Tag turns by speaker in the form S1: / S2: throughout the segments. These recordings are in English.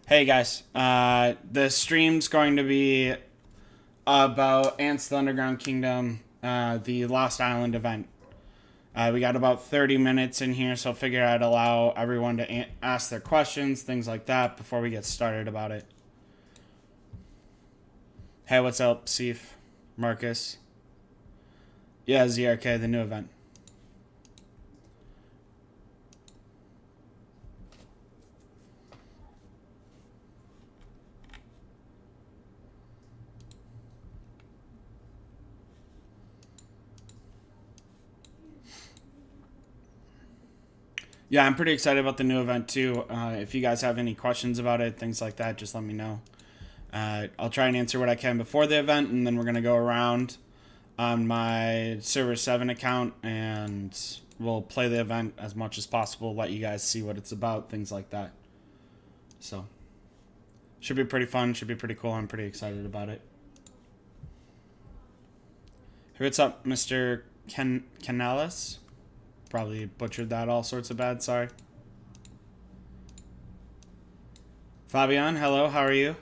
S1: Hey guys, the stream's going to be about Ants of the Underground Kingdom, the Lost Island event. We got about 30 minutes in here, so I figured I'd allow everyone to ask their questions, things like that, before we get started about it. Hey, what's up, Sif? Marcus? Yeah, ZRK, the new event. Yeah, I'm pretty excited about the new event too. If you guys have any questions about it, things like that, just let me know. I'll try and answer what I can before the event, and then we're going to go around on my Server 7 account, and we'll play the event as much as possible, let you guys see what it's about, things like that. So, should be pretty fun, should be pretty cool. I'm pretty excited about it. Hey, what's up, Mr. Canales? Probably butchered that all sorts of bad, sorry. Fabian, hello, how are you?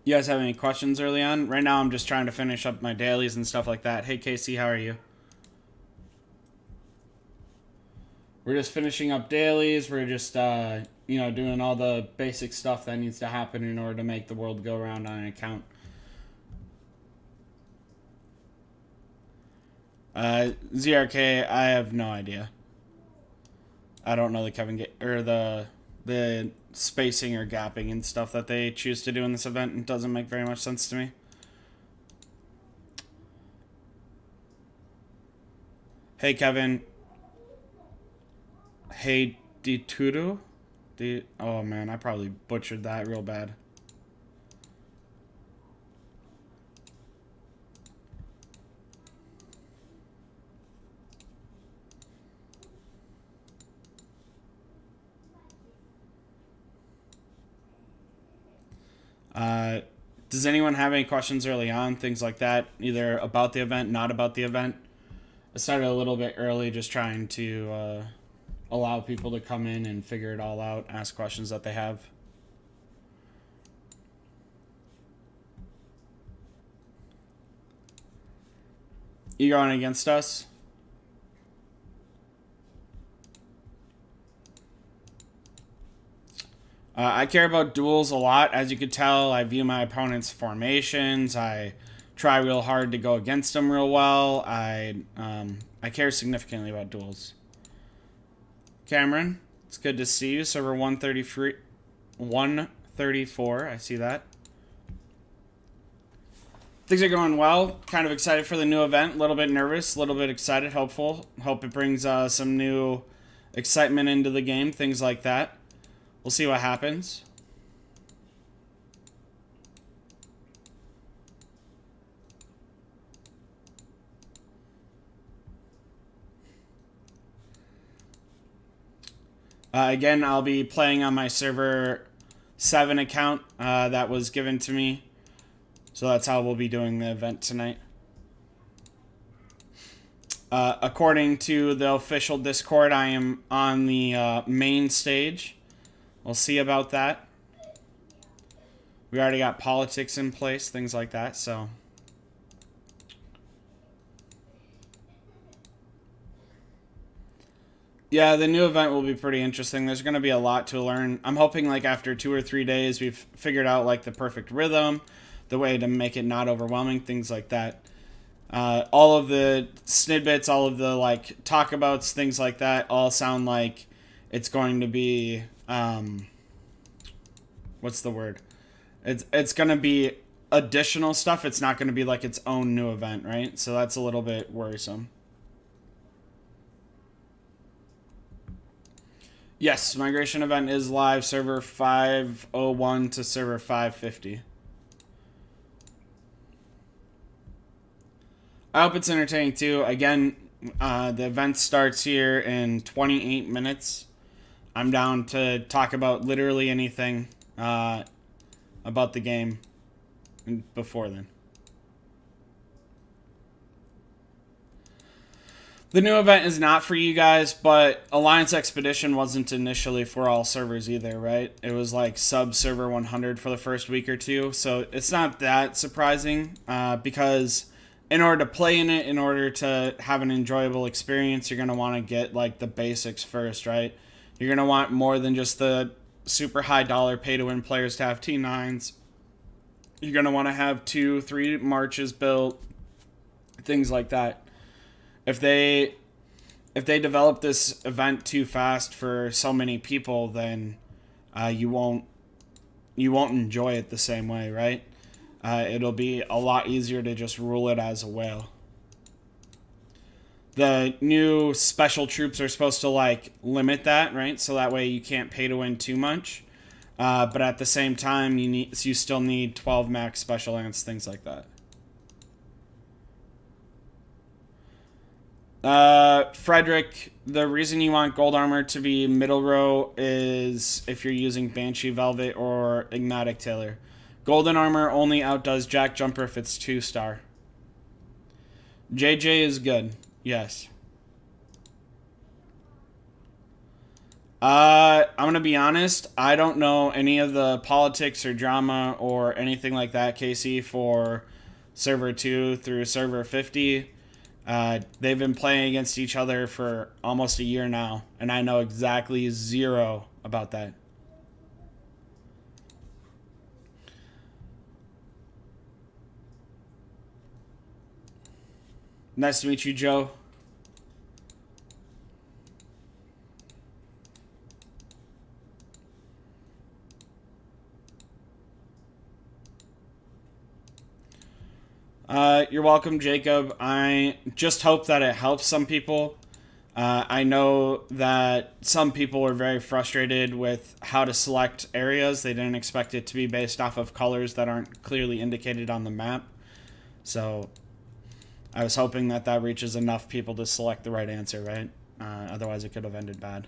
S1: You guys have any questions early on? Right now I'm just trying to finish up my dailies and stuff like that. Hey Casey, how are you? We're just finishing up dailies. We're just, doing all the basic stuff that needs to happen in order to make the world go around on an account. ZRK, I have no idea. I don't know the or the spacing or gapping and stuff that they choose to do in this event. It doesn't make very much sense to me. Hey Kevin. Hey Dituru. Oh man, I probably butchered that real bad. Does anyone have any questions early on? Things like that, either about the event, not about the event. I started a little bit early, just trying to allow people to come in and figure it all out, ask questions that they have. You going against us? I care about duels a lot. As you could tell, I view my opponent's formations. I try real hard to go against them real well. I care significantly about duels. Cameron, it's good to see you. Server 134. I see that. Things are going well. Kind of excited for the new event. A little bit nervous, a little bit excited, hopeful. Hope it brings some new excitement into the game, things like that. We'll see what happens. Again, I'll be playing on my Server 7 account that was given to me. So that's how we'll be doing the event tonight. According to the official Discord, I am on the main stage. We'll see about that. We already got politics in place, things like that, so. Yeah, the new event will be pretty interesting. There's going to be a lot to learn. I'm hoping like after 2 or 3 days we've figured out like the perfect rhythm, the way to make it not overwhelming, things like that. All of the snippets, all of the like talkabouts, things like that, all sound like it's going to be what's the word? It's going to be additional stuff. It's not going to be like its own new event, right? So that's a little bit worrisome. Yes, migration event is live, server 501 to server 550. I hope it's entertaining too. Again, The event starts here in 28 minutes. I'm down to talk about literally anything about the game before then. The new event is not for you guys, but Alliance Expedition wasn't initially for all servers either, right? It was like sub-server 100 for the first week or two, so it's not that surprising because in order to play in it, in order to have an enjoyable experience, you're going to want to get like the basics first, right? You're going to want more than just the super high dollar pay-to-win players to have T9s. You're going to want to have 2-3 marches built, things like that. If they develop this event too fast for so many people, then you won't enjoy it the same way, right? It'll be a lot easier to just rule it as a whale. The new special troops are supposed to like limit that, right? So that way you can't pay to win too much. But at the same time, you still need 12 max special ants, things like that. Frederick, the reason you want gold armor to be middle row is if you're using Banshee Velvet or Ignatic Tailor. Golden armor only outdoes Jack Jumper if it's 2-star. JJ is good, yes. I'm gonna be honest, I don't know any of the politics or drama or anything like that, Casey, for server 2 through server 50. They've been playing against each other for almost a year now, and I know exactly zero about that. Nice to meet you, Joe. You're welcome, Jacob. I just hope that it helps some people. I know that some people were very frustrated with how to select areas. They didn't expect it to be based off of colors that aren't clearly indicated on the map. So I was hoping that that reaches enough people to select the right answer, right? Otherwise it could have ended bad.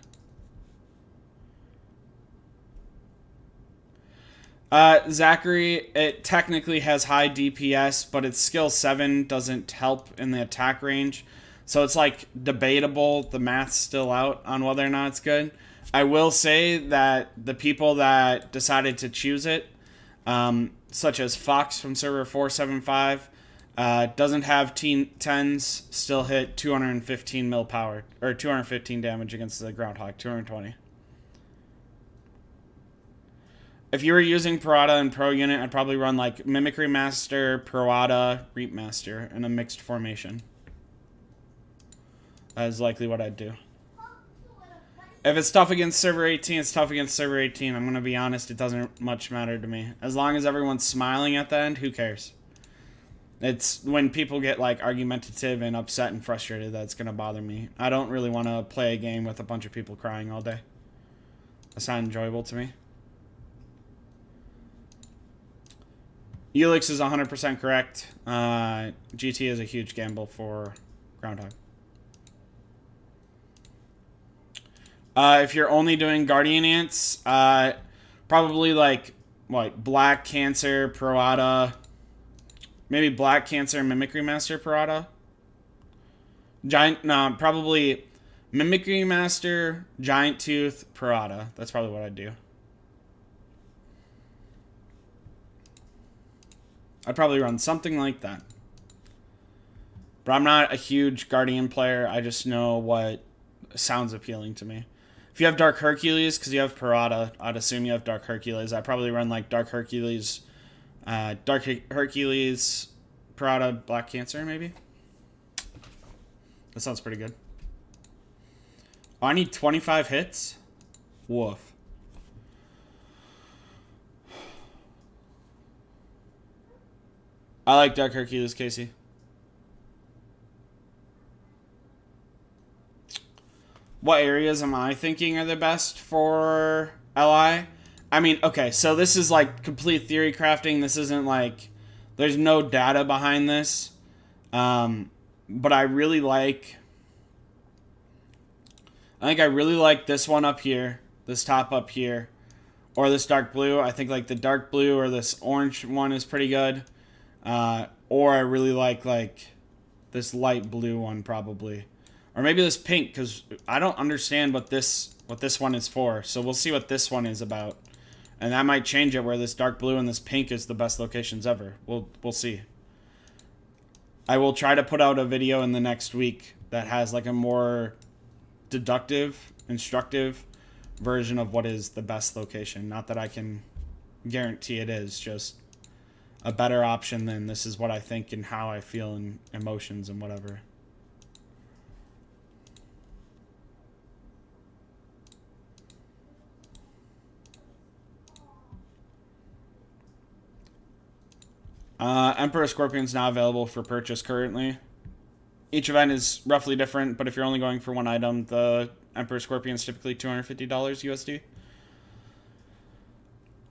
S1: Zachary, it technically has high DPS, but its skill 7 doesn't help in the attack range. So it's like debatable. The math's still out on whether or not it's good. I will say that the people that decided to choose it, such as Fox from server 475, doesn't have T10s, still hit 215 mil power, or 215 damage against the Groundhog, 220. If you were using Parada and Pro Unit, I'd probably run like Mimicry Master, Parada, Reap Master in a mixed formation. That is likely what I'd do. If it's tough against server 18, it's tough against server 18. I'm going to be honest, it doesn't much matter to me. As long as everyone's smiling at the end, who cares? It's when people get like argumentative and upset and frustrated that's going to bother me. I don't really want to play a game with a bunch of people crying all day. That's not enjoyable to me. Ulix is 100% correct. GT is a huge gamble for Groundhog. If you're only doing Guardian Ants, probably like, what, Black Cancer, Parada. Maybe Black Cancer, Mimicry Master, Parada. Probably Mimicry Master, Giant Tooth, Parada. That's probably what I'd do. I'd probably run something like that. But I'm not a huge Guardian player. I just know what sounds appealing to me. If you have Dark Hercules, because you have Parada, I'd assume you have Dark Hercules. I'd probably run like Dark Hercules, Parada, Black Cancer, maybe. That sounds pretty good. Oh, I need 25 hits? Woof. I like Dark Hercules, Casey. What areas am I thinking are the best for LI? I mean, okay, so this is like complete theory crafting. This isn't like, there's no data behind this. But I really like I think I really like this one up here, this top up here, or this dark blue. I think like the dark blue or this orange one is pretty good. Or I really like this light blue one probably. Or maybe this pink, because I don't understand what this one is for. So we'll see what this one is about. And that might change it where this dark blue and this pink is the best locations ever. We'll see. I will try to put out a video in the next week that has like a more deductive, instructive version of what is the best location. Not that I can guarantee it is, just a better option than this is what I think and how I feel and emotions and whatever. Emperor Scorpion's now available for purchase currently. Each event is roughly different, but if you're only going for one item, the Emperor Scorpion is typically $250 USD.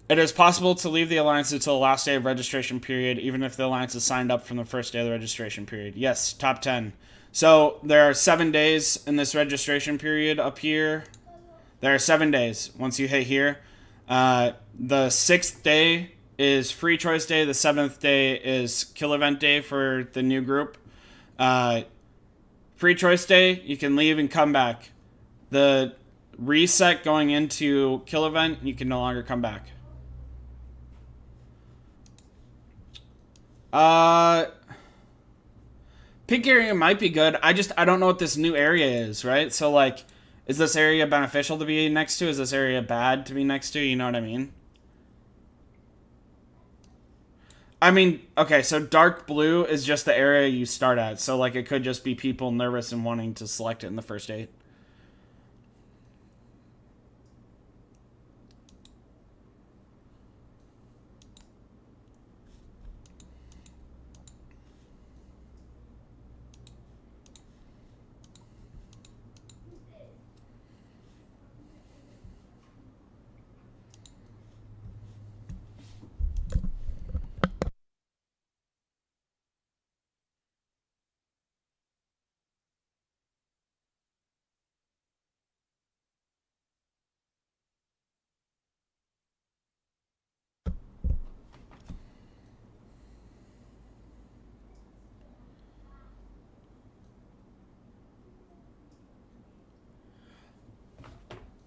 S1: It is possible to leave the alliance until the last day of registration period, even if the alliance is signed up from the first day of the registration period. Yes, top 10. So there are 7 days in this registration period up here. There are 7 days once you hit here. The 6th day is free choice day. The 7th day is kill event day for the new group. Free choice day, you can leave and come back. The reset going into kill event, you can no longer come back. Pink area might be good. I don't know what this new area is, right? So like, is this area beneficial to be next to? Is this area bad to be next to? You know what I mean? I mean, okay, so dark blue is just the area you start at. So, like, it could just be people nervous and wanting to select it in the first 8.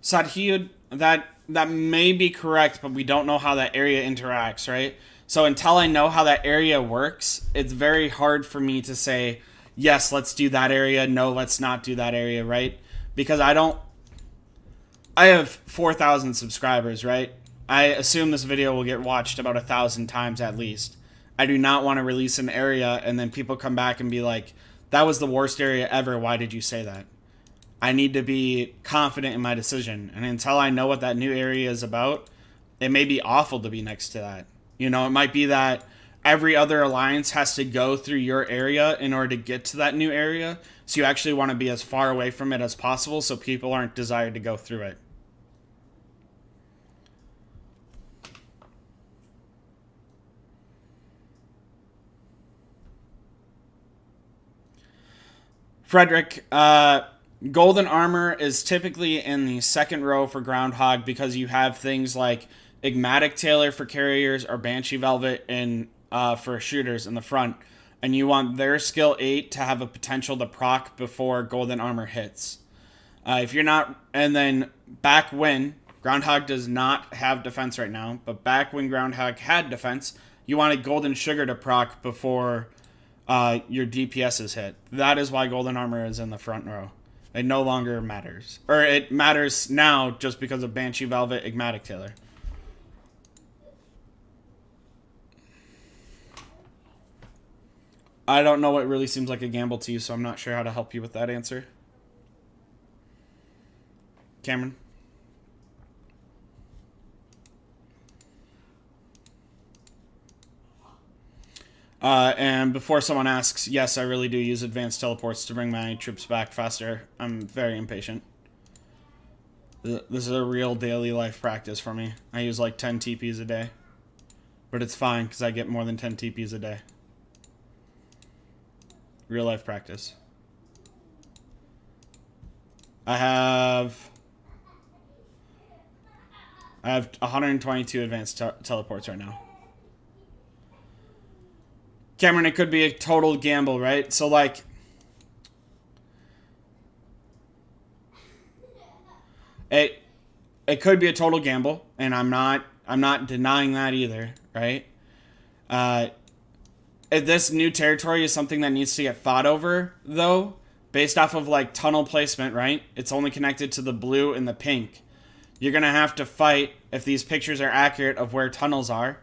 S1: Sadhid, that may be correct, but we don't know how that area interacts, right? So until I know how that area works, it's very hard for me to say, yes, let's do that area, no, let's not do that area, right? Because I have 4,000 subscribers, right? I assume this video will get watched about 1,000 times at least. I do not want to release an area and then people come back and be like, that was the worst area ever, why did you say that? I need to be confident in my decision. And until I know what that new area is about, it may be awful to be next to that. You know, it might be that every other alliance has to go through your area in order to get to that new area. So you actually want to be as far away from it as possible so people aren't desired to go through it. Frederick, golden armor is typically in the second row for Groundhog because you have things like Igmatic Tailor for carriers or Banshee Velvet for shooters in the front. And you want their skill 8 to have a potential to proc before golden armor hits. If you're not, and then back when Groundhog does not have defense right now, but back when Groundhog had defense, you wanted golden sugar to proc before your DPS is hit. That is why golden armor is in the front row. It no longer matters. Or it matters now just because of Banshee Velvet, Igmatic Tailor. I don't know what really seems like a gamble to you, so I'm not sure how to help you with that answer. Cameron? And before someone asks, yes, I really do use advanced teleports to bring my troops back faster. I'm very impatient. This is a real daily life practice for me. I use like 10 TPs a day. But it's fine because I get more than 10 TPs a day. Real life practice. I have 122 advanced teleports right now. Cameron, it could be a total gamble, right? So like, it could be a total gamble, and I'm not denying that either, right? If this new territory is something that needs to get fought over, though, based off of like tunnel placement, right? It's only connected to the blue and the pink. You're gonna have to fight if these pictures are accurate of where tunnels are.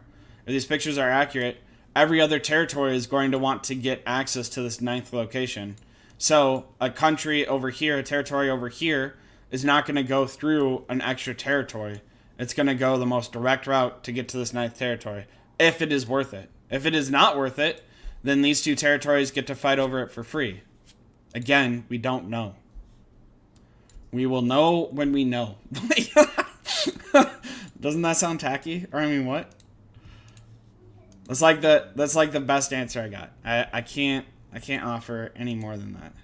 S1: If these pictures are accurate, every other territory is going to want to get access to this 9th location. So a country over here, a territory over here, is not going to go through an extra territory. It's going to go the most direct route to get to this 9th territory, if it is worth it. If it is not worth it, then these 2 territories get to fight over it for free. Again, we don't know. We will know when we know. Doesn't that sound tacky? Or I mean, what? That's like the best answer I got. I can't offer any more than that.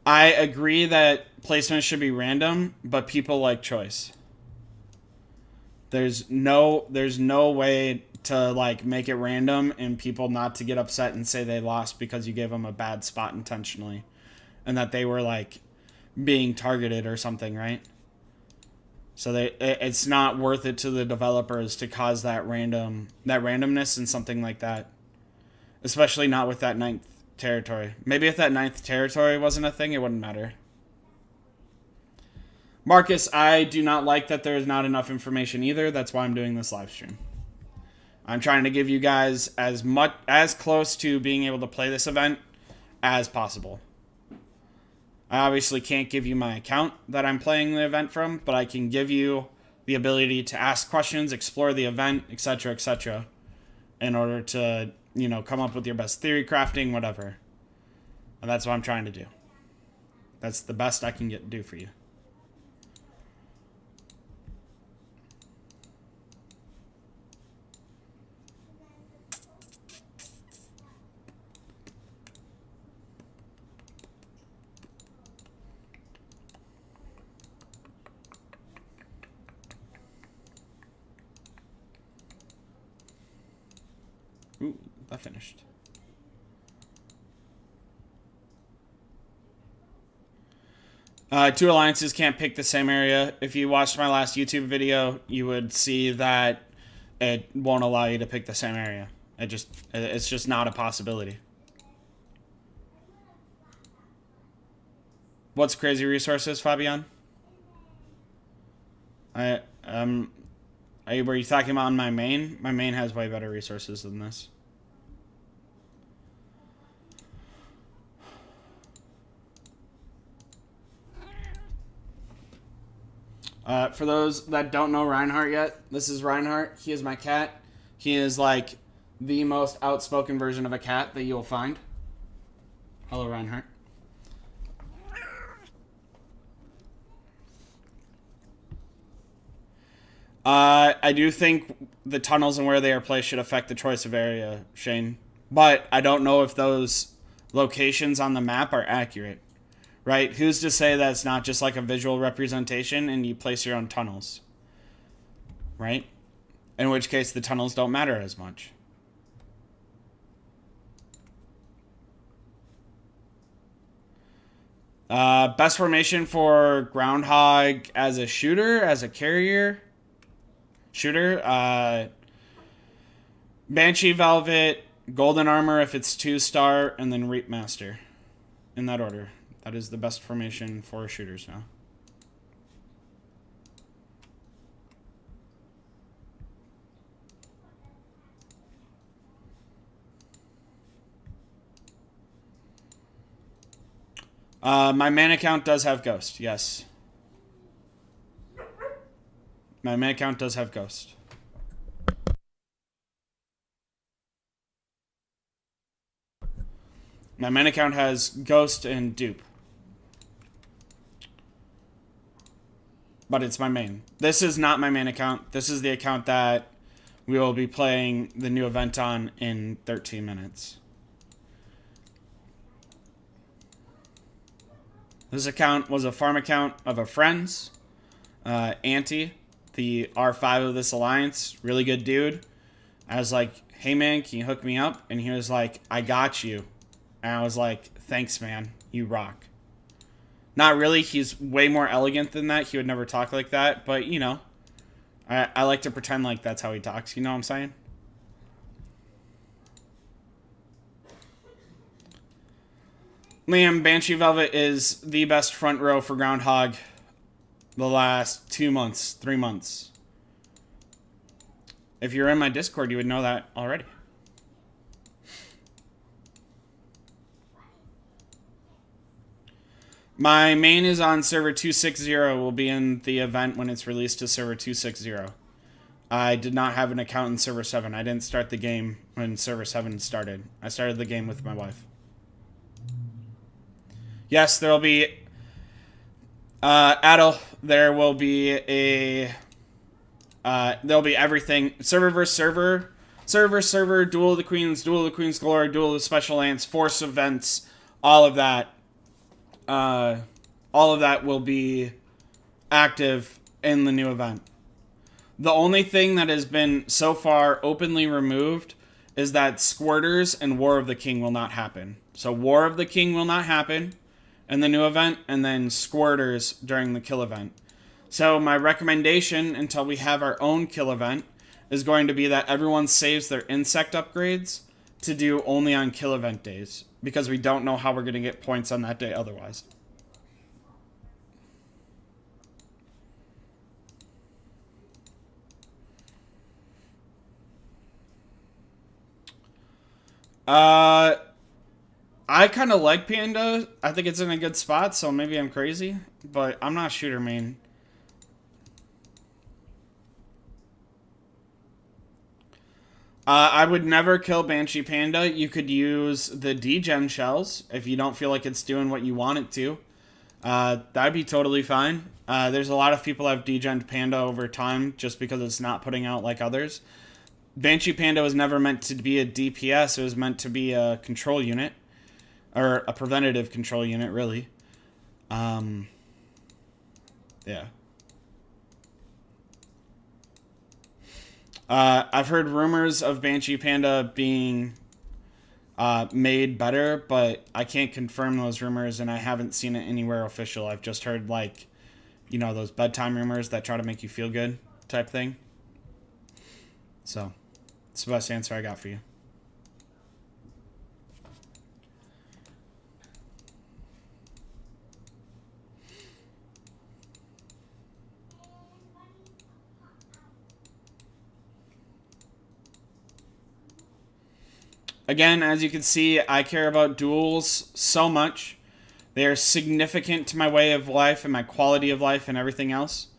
S1: I agree that placement should be random, but people like choice. There's no way to like make it random and people not to get upset and say they lost because you gave them a bad spot intentionally and that they were like being targeted or something, right? So it's not worth it to the developers to cause that randomness and something like that, especially not with that 9th territory. Maybe if that 9th territory wasn't a thing, it wouldn't matter. Marcus, I do not like that there's not enough information either. That's why I'm doing this live stream. I'm trying to give you guys as close to being able to play this event as possible. I obviously can't give you my account that I'm playing the event from, but I can give you the ability to ask questions, explore the event, etc., in order to, come up with your best theory crafting, whatever. And that's what I'm trying to do. That's the best I can do for you. Ooh, that finished. Two alliances can't pick the same area. If you watched my last YouTube video, you would see that it won't allow you to pick the same area. It's just not a possibility. What's crazy resources, Fabian? Were you talking about on my main? My main has way better resources than this. For those that don't know Reinhardt yet, this is Reinhardt. He is my cat. He is like the most outspoken version of a cat that you'll find. Hello, Reinhardt. I do think the tunnels and where they are placed should affect the choice of area, Shane. But I don't know if those locations on the map are accurate. Right? Who's to say that it's not just like a visual representation and you place your own tunnels? Right? In which case the tunnels don't matter as much. Best formation for Groundhog as a shooter, as a carrier. Shooter. Banshee Velvet, Golden Armor if it's 2-star, and then Reap Master. In that order. That is the best formation for shooters now. My main account does have Ghost, yes. My main account does have Ghost. My main account has Ghost and Dupe. But it's my main. This is not my main account. This is the account that we will be playing the new event on in 13 minutes. This account was a farm account of a friend's, Auntie, the R5 of this alliance, really good dude. I was like, hey man, can you hook me up? And he was like, I got you. And I was like, thanks man, you rock. Not really, he's way more elegant than that. He would never talk like that, but you know, I like to pretend like that's how he talks, you know what I'm saying? Liam, Banshee Velvet is the best front row for Groundhog the last 2 months, 3 months. If you're in my Discord, you would know that already. My main is on server 260. Will be in the event when it's released to server 260. I did not have an account in server 7. I didn't start the game when server 7 started. I started the game with my wife. Yes, there will be Adel. There will be a there'll be everything. Server versus server. Server versus server, Duel of the Queens, Duel of the Queen's Glory, Duel of the Special Lance, Force events, all of that. All of that will be active in the new event. The only thing that has been so far openly removed is that Squirters and War of the King will not happen. So War of the King will not happen in the new event, and then Squirters during the kill event. So my recommendation until we have our own kill event is going to be that everyone saves their insect upgrades to do only on kill event days, because we don't know how we're going to get points on that day otherwise. I kind of like Panda. I think it's in a good spot, so maybe I'm crazy, but I'm not shooter main. I would never kill Banshee Panda. You could use the degen shells if you don't feel like it's doing what you want it to. That'd be totally fine. There's a lot of people that have degened Panda over time just because it's not putting out like others. Banshee Panda was never meant to be a DPS. It was meant to be a control unit. Or a preventative control unit, really. Yeah. I've heard rumors of Banshee Panda being made better, but I can't confirm those rumors, and I haven't seen it anywhere official. I've just heard, like, you know, those bedtime rumors that try to make you feel good type thing. So, it's the best answer I got for you. Again, as you can see, I care about duels so much. They are significant to my way of life and my quality of life and everything else.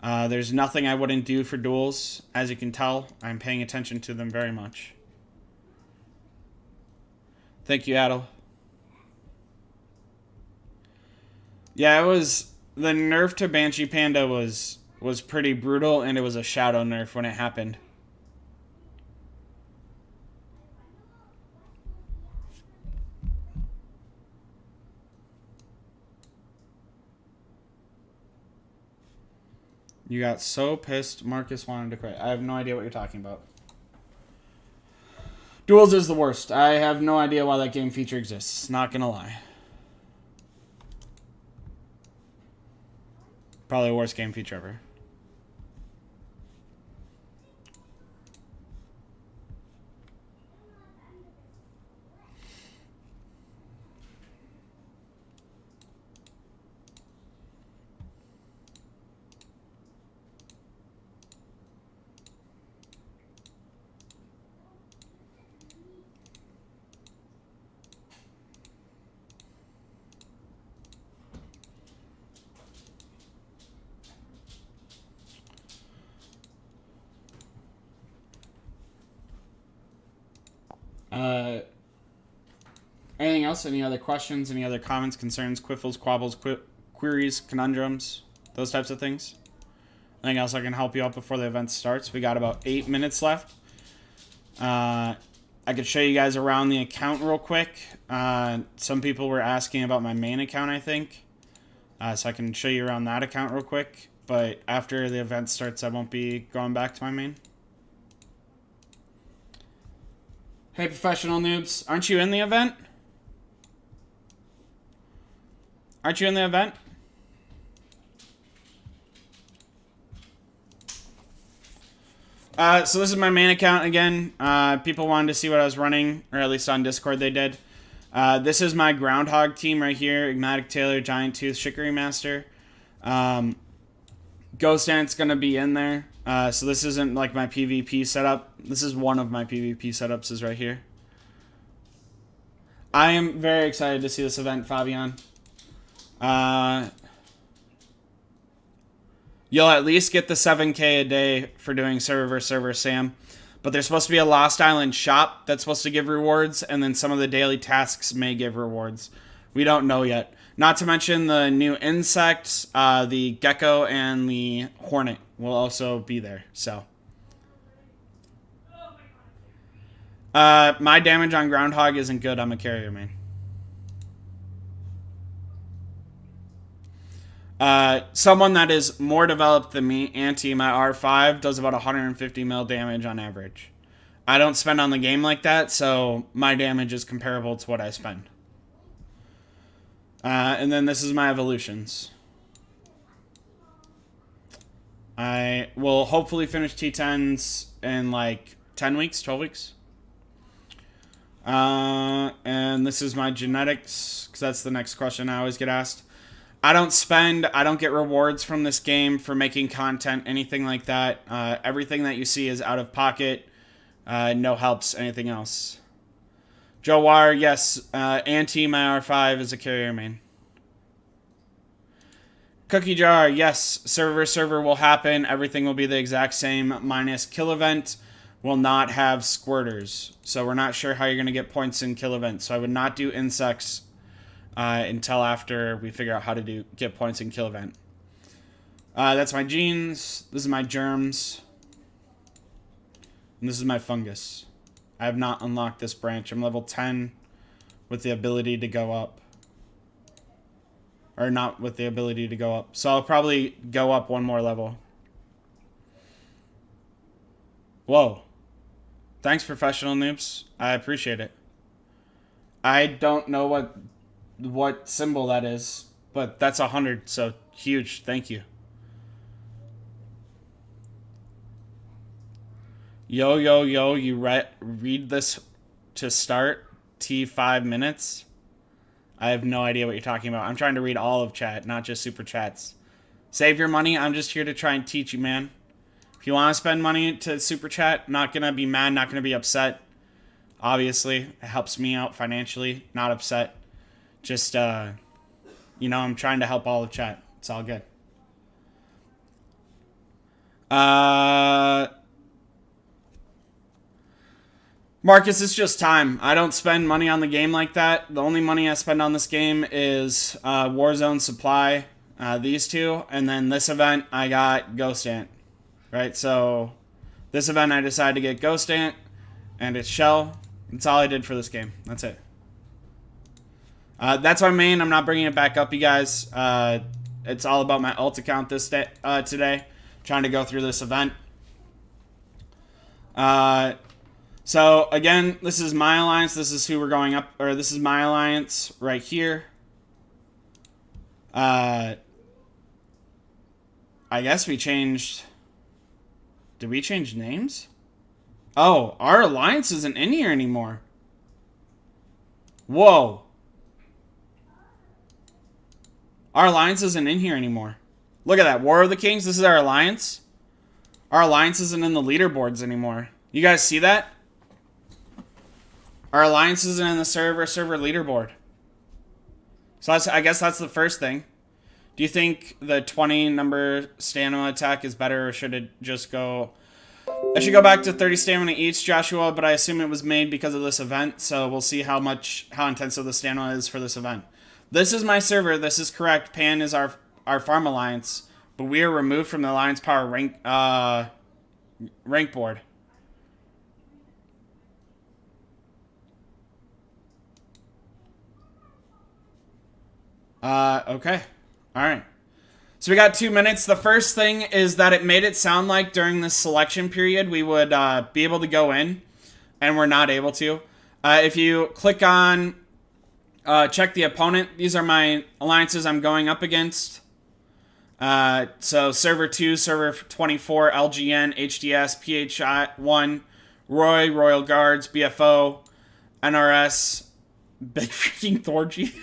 S1: There's nothing I wouldn't do for duels. As you can tell, I'm paying attention to them very much. Thank you, Adel. Yeah, it was... The nerf to Banshee Panda was pretty brutal, and it was a shadow nerf when it happened. You got so pissed Marcus wanted to quit. I have no idea what you're talking about. Duels is the worst. I have no idea why that game feature exists. Not gonna lie. Probably the worst game feature ever. Anything else? Any other questions? Any other comments, concerns, quiffles, quabbles, queries, conundrums? Those types of things? Anything else I can help you out before the event starts? We got about 8 minutes left. I could show you guys around the account real quick. Some people were asking about my main account, I think. So I can show you around that account real quick. But after the event starts, I won't be going back to my main. Hey, professional noobs. Aren't you in the event? Aren't you in the event? So this is my main account again. People wanted to see what I was running, or at least on Discord they did. This is my Groundhog team right here. Igmatic Taylor, Giant Tooth, Chicory Master. Ghost Ant's going to be in there. So this isn't like my PvP setup. This is one of my PvP setups is right here. I am very excited to see this event, Fabian. You'll at least get the 7K a day for doing server versus server, Sam. But there's supposed to be a Lost Island shop that's supposed to give rewards, and then some of the daily tasks may give rewards. We don't know yet. Not to mention the new insects, the gecko, and the hornet will also be there. So, my damage on Groundhog isn't good. I'm a carrier main. Someone that is more developed than me, Anti, my R5, does about 150 mil damage on average. I don't spend on the game like that, so my damage is comparable to what I spend. And then this is my evolutions. I will hopefully finish T10s in like 10 weeks, 12 weeks. And this is my genetics, because that's the next question I always get asked. I don't get rewards from this game for making content, anything like that. Everything that you see is out of pocket. No helps, anything else. Joe Wire, yes. Anti, my R5 is a carrier main. Cookie Jar, yes. Server will happen. Everything will be the exact same, minus kill event will not have squirters. So we're not sure how you're going to get points in kill event. So I would not do insects until after we figure out how to get points in kill event. That's my genes. This is my germs. And this is my fungus. I have not unlocked this branch. I'm level 10 with the ability to go up. Or not with the ability to go up. So I'll probably go up one more level. Whoa. Thanks, professional noobs. I appreciate it. I don't know what symbol that is, but that's 100, so huge. Thank you. Yo, you read this to start T5 minutes? I have no idea what you're talking about. I'm trying to read all of chat, not just super chats. Save your money. I'm just here to try and teach you, man. If you want to spend money to super chat, not going to be mad, not going to be upset. Obviously, it helps me out financially, not upset. Just, you know, I'm trying to help all of chat. It's all good. Marcus, it's just time. I don't spend money on the game like that. The only money I spend on this game is Warzone supply, these two, and then this event I got Ghost Ant. Right, so this event I decided to get Ghost Ant and its shell. That's all I did for this game. That's it. That's my main. I'm not bringing it back up, you guys. It's all about my ult account today. Trying to go through this event. So again, this is my alliance. This is who we're going up, or this is my alliance right here. I guess we changed. Did we change names? Oh, our alliance isn't in here anymore. Whoa. Our alliance isn't in here anymore. Look at that. War of the Kings. This is our alliance. Our alliance isn't in the leaderboards anymore. You guys see that? Our alliance isn't in the server leaderboard. So I guess that's the first thing. Do you think the 20 number stamina attack is better, or should it just go... I should go back to 30 stamina each, Joshua, but I assume it was made because of this event, so we'll see how intensive the stamina is for this event. This is my server. This is correct. Pan is our farm alliance. but we are removed from the Alliance Power rank board. Okay. All right. So we got 2 minutes. The first thing is that it made it sound like during this selection period we would be able to go in, and we're not able to. If you click on check the opponent, these are my alliances I'm going up against. So server 2, server 24, LGN, HDS, PHI1, Royal Guards, BFO, NRS, Big Freaking Thorgy,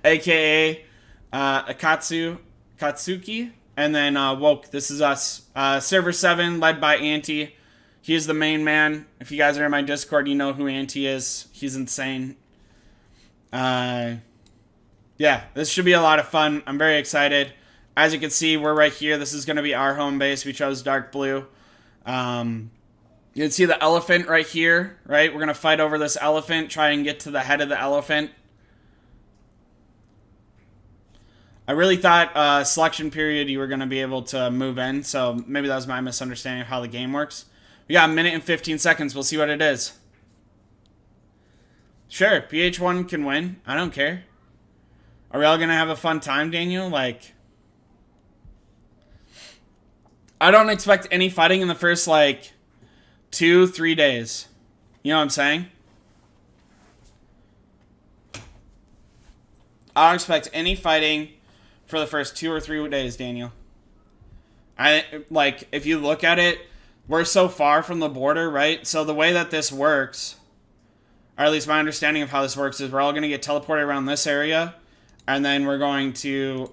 S1: aka Katsuki, and then Woke. This is us. Server 7, led by Anti. He is the main man. If you guys are in my Discord, you know who Anti is. He's insane. Yeah, this should be a lot of fun. I'm very excited. As you can see, we're right here. This is going to be our home base. We chose dark blue. You can see the elephant right here, right? We're going to fight over this elephant, try and get to the head of the elephant. I really thought selection period you were going to be able to move in, so maybe that was my misunderstanding of how the game works. We got a minute and 15 seconds. We'll see what it is. Sure, PH1 can win. I don't care. Are we all going to have a fun time, Daniel? Like, I don't expect any fighting in the first, 2-3 days. You know what I'm saying? I don't expect any fighting for the first 2 or 3 days, Daniel. If you look at it, we're so far from the border, right? So the way that this works, or at least my understanding of how this works, is we're all going to get teleported around this area, and then we're going to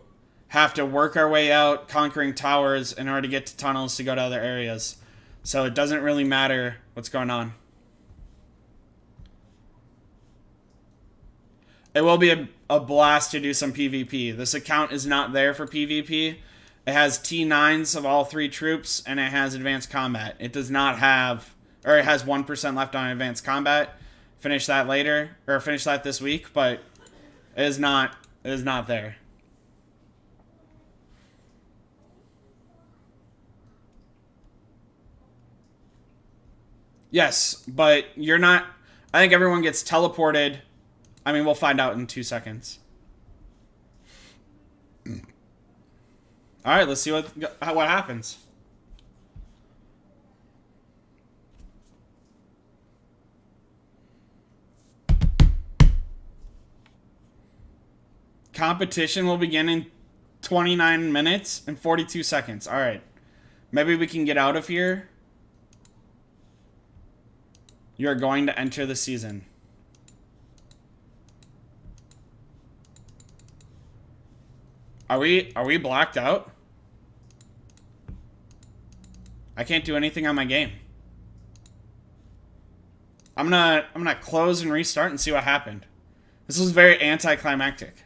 S1: have to work our way out, conquering towers in order to get to tunnels to go to other areas. So it doesn't really matter what's going on. It will be a blast to do some PvP. This account is not there for PvP. It has T9s of all 3 troops, and it has advanced combat. It does not have, or it has 1% left on advanced combat. Finish that later, or finish that this week, but it is not there. Yes, but you're not. I think everyone gets teleported. I mean, we'll find out in 2 seconds. All right, let's see what happens. Competition will begin in 29 minutes and 42 seconds. All right. Maybe we can get out of here. You're going to enter the season. Are we blacked out? I can't do anything on my game. I'm gonna close and restart and see what happened. This was very anticlimactic.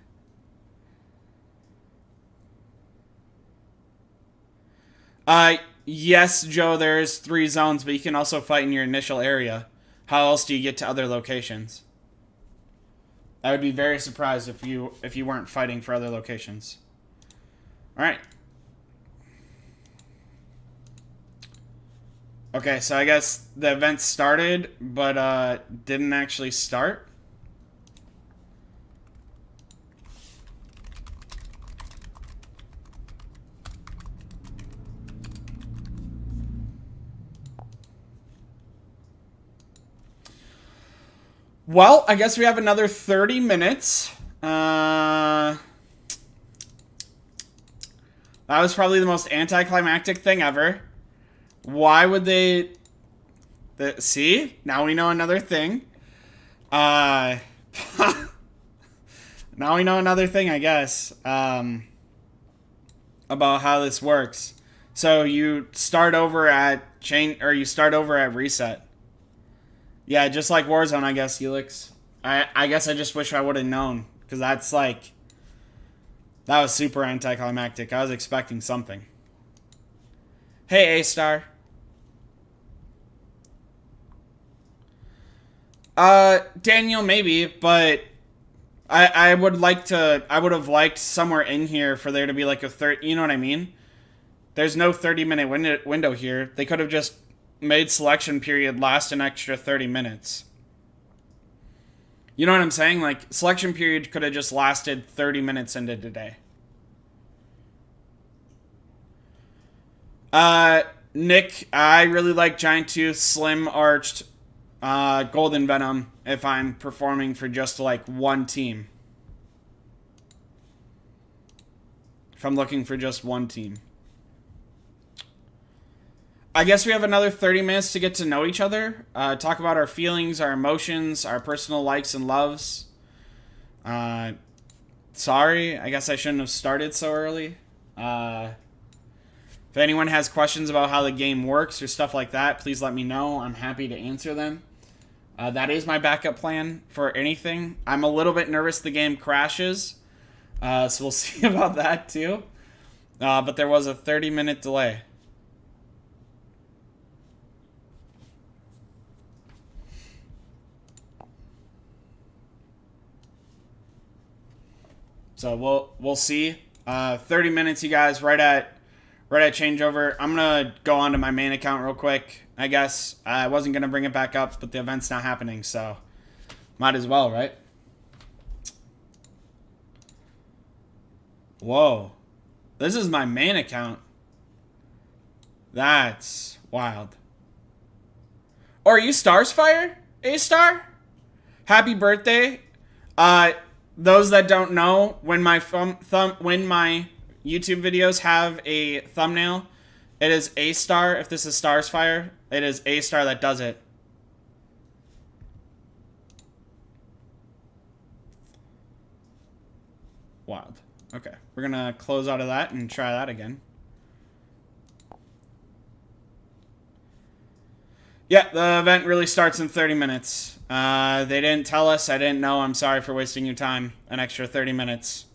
S1: Yes, Joe, there's 3 zones, but you can also fight in your initial area. How else do you get to other locations? I would be very surprised if you weren't fighting for other locations. All right. Okay, so I guess the event started, but didn't actually start. Well, I guess we have another 30 minutes. That was probably the most anticlimactic thing ever. Why would they... See? Now we know another thing. Now we know another thing, I guess. About how this works. So you start over at you start over at reset. Yeah, just like Warzone, I guess, Helix. I guess I just wish I would have known. Because that's that was super anticlimactic. I was expecting something. Hey, A-Star. Daniel, maybe, but I would like to. I would have liked somewhere in here for there to be like a third. You know what I mean? There's no 30-minute window here. They could have just made selection period last an extra 30 minutes. You know what I'm saying? Like, selection period could have just lasted 30 minutes into today. Nick, I really like Giant Tooth, Slim Arched, Golden Venom if I'm performing for just like one team. If I'm looking for just one team. I guess we have another 30 minutes to get to know each other. Talk about our feelings, our emotions, our personal likes and loves. Sorry, I guess I shouldn't have started so early. If anyone has questions about how the game works or stuff like that, please let me know. I'm happy to answer them. That is my backup plan for anything. I'm a little bit nervous the game crashes. So we'll see about that too. But there was a 30-minute delay. So we'll see. 30 minutes, you guys, right at changeover. I'm gonna go onto my main account real quick. I guess I wasn't gonna bring it back up, but the event's not happening, so might as well, right? Whoa, this is my main account. That's wild. Or are you Starsfire? A-Star? Happy birthday. Those that don't know, when my when my YouTube videos have a thumbnail, it is A-Star. If this is Starsfire, it is A-Star that does it. Wild. Okay, we're gonna close out of that and try that again. Yeah, the event really starts in 30 minutes. They didn't tell us. I didn't know. I'm sorry for wasting your time. An extra 30 minutes.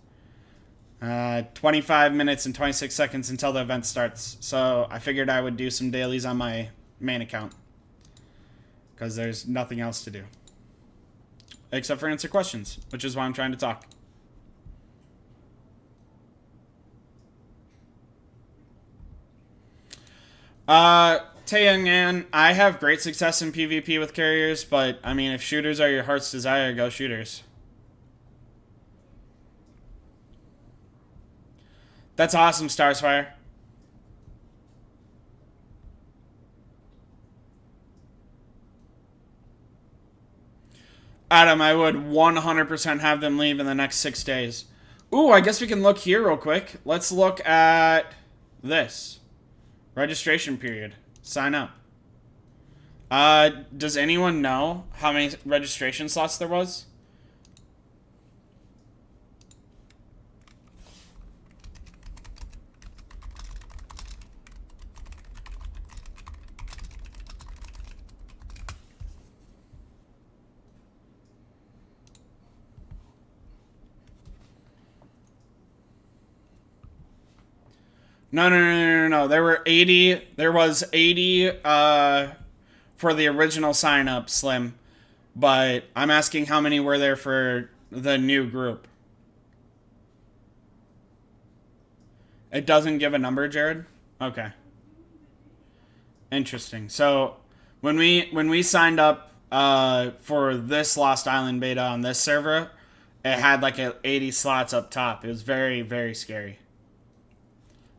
S1: 25 minutes and 26 seconds until the event starts. So I figured I would do some dailies on my main account. Because there's nothing else to do. Except for answer questions, which is why I'm trying to talk. Taeyoung, I have great success in PvP with carriers, but, I mean, if shooters are your heart's desire, go shooters. That's awesome, Starsfire. Adam, I would 100% have them leave in the next 6 days. Ooh, I guess we can look here real quick. Let's look at this. Registration period. Sign up. Does anyone know how many registration slots there was? No. There were 80. There was 80 for the original sign up, Slim. But I'm asking how many were there for the new group. It doesn't give a number, Jared? Okay. Interesting. So when we signed up for this Lost Island beta on this server, it had like 80 slots up top. It was very, very scary.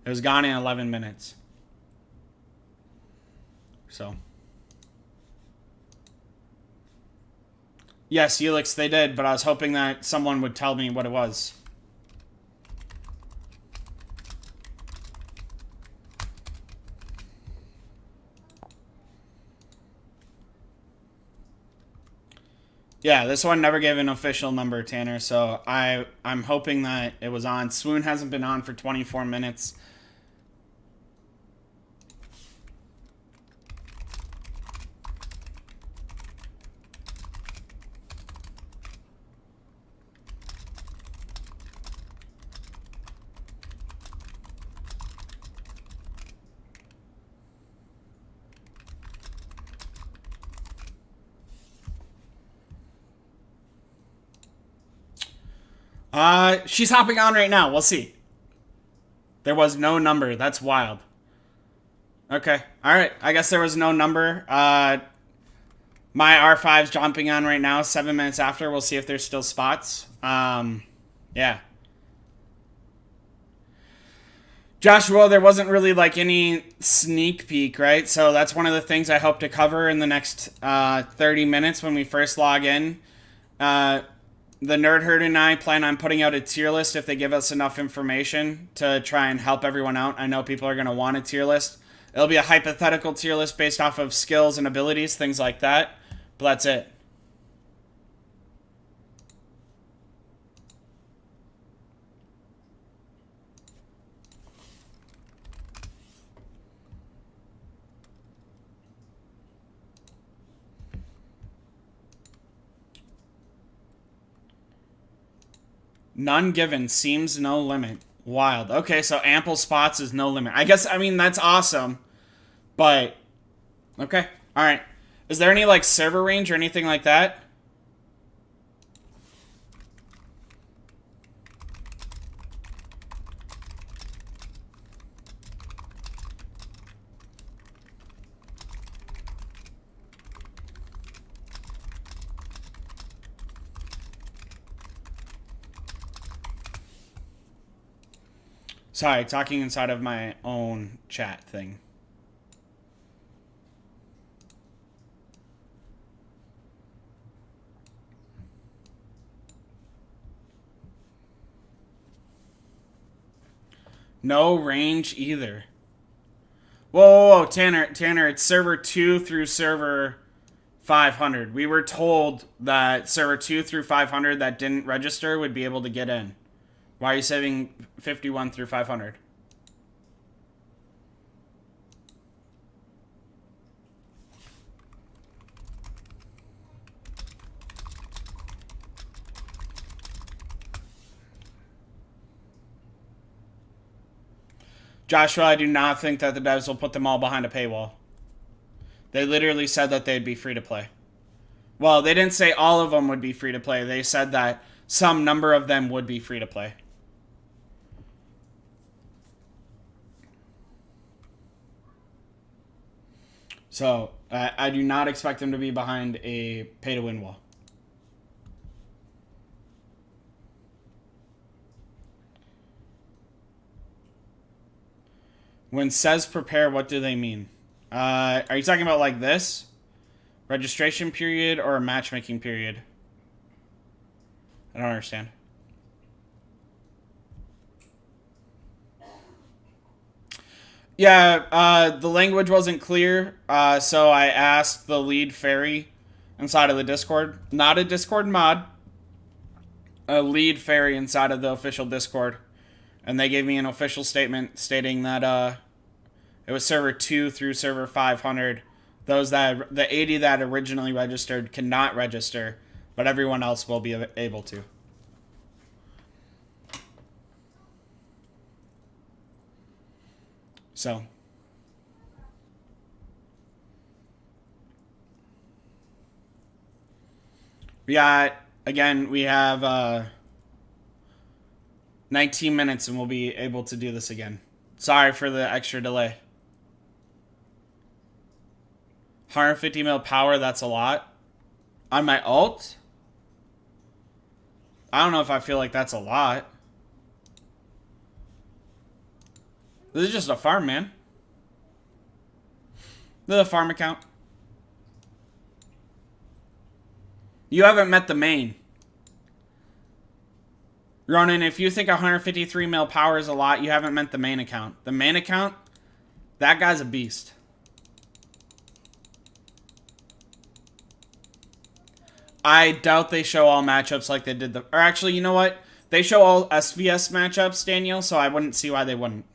S1: It was gone in 11 minutes. So. Yes, Helix, they did, but I was hoping that someone would tell me what it was. Yeah, this one never gave an official number, Tanner, so I'm hoping that it was on. Swoon hasn't been on for 24 minutes. She's hopping on right now. We'll see. There was no number. That's wild. Okay. All right. I guess there was no number. My R5's jumping on right now. 7 minutes after. We'll see if there's still spots. Yeah. Joshua, there wasn't really like any sneak peek, right? So that's one of the things I hope to cover in the next 30 minutes when we first log in. The Nerd Herd and I plan on putting out a tier list if they give us enough information to try and help everyone out. I know people are going to want a tier list. It'll be a hypothetical tier list based off of skills and abilities, things like that. But that's it. None given seems no limit. Wild. Okay, so ample spots is no limit. I mean, that's awesome. But, okay. Alright. Is there any, like, server range or anything like that? Sorry, talking inside of my own chat thing. No range either. Whoa, Tanner, it's server 2 through server 500. We were told that server 2 through 500 that didn't register would be able to get in. Why are you saving 51 through 500? Joshua, I do not think that the devs will put them all behind a paywall. They literally said that they'd be free to play. Well, they didn't say all of them would be free to play. They said that some number of them would be free to play. So, I do not expect them to be behind a pay-to-win wall. When says prepare, what do they mean? Are you talking about like this? Registration period or matchmaking period? I don't understand. Yeah, the language wasn't clear, so I asked the lead fairy inside of the Discord. Not a Discord mod. A lead fairy inside of the official Discord. And they gave me an official statement stating that it was server 2 through server 500. Those that, the 80 that originally registered cannot register, but everyone else will be able to. So, we have 19 minutes and we'll be able to do this again. Sorry for the extra delay. 150 mil power, that's a lot. On my ult? I don't know if I feel like that's a lot. This is just a farm, man. This is a farm account. You haven't met the main. Ronan, if you think 153 mil power is a lot, you haven't met the main account. The main account, that guy's a beast. I doubt they show all matchups like they did the... Or actually, you know what? They show all SVS matchups, Daniel, so I wouldn't see why they wouldn't.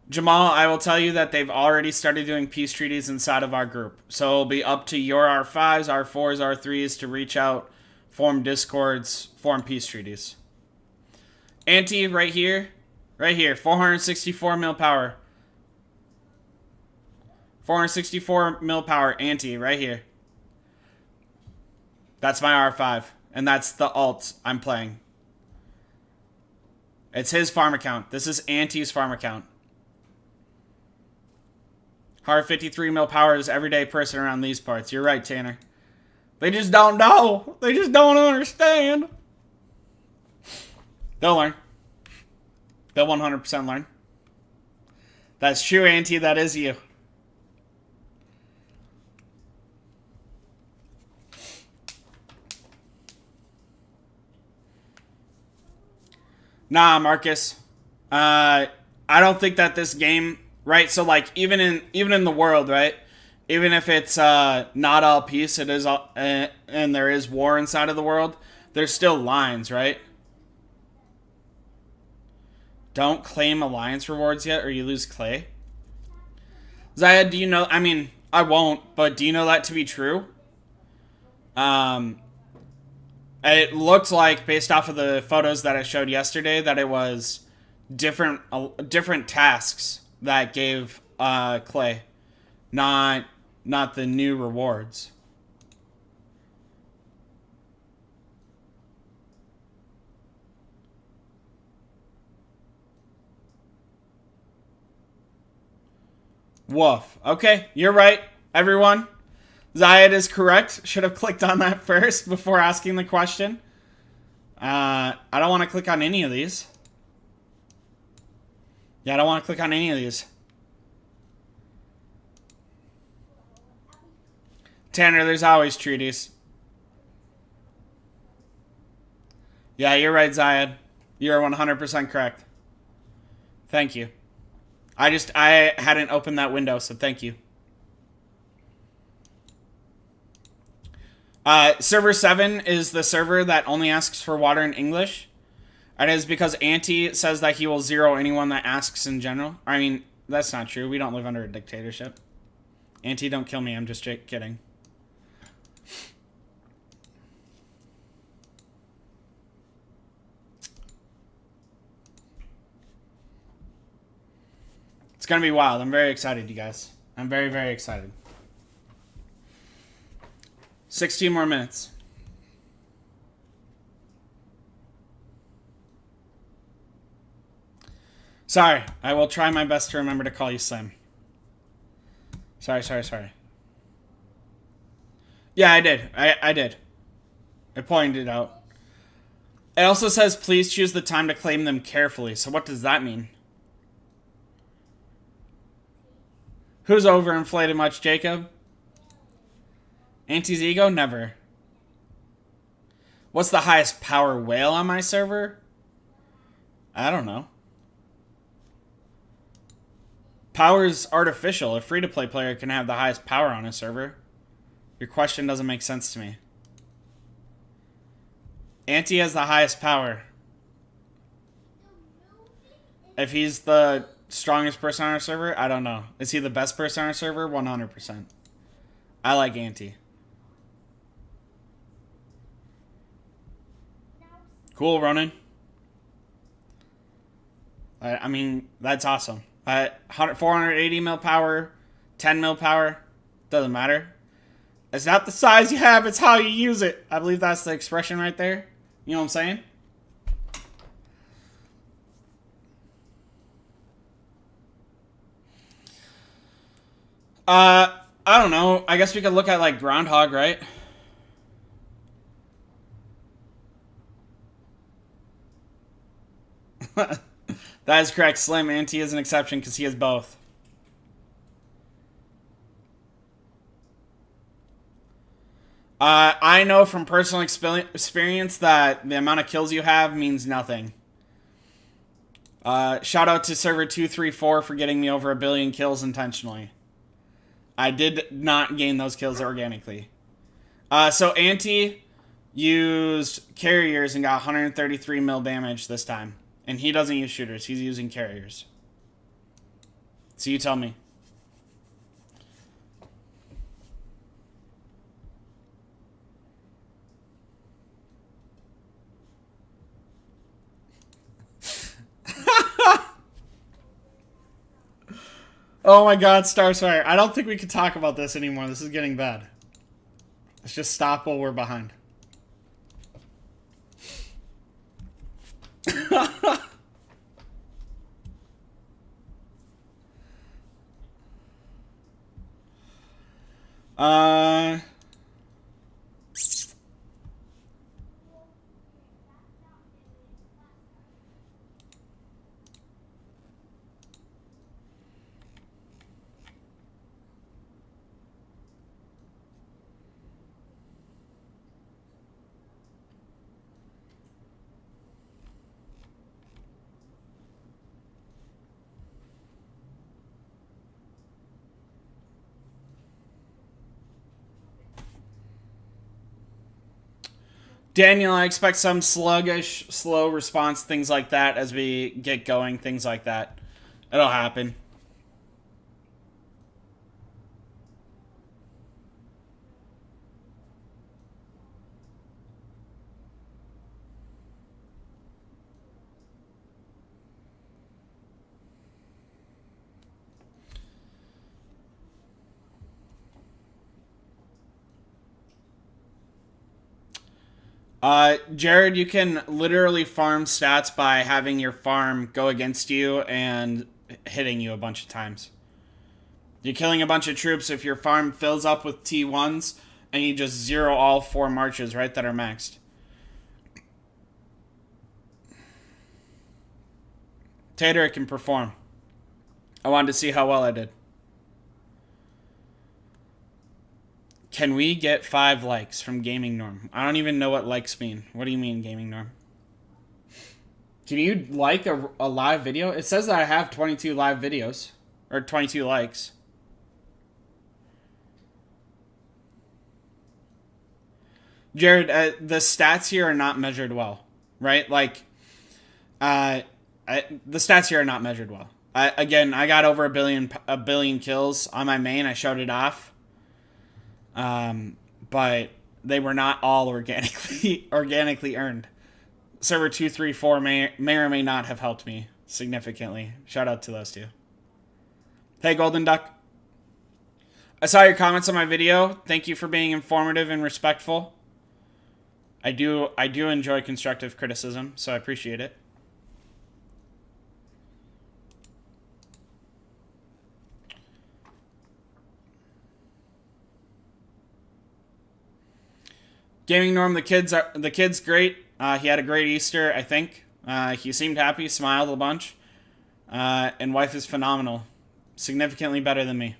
S1: Jamal, I will tell you that they've already started doing peace treaties inside of our group. So it'll be up to your R5s, R4s, R3s to reach out, form discords, form peace treaties. Anti, right here. Right here. 464 mil power. 464 mil power, Anti, right here. That's my R5. And that's the alt I'm playing. It's his farm account. This is Anti's farm account. 153 mil power is everyday person around these parts. You're right, Tanner. They just don't know. They just don't understand. They'll learn. They'll 100% learn. That's true, Auntie. That is you. Nah, Marcus. I don't think that this game, right? So like even in the world, right? Even if it's not all peace, it is all, and there is war inside of the world. There's still lines, right? Don't claim alliance rewards yet, or you lose clay. Zayed, do you know? I mean, I won't, but do you know that to be true? It looked like, based off of the photos that I showed yesterday, that it was different tasks that gave clay, not the new rewards. Woof. Okay, you're right, everyone. Zayed is correct. Should have clicked on that first before asking the question. I don't want to click on any of these. Yeah, I don't want to click on any of these. Tanner, there's always treaties. Yeah, you're right, Zayed. You're 100% correct. Thank you. I hadn't opened that window, so thank you. Server 7 is the server that only asks for water in English. It is because Auntie says that he will zero anyone that asks in general. I mean, that's not true. We don't live under a dictatorship. Auntie, don't kill me. I'm just kidding. It's going to be wild. I'm very excited, you guys. I'm very, very excited. 16 more minutes. Sorry. I will try my best to remember to call you Slim. Sorry. Yeah, I did. I did. I pointed it out. It also says, please choose the time to claim them carefully. So what does that mean? Who's overinflated much, Jacob? Auntie's ego? Never. What's the highest power whale on my server? I don't know. Power's artificial. A free-to-play player can have the highest power on a server. Your question doesn't make sense to me. Auntie has the highest power. If he's the strongest person on our server, I don't know. Is he the best person on our server? 100%. I like Auntie. Cool, Ronan. I mean, that's awesome. 480 mil power, 10 mil power, doesn't matter. It's not the size you have, it's how you use it. I believe that's the expression right there. You know what I'm saying? I don't know. I guess we could look at like Groundhog, right? That is correct. Slim, Auntie is an exception because he has both. I know from personal experience that the amount of kills you have means nothing. Shout out to server 234 for getting me over 1 billion kills intentionally. I did not gain those kills organically. So Auntie used carriers and got 133 mil damage this time. And he doesn't use shooters. He's using carriers. So you tell me. Oh my god, Starfire. I don't think we can talk about this anymore. This is getting bad. Let's just stop while we're behind. Daniel, I expect some sluggish, slow response, things like that as we get going, things like that. It'll happen. Jared, you can literally farm stats by having your farm go against you and hitting you a bunch of times. You're killing a bunch of troops if your farm fills up with T1s and you just zero all 4 marches, right, that are maxed. Tater, it can perform. I wanted to see how well I did. Can we get 5 likes from Gaming Norm? I don't even know what likes mean. What do you mean, Gaming Norm? Can you like a live video? It says that I have 22 live videos. Or 22 likes. Jared, the stats here are not measured well. Right? Like, the stats here are not measured well. Again, I got over a billion kills on my main. I showed it off. But they were not all organically earned. Server 234 may or may not have helped me significantly. Shout out to those two. Hey, Golden Duck. I saw your comments on my video. Thank you for being informative and respectful. I do enjoy constructive criticism, so I appreciate it. Gaming Norm, the kid's great. He had a great Easter, I think. He seemed happy, smiled a bunch. And wife is phenomenal. Significantly better than me.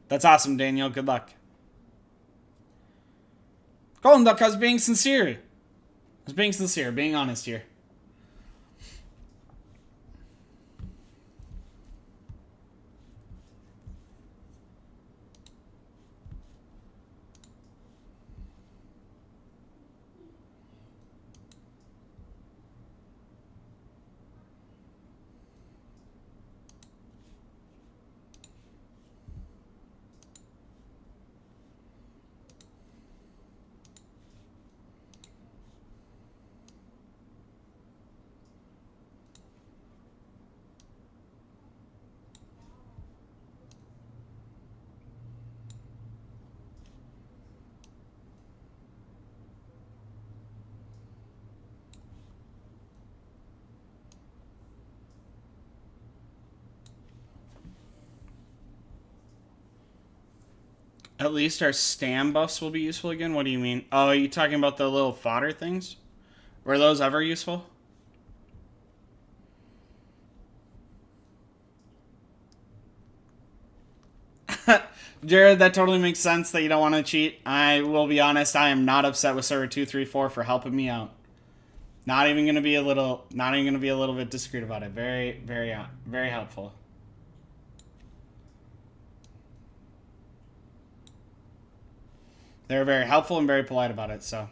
S1: That's awesome, Daniel. Good luck. Golden Duck, I was being sincere. I was being sincere, being honest here. At least our stam buffs will be useful again? What do you mean? Oh, are you talking about the little fodder things? Were those ever useful? Jared, that totally makes sense that you don't want to cheat. I will be honest, I am not upset with server 234 for helping me out. Not even gonna be a little bit discreet about it. Very, very, very helpful. They were very helpful and very polite about it, so.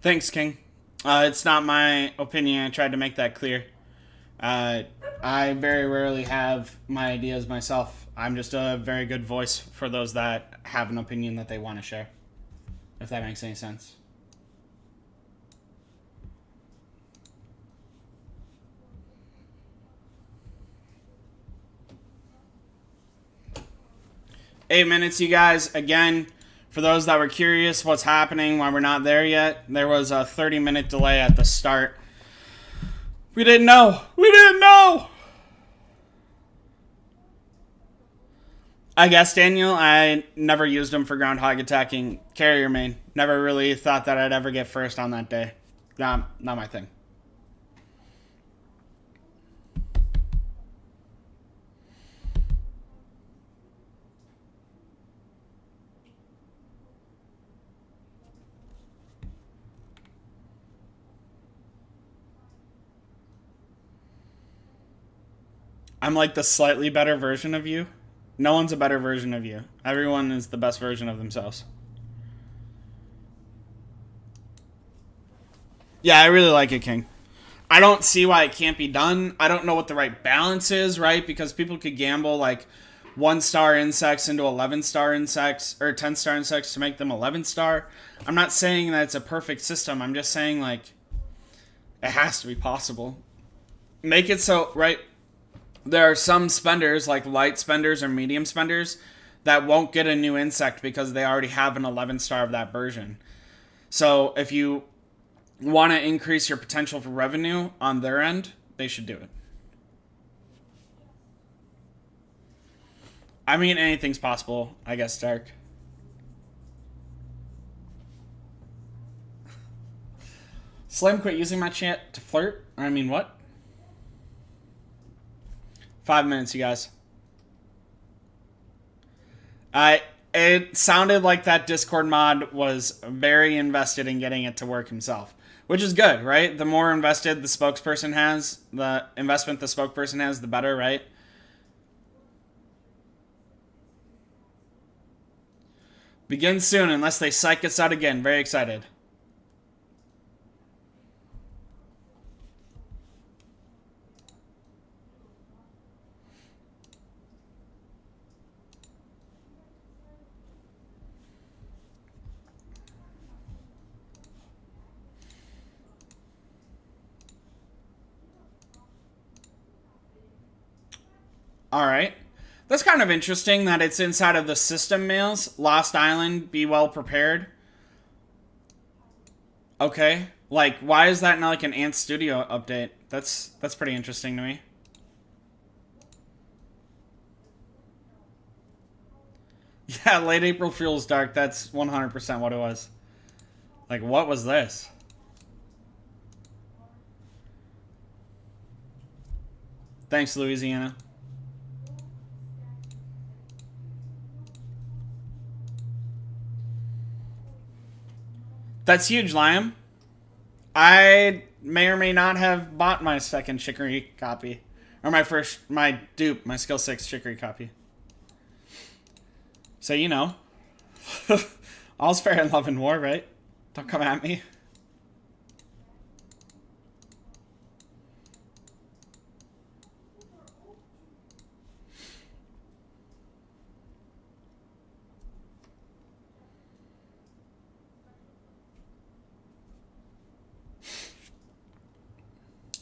S1: Thanks, King. It's not my opinion. I tried to make that clear. I very rarely have my ideas myself. I'm just a very good voice for those that have an opinion that they want to share. If that makes any sense. Eight minutes, you guys. Again, for those that were curious what's happening, why we're not there yet, there was a 30-minute delay at the start. We didn't know. We didn't know. I guess, Daniel, I never used them for groundhog attacking carrier main. Never really thought that I'd ever get first on that day. Not my thing. I'm like the slightly better version of you. No one's a better version of you. Everyone is the best version of themselves. Yeah, I really like it, King. I don't see why it can't be done. I don't know what the right balance is, right? Because people could gamble like 1-star insects into 11-star insects or 10-star insects to make them 11-star. I'm not saying that it's a perfect system. I'm just saying like it has to be possible. Make it so, right? There are some spenders like light spenders or medium spenders that won't get a new insect because they already have an 11-star of that version. So if you want to increase your potential for revenue on their end, they should do it. I mean, anything's possible, I guess, Dark. Slim quit using my chat to flirt? I mean, what? 5 minutes, you guys. It sounded like that Discord mod was very invested in getting it to work himself. Which is good, right? The more invested the spokesperson has, the investment the spokesperson has, the better, right? Begin soon, unless they psych us out again. Very excited. All right. That's kind of interesting that it's inside of the system mails. Lost Island, be well prepared. Okay. Like, why is that not like an Ant Studio update? That's pretty interesting to me. Yeah, late April Fool's Dark. That's 100% what it was. Like, what was this? Thanks, Louisiana. That's huge, Liam. I may or may not have bought my second Chicory copy. Or my dupe, my Skill 6 Chicory copy. So, you know. All's fair in love and war, right? Don't come at me.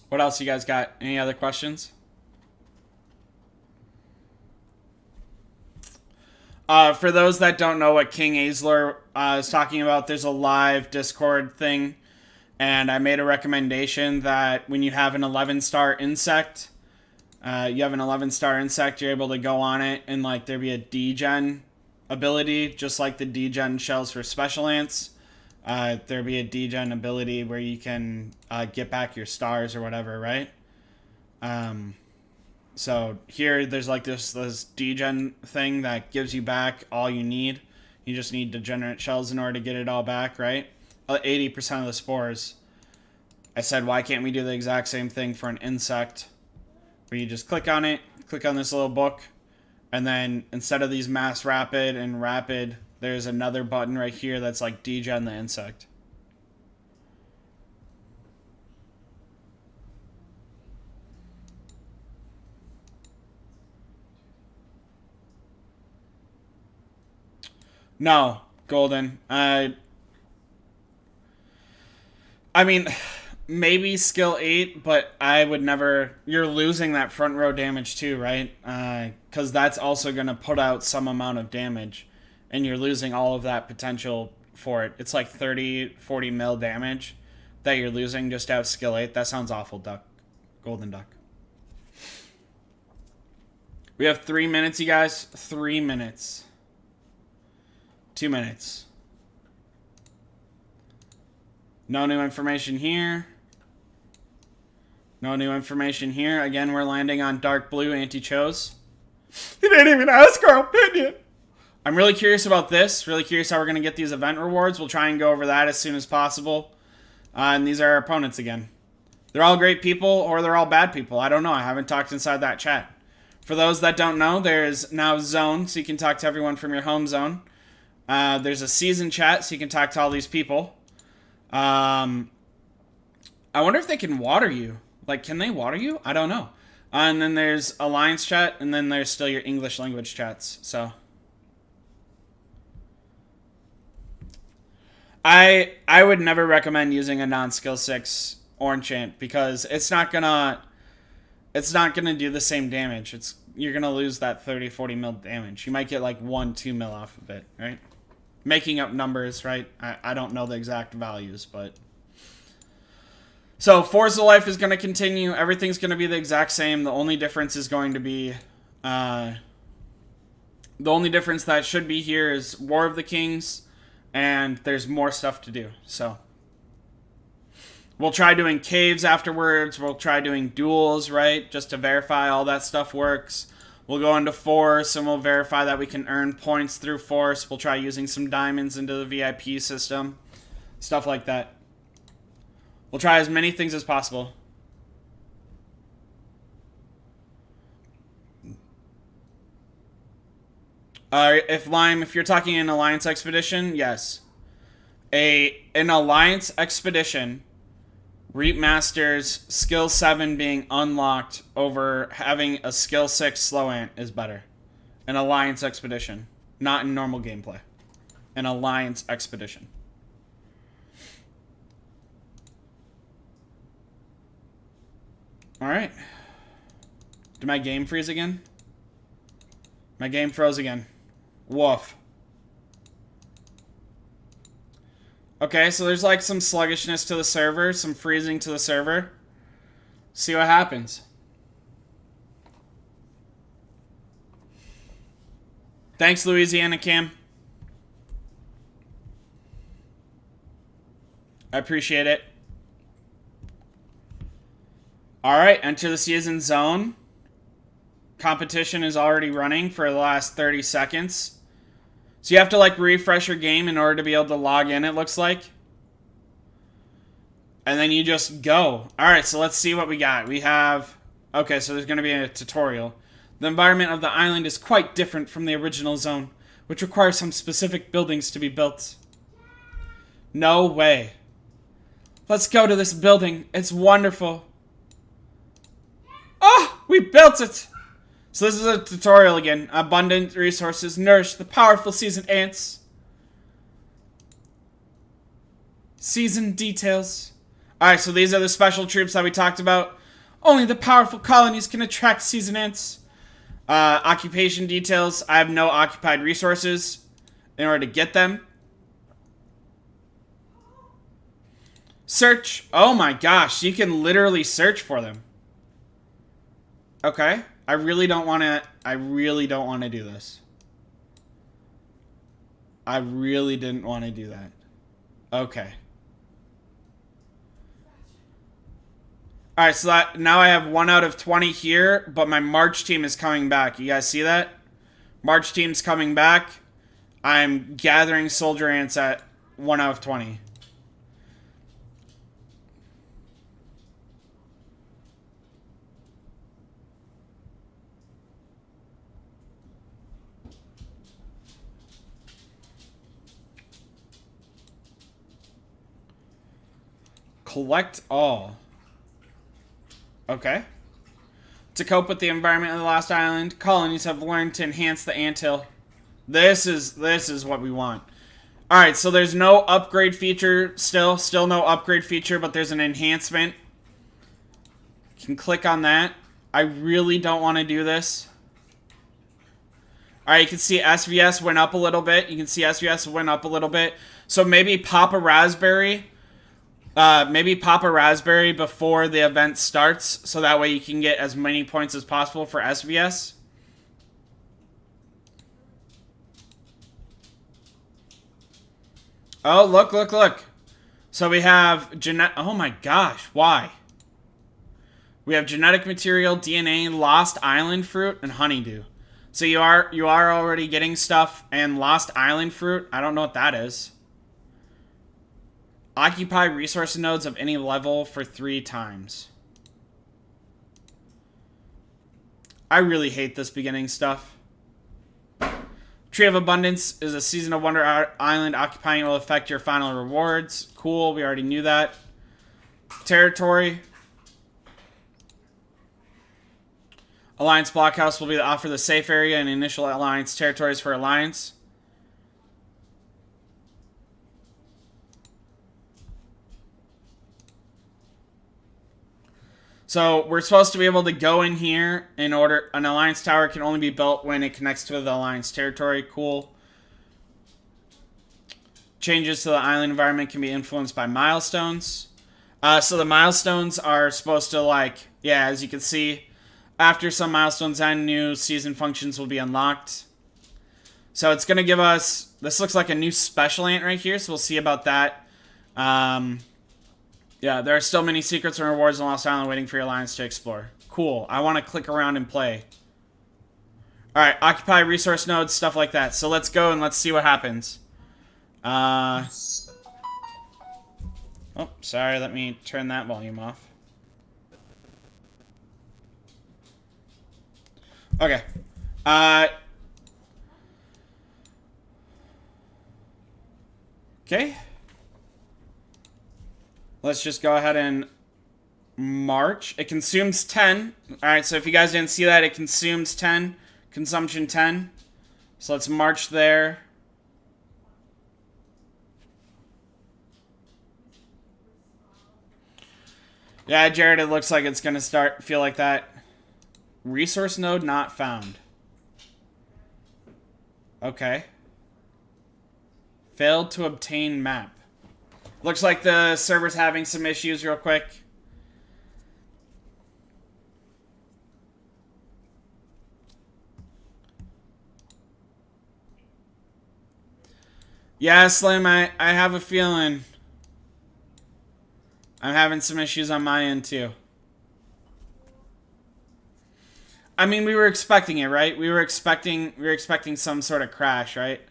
S1: What else you guys got? Any other questions? For those that don't know what King Aisler is talking about, there's a live Discord thing, and I made a recommendation that when you have an 11-star insect, you're able to go on it and like there be a degen ability, just like the degen shells for special ants. There'd be a degen ability where you can get back your stars or whatever, right? So here there's like this degen thing that gives you back all you need. You just need degenerate shells in order to get it all back, right? 80% of the spores. I said, why can't we do the exact same thing for an insect? Where you just click on it, click on this little book, and then instead of these mass rapid and rapid, there's another button right here that's like degen the insect. No, Golden. I mean, maybe skill 8, but I would never... You're losing that front row damage too, right? Because that's also going to put out some amount of damage. And you're losing all of that potential for it. It's like 30, 40 mil damage that you're losing just out of skill 8. That sounds awful, Duck. Golden Duck. We have 3 minutes, you guys. 3 minutes. 2 minutes. No new information here. No new information here. Again, we're landing on dark blue anti-chose. He didn't even ask our opinion. I'm really curious about this. Really curious how we're going to get these event rewards. We'll try and go over that as soon as possible. And these are our opponents again. They're all great people or they're all bad people. I don't know. I haven't talked inside that chat. For those that don't know, there's now zone, so you can talk to everyone from your home zone. There's a season chat, so you can talk to all these people. I wonder if they can water you. Like, can they water you? I don't know. And then there's alliance chat, and then there's still your English language chats. So I would never recommend using a non-skill 6 or enchant because it's not gonna do the same damage. You're gonna lose that 30-40 mil damage. You might get like 1-2 mil off of it, right? Making up numbers, right? I don't know the exact values, but so Forza Life is going to continue. Everything's going to be the exact same. The only difference is going to be the only difference that should be here is War of the Kings, and there's more stuff to do. So we'll try doing caves afterwards. We'll try doing duels, right? Just to verify all that stuff works. We'll go into Force, and we'll verify that we can earn points through Force. We'll try using some diamonds into the VIP system. Stuff like that. We'll try as many things as possible. If you're talking an Alliance Expedition, yes. An Alliance Expedition remasters skill 7 being unlocked over having a skill 6 slow ant is better. An Alliance Expedition, not in normal gameplay. An Alliance Expedition. Alright. Did my game freeze again? My game froze again. Woof. Okay, so there's like some sluggishness to the server, some freezing to the server. See what happens. Thanks, Louisiana Cam. I appreciate it. Alright, enter the season zone. Competition is already running for the last 30 seconds. So you have to like refresh your game in order to be able to log in, it looks like. And then you just go. Alright, so let's see what we got. We have... Okay, so there's going to be a tutorial. The environment of the island is quite different from the original zone, which requires some specific buildings to be built. No way. Let's go to this building. It's wonderful. Oh, we built it! So this is a tutorial again. Abundant resources nourish the powerful seasoned ants. Season details. Alright, so these are the special troops that we talked about. Only the powerful colonies can attract seasoned ants. Occupation details. I have no occupied resources in order to get them. Search. Oh my gosh, you can literally search for them. Okay. I really don't want to do this. I really didn't want to do that. Okay. Alright, so now I have 1 out of 20 here, but my March team is coming back. You guys see that? March team's coming back. I'm gathering soldier ants at 1 out of 20. Collect all. Okay. To cope with the environment of the Lost Island, colonies have learned to enhance the anthill. This is what we want. Alright, so there's no upgrade feature still no upgrade feature, but there's an enhancement. You can click on that. I really don't want to do this. Alright, you can see SVS went up a little bit. So maybe pop a raspberry. Before the event starts, so that way you can get as many points as possible for SVS. Oh, look. So we have oh my gosh, why? We have genetic material, DNA, Lost Island fruit, and honeydew. So you are already getting stuff and Lost Island fruit. I don't know what that is. Occupy resource nodes of any level for 3 times. I really hate this beginning stuff. Tree of Abundance is a Season of Wonder island. Occupying will affect your final rewards. Cool, we already knew that. Territory. Alliance Blockhouse will be to offer the safe area and initial Alliance territories for Alliance. So we're supposed to be able to go in here in order. An Alliance tower can only be built when it connects to the Alliance territory. Cool. Changes to the island environment can be influenced by milestones. So the milestones are supposed to, like, yeah, as you can see, after some milestones end, new season functions will be unlocked. So it's going to give us, this looks like a new special ant right here, so we'll see about that. Yeah, there are still many secrets and rewards in Lost Island waiting for your alliance to explore. Cool. I want to click around and play. Alright, occupy resource nodes, stuff like that. So let's go and let's see what happens. Oh, sorry, let me turn that volume off. Okay. Okay. Let's just go ahead and march. It consumes 10. Alright, so if you guys didn't see that, it consumes 10. Consumption 10. So let's march there. Yeah, Jared, it looks like it's going to feel like that. Resource node not found. Okay. Failed to obtain map. Looks like the server's having some issues real quick. Yeah, Slim, I have a feeling. I'm having some issues on my end too. I mean, we were expecting it, right? We were expecting some sort of crash, right?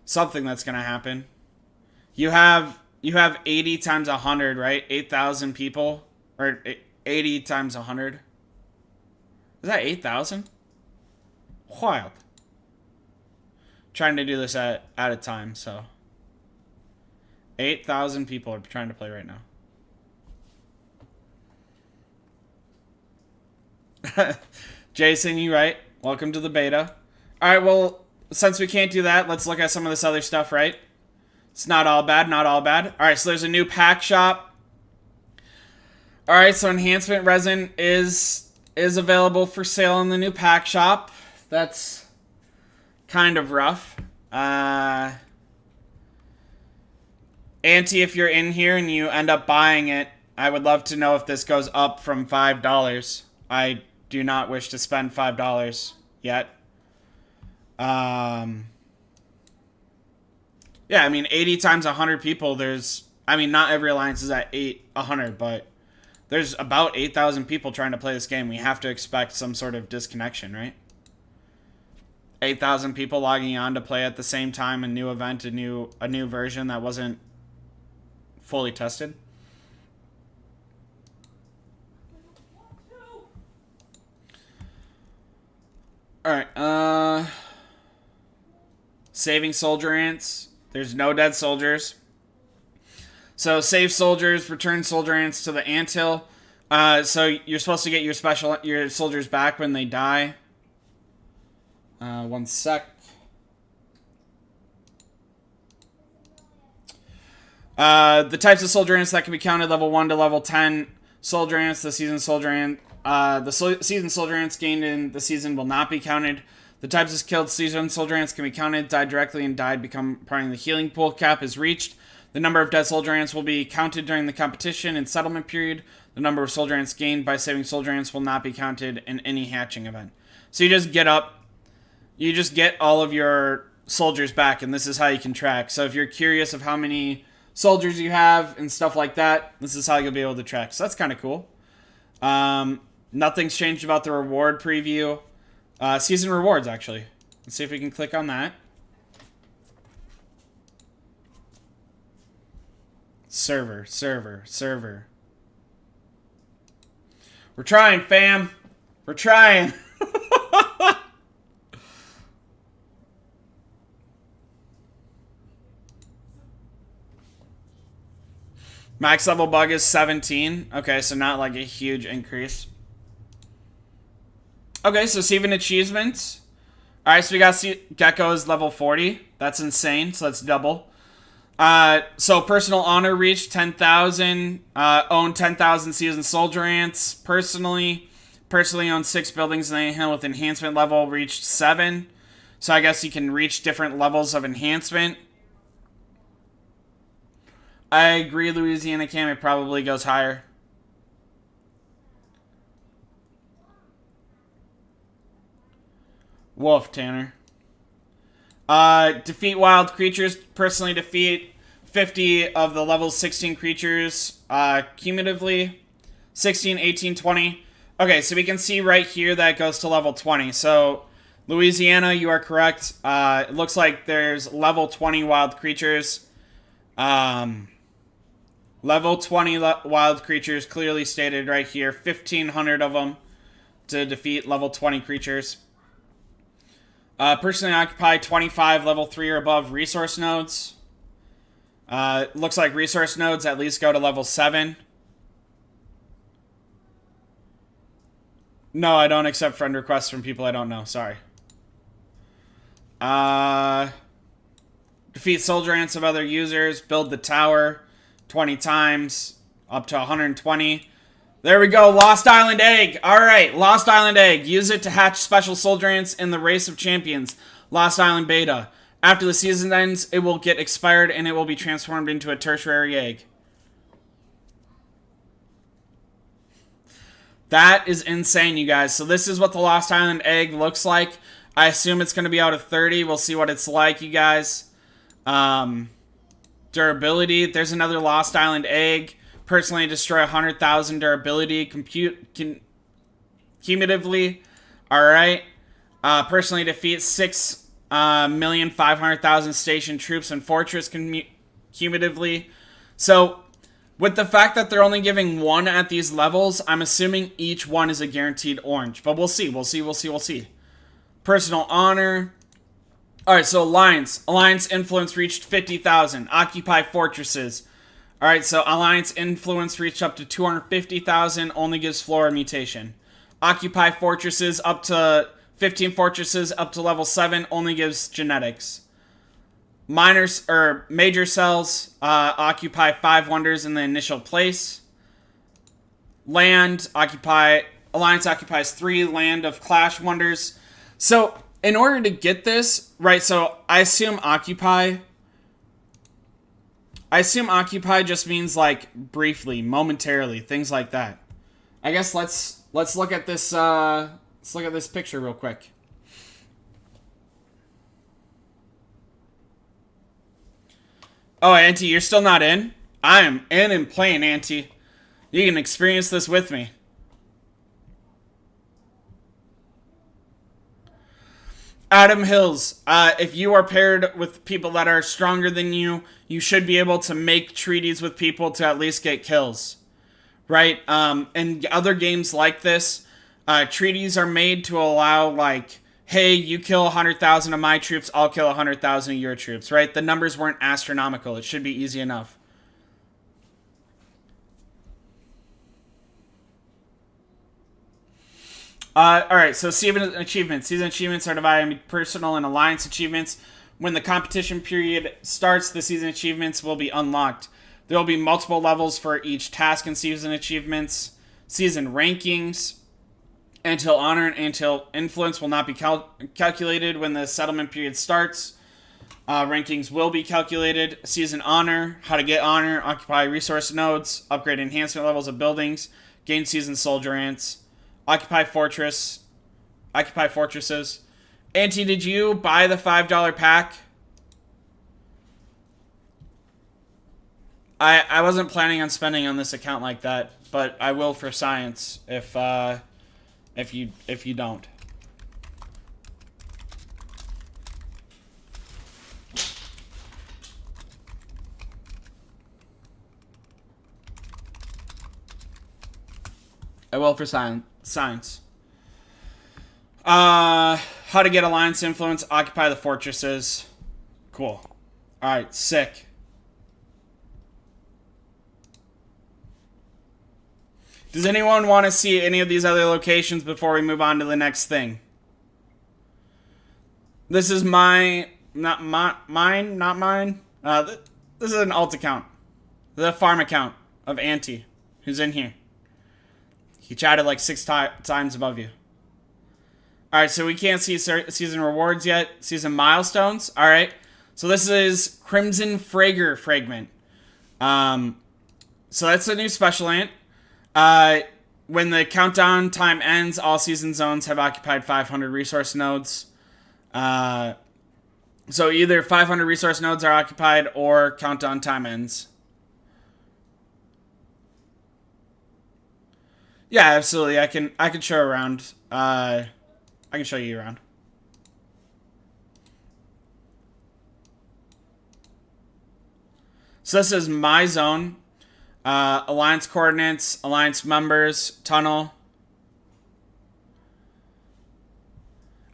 S1: Something that's gonna happen. You have 80 times 100, right? 8,000 people, or 80 times 100. Is that 8,000? Wild. Trying to do this at a time, so 8,000 people are trying to play right now. Jason, you right. Welcome to the beta. Alright, well, since we can't do that, let's look at some of this other stuff, right? It's not all bad, not all bad. Alright, so there's a new pack shop. Alright, so enhancement resin is available for sale in the new pack shop. That's kind of rough. Auntie, if you're in here and you end up buying it, I would love to know if this goes up from $5. I do not wish to spend $5 yet. Yeah, I mean, 80 times 100 people, I mean, not every alliance is at 100, but there's about 8,000 people trying to play this game. We have to expect some sort of disconnection, right? 8,000 people logging on to play at the same time, a new event, a new version that wasn't fully tested. Alright, saving soldier ants. There's no dead soldiers. So save soldiers, return soldier ants to the anthill. So you're supposed to get your soldiers back when they die. One sec. The types of soldier ants that can be counted: level 1 to level 10 soldier ants. The season soldier ant. Season soldier ants gained in the season will not be counted. The types of killed season soldier ants can be counted. Died directly and died become part of the healing pool cap is reached. The number of dead soldier ants will be counted during the competition and settlement period. The number of soldier ants gained by saving soldier ants will not be counted in any hatching event. So you just get up. You just get all of your soldiers back, and this is how you can track. So if you're curious of how many soldiers you have and stuff like that, this is how you'll be able to track. So that's kind of cool. Nothing's changed about the reward preview. Season rewards, actually. Let's see if we can click on that. Server. We're trying, fam. We're trying. Max level bug is 17. Okay, so not like a huge increase. Okay, so Steven achievements. Alright, so we got Gecko's level 40. That's insane, so that's double. So personal honor reached 10,000. Owned 10,000 seasoned soldier ants. Personally owned 6 buildings in the hill with enhancement level reached 7. So I guess you can reach different levels of enhancement. I agree, Louisiana Cam, it probably goes higher. Wolf, Tanner. Defeat wild creatures. Personally defeat 50 of the level 16 creatures cumulatively. 16, 18, 20. Okay, so we can see right here that it goes to level 20. So, Louisiana, you are correct. It looks like there's level 20 wild creatures. Level 20 wild creatures clearly stated right here. 1,500 of them to defeat level 20 creatures. Personally occupy 25 level 3 or above resource nodes. Looks like resource nodes at least go to level 7. No, I don't accept friend requests from people I don't know. Sorry. Defeat soldier ants of other users. Build the tower 20 times. Up to 120. There we go. Lost Island Egg. Alright, Lost Island Egg. Use it to hatch special soldier ants in the Race of Champions. Lost Island Beta. After the season ends, it will get expired and it will be transformed into a tertiary egg. That is insane, you guys. So this is what the Lost Island Egg looks like. I assume it's going to be out of 30. We'll see what it's like, you guys. Durability. There's another Lost Island Egg. Personally destroy 100,000 durability cumulatively. Alright. Personally defeat 6,500,000 stationed troops and fortress cumulatively. So, with the fact that they're only giving one at these levels, I'm assuming each one is a guaranteed orange. But we'll see. We'll see. Personal honor. Alright, so Alliance. Alliance influence reached 50,000. Occupy fortresses. Alright, so Alliance influence reached up to 250,000. Only gives flora mutation. Occupy fortresses up to 15 fortresses up to level 7. Only gives genetics. Minors or major cells occupy 5 wonders in the initial place. Land Alliance occupies 3 land of clash wonders. So in order to get this, right, so I assume occupy just means like briefly, momentarily, things like that. I guess let's look at this picture real quick. Oh, Auntie, you're still not in? I am in and playing, Auntie. You can experience this with me. Adam Hills, if you are paired with people that are stronger than you, you should be able to make treaties with people to at least get kills. Right? In other games like this, treaties are made to allow, like, hey, you kill 100,000 of my troops, I'll kill 100,000 of your troops, right? The numbers weren't astronomical. It should be easy enough. Alright, so season achievements. Season achievements are divided into personal and alliance achievements. When the competition period starts, the season achievements will be unlocked. There will be multiple levels for each task in season achievements. Season rankings. Until honor and until influence will not be calculated when the settlement period starts. Rankings will be calculated. Season honor. How to get honor. Occupy resource nodes. Upgrade enhancement levels of buildings. Gain season soldier ants. Occupy fortresses. Auntie, did you buy the $5 pack? I wasn't planning on spending on this account like that, but I will for science if you don't. I will for science. How to get alliance influence, occupy the fortresses. Cool. Alright, sick. Does anyone want to see any of these other locations before we move on to the next thing? This is mine. This is an alt account. This is a farm account of Auntie, who's in here. He chatted like 6 times above you. Alright, so we can't see season rewards yet. Season milestones. Alright. So this is Crimson Frager Fragment. So that's a new special ant. When the countdown time ends, all season zones have occupied 500 resource nodes. So either 500 resource nodes are occupied or countdown time ends. Yeah, absolutely. I can show around. I can show you around. So this is my zone. Alliance coordinates, Alliance members, tunnel.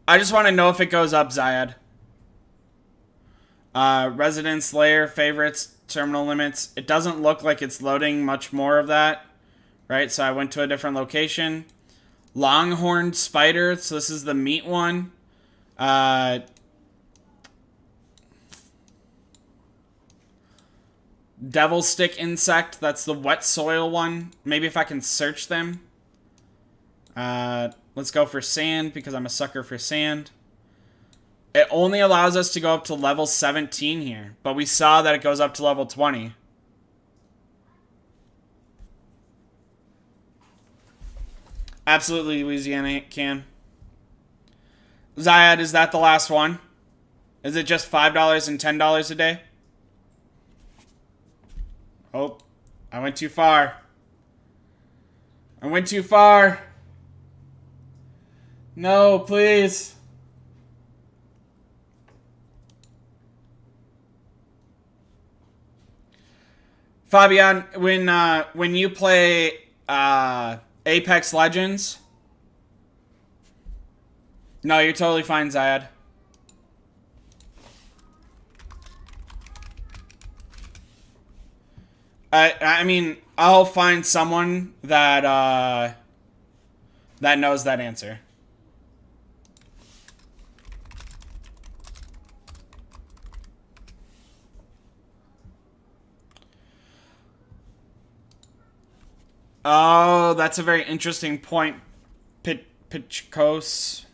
S1: I just want to know if it goes up, Zayad. Residence, layer, favorites, terminal limits. It doesn't look like it's loading much more of that. Right, so I went to a different location. Longhorned spider, so this is the meat one. Devil stick insect, that's the wet soil one. Maybe if I can search them. Let's go for sand, because I'm a sucker for sand. It only allows us to go up to level 17 here, but we saw that it goes up to level 20. Absolutely, Louisiana can. Zayad, is that the last one? Is it just $5 and $10 a day? Oh, I went too far. I went too far. No, please. Fabian, when you play Apex Legends. No, you're totally fine, Zayad. I mean, I'll find someone that that knows that answer. Oh, that's a very interesting point, Pitchkos.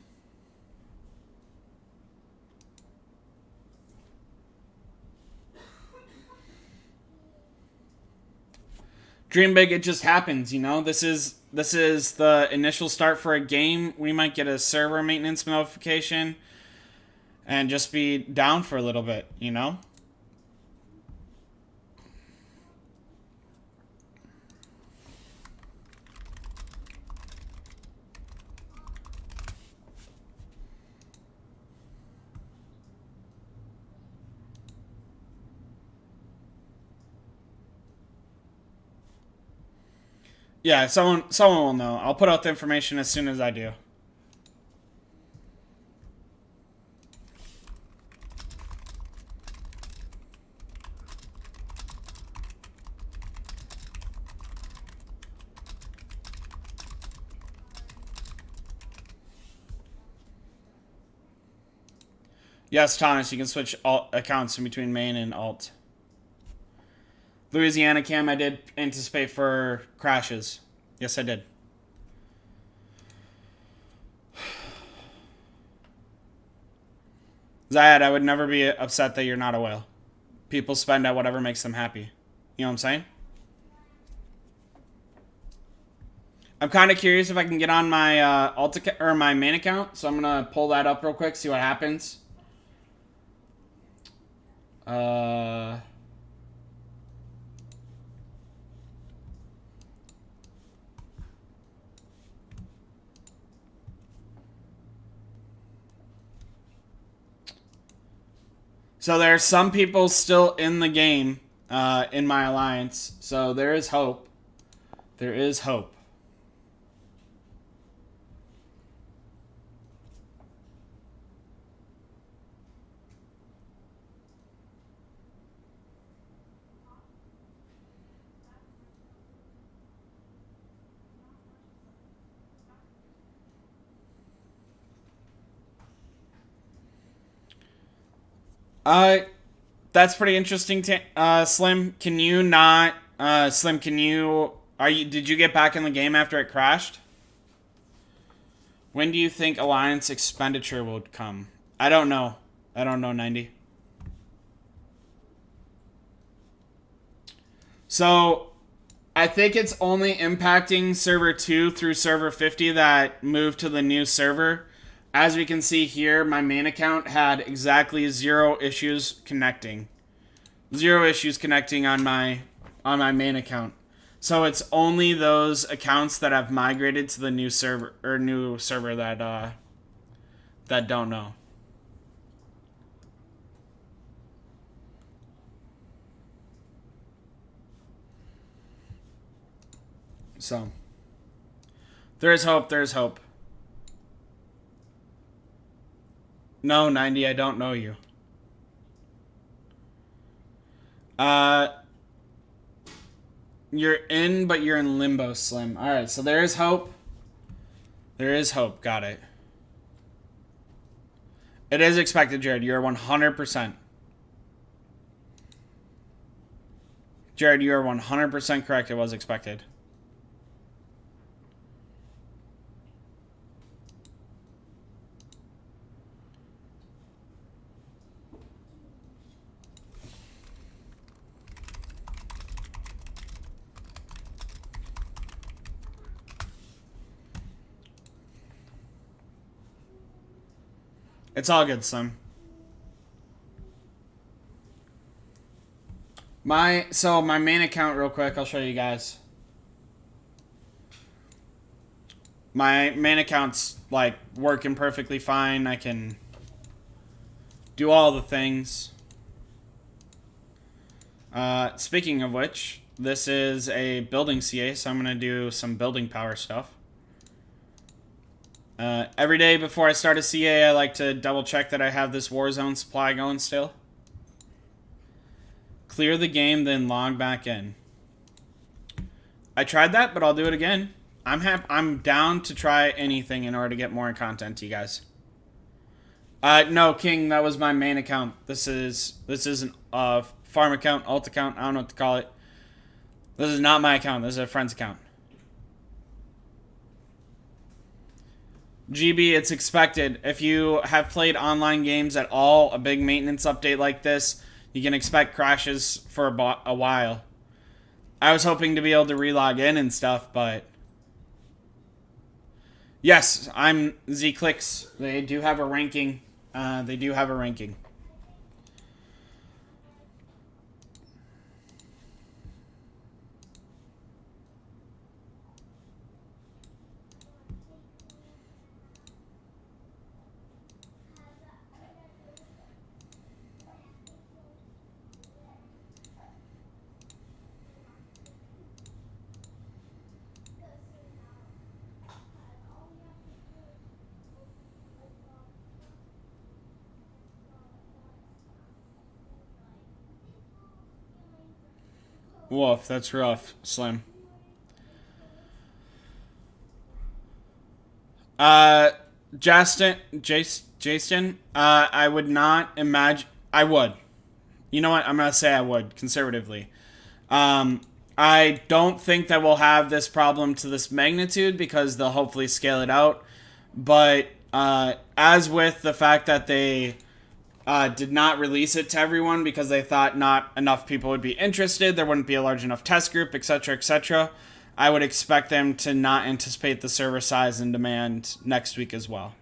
S1: Dream big, it just happens, you know? This is the initial start for a game. We might get a server maintenance notification and just be down for a little bit, you know? Yeah, someone will know. I'll put out the information as soon as I do. Yes, Thomas, you can switch accounts in between main and alt. Louisiana cam, I did anticipate for crashes. Yes, I did. Zayad, I would never be upset that you're not a whale. People spend at whatever makes them happy. You know what I'm saying? I'm kind of curious if I can get on my alt or my main account, so I'm gonna pull that up real quick, see what happens. So there are some people still in the game in my alliance, so there is hope. There is hope. Uh, that's pretty interesting. Slim, can you not? Slim, can you? Are you? Did you get back in the game after it crashed? When do you think Alliance expenditure will come? I don't know. I don't know, 90. So, I think it's only impacting server 2 through server 50 that moved to the new server. As we can see here, my main account had exactly 0 issues connecting. 0 issues connecting on my main account. So it's only those accounts that have migrated to the new server that don't know. So there is hope. There is hope. No, 90. I don't know you. You're in, but you're in limbo, Slim. All right. So there is hope. There is hope. Got it. It is expected, Jared. You're 100%. Jared, you are 100% correct. It was expected. It's all good, Slim. My main account, real quick, I'll show you guys. My main account's like working perfectly fine. I can do all the things. Speaking of which, this is a building CA, so I'm gonna do some building power stuff. Every day before I start a CA, I like to double check that I have this Warzone supply going still. Clear the game, then log back in. I tried that, but I'll do it again. I'm down to try anything in order to get more content to you guys. No, King, that was my main account. This isn't a farm account, alt account, I don't know what to call it. This is not my account, this is a friend's account. GB, it's expected. If you have played online games at all, a big maintenance update like this, you can expect crashes for a while. I was hoping to be able to relog in and stuff, but... Yes, I'm ZClicks. They do have a ranking. They do have a ranking. Woof, that's rough, Slim. Jason, I would not imagine... I would. You know what? I'm going to say I would, conservatively. I don't think that we'll have this problem to this magnitude because they'll hopefully scale it out. But as with the fact that they did not release it to everyone because they thought not enough people would be interested, there wouldn't be a large enough test group, etc., etc., I would expect them to not anticipate the server size and demand next week as well.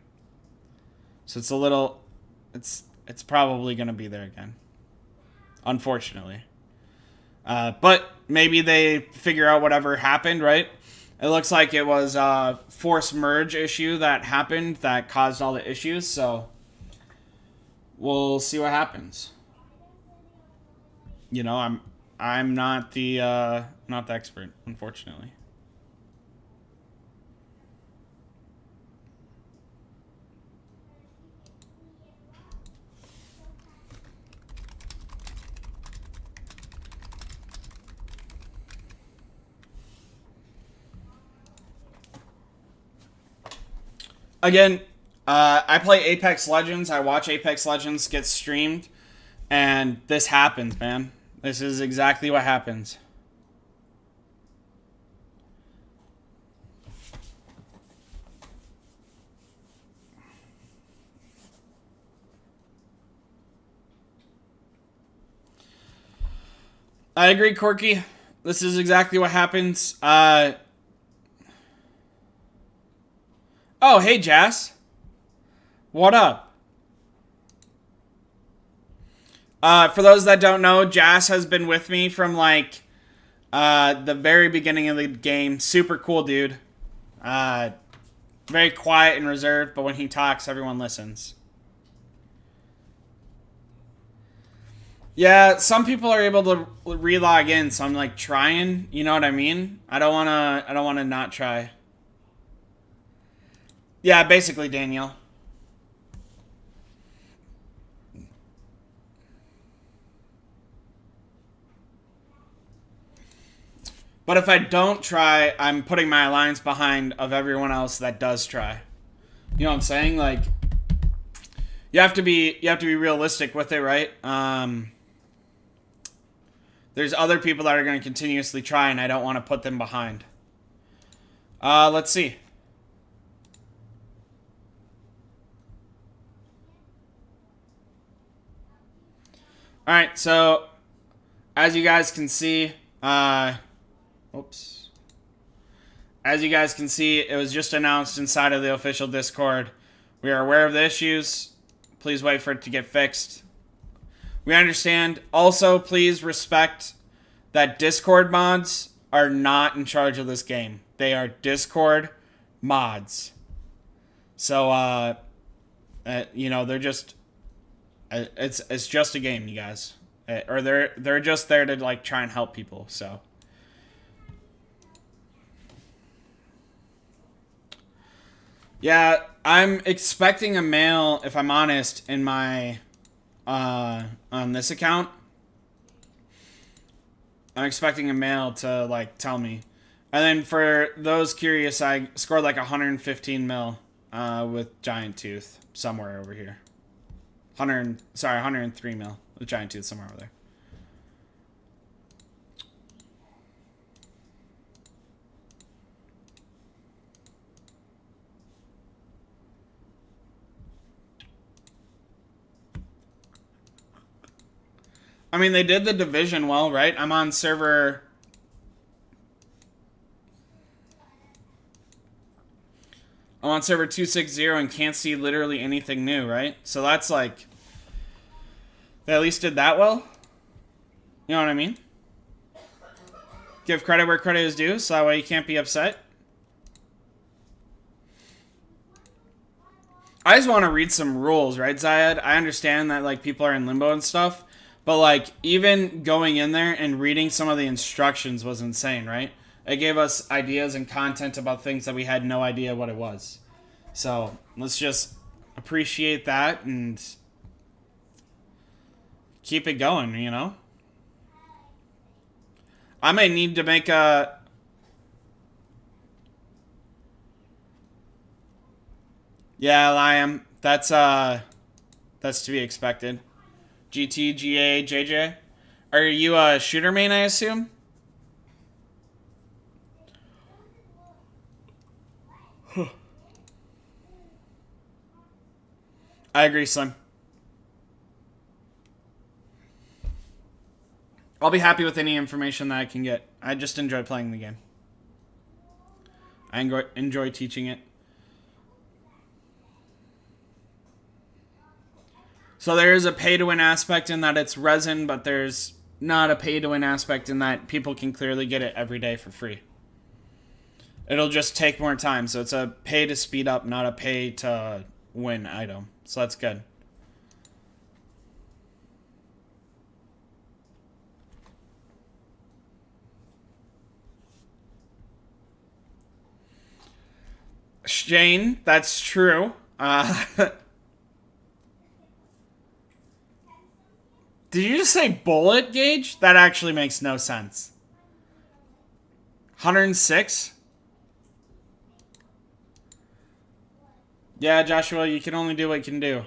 S1: So it's a little... It's probably going to be there again. Unfortunately. But maybe they figure out whatever happened, right? It looks like it was a force merge issue that happened that caused all the issues, so we'll see what happens. You know, I'm not the expert, unfortunately. Again, I play Apex Legends. I watch Apex Legends get streamed. And this happens, man. This is exactly what happens. I agree, Corky. This is exactly what happens. Oh, hey, Jazz. What up? For those that don't know, Jazz has been with me from, like, the very beginning of the game. Super cool dude. Very quiet and reserved, but when he talks, everyone listens. Yeah, some people are able to re-log in, so I'm like trying. You know what I mean? I don't wanna not try. Yeah, basically, Daniel. But if I don't try, I'm putting my alliance behind of everyone else that does try. You know what I'm saying? Like, you have to be realistic with it, right? There's other people that are going to continuously try, and I don't want to put them behind. Let's see. All right, so as you guys can see, oops. As you guys can see, it was just announced inside of the official Discord. We are aware of the issues. Please wait for it to get fixed. We understand. Also, please respect that Discord mods are not in charge of this game. They are Discord mods. So, you know, they're just... it's just a game, you guys. Or they're just there to, like, try and help people, so... Yeah, I'm expecting a mail, if I'm honest, in my... on this account. I'm expecting a mail to, like, tell me. And then for those curious, I scored like 115 mil with Giant Tooth somewhere over here. 103 mil with Giant Tooth somewhere over there. I mean, they did the division well, right? I'm on server... I'm on server 260 and can't see literally anything new, right? So that's like... They at least did that well? You know what I mean? Give credit where credit is due, so that way you can't be upset. I just want to read some rules, right, Zayed? I understand that, like, people are in limbo and stuff. But, like, even going in there and reading some of the instructions was insane, right? It gave us ideas and content about things that we had no idea what it was. So, let's just appreciate that and keep it going, you know? I may need to make a... Yeah, Liam. That's to be expected. GT, GA, JJ. Are you a shooter main, I assume? I agree, Slim. I'll be happy with any information that I can get. I just enjoy playing the game. I enjoy teaching it. So there is a pay-to-win aspect in that it's resin, but there's not a pay-to-win aspect in that people can clearly get it every day for free. It'll just take more time, so it's a pay to speed up, not a pay to win item. So that's good. Shane, that's true. Did you just say bullet gauge? That actually makes no sense. 106? Yeah, Joshua, you can only do what you can do.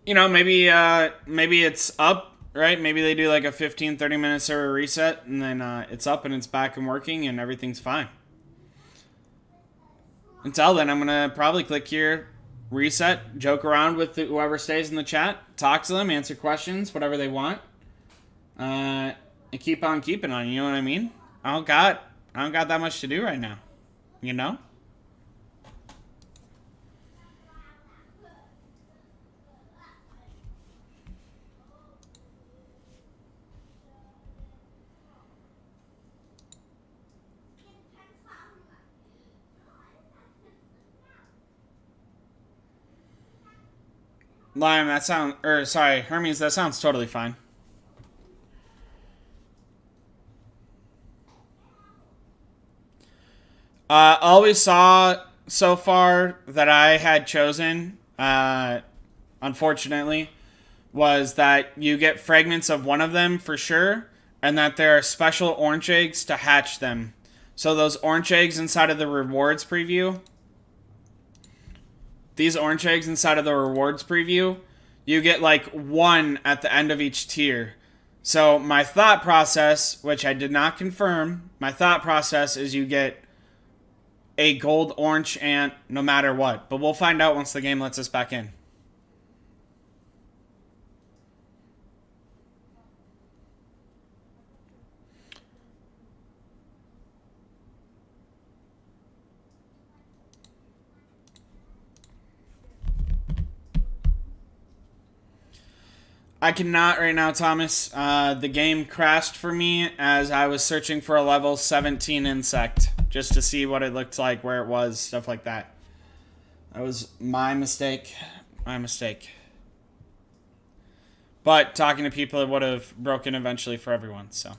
S1: You know, maybe it's up, right? Maybe they do like a 15-30 minute server reset, and then it's up and it's back and working, and everything's fine. Until then, I'm gonna probably click here, reset, joke around with whoever stays in the chat, talk to them, answer questions, whatever they want, and keep on keeping on. You know what I mean? I don't got that much to do right now. You know? Lime, Hermes, that sounds totally fine. Always saw so far that I had chosen, unfortunately, was that you get fragments of one of them for sure, and that there are special orange eggs to hatch them. So those orange eggs inside of the rewards preview, you get like one at the end of each tier. So my thought process, which I did not confirm, my thought process is you get a gold orange ant no matter what. But we'll find out once the game lets us back in. I cannot right now, Thomas. The game crashed for me as I was searching for a level 17 insect just to see what it looked like, where it was, stuff like that. That was my mistake. But talking to people, it would have broken eventually for everyone, so.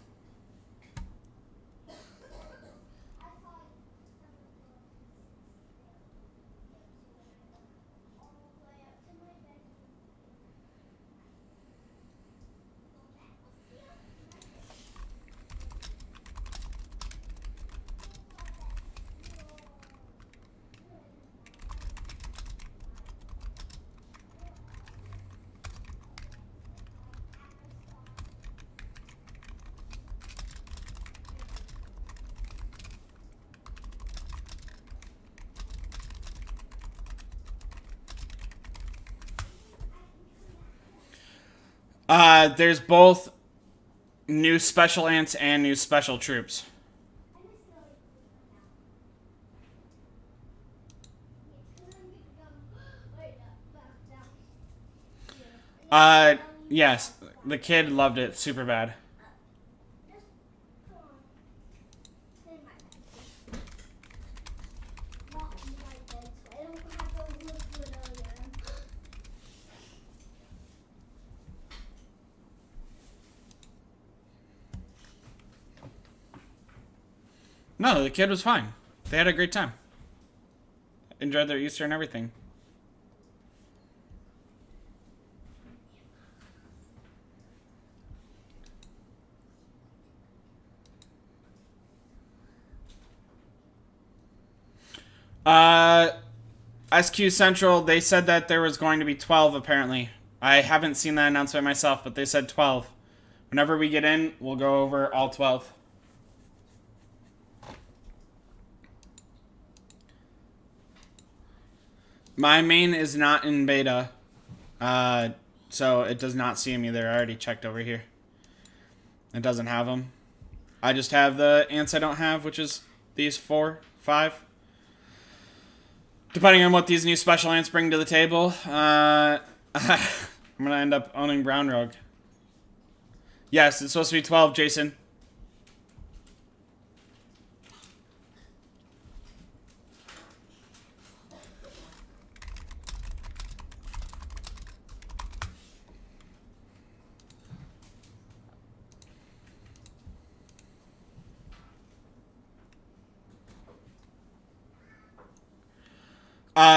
S1: There's both new special ants and new special troops. Yes, the kid loved it super bad. No, the kid was fine. They had a great time. Enjoyed their Easter and everything. SQ Central, they said that there was going to be 12 apparently. I haven't seen that announcement myself, but they said 12. Whenever we get in, we'll go over all 12. My main is not in beta, so it does not see them either. I already checked over here. It doesn't have them. I just have the ants I don't have, which is these 4, 5. Depending on what these new special ants bring to the table, I'm going to end up owning Brown Rogue. Yes, it's supposed to be 12, Jason.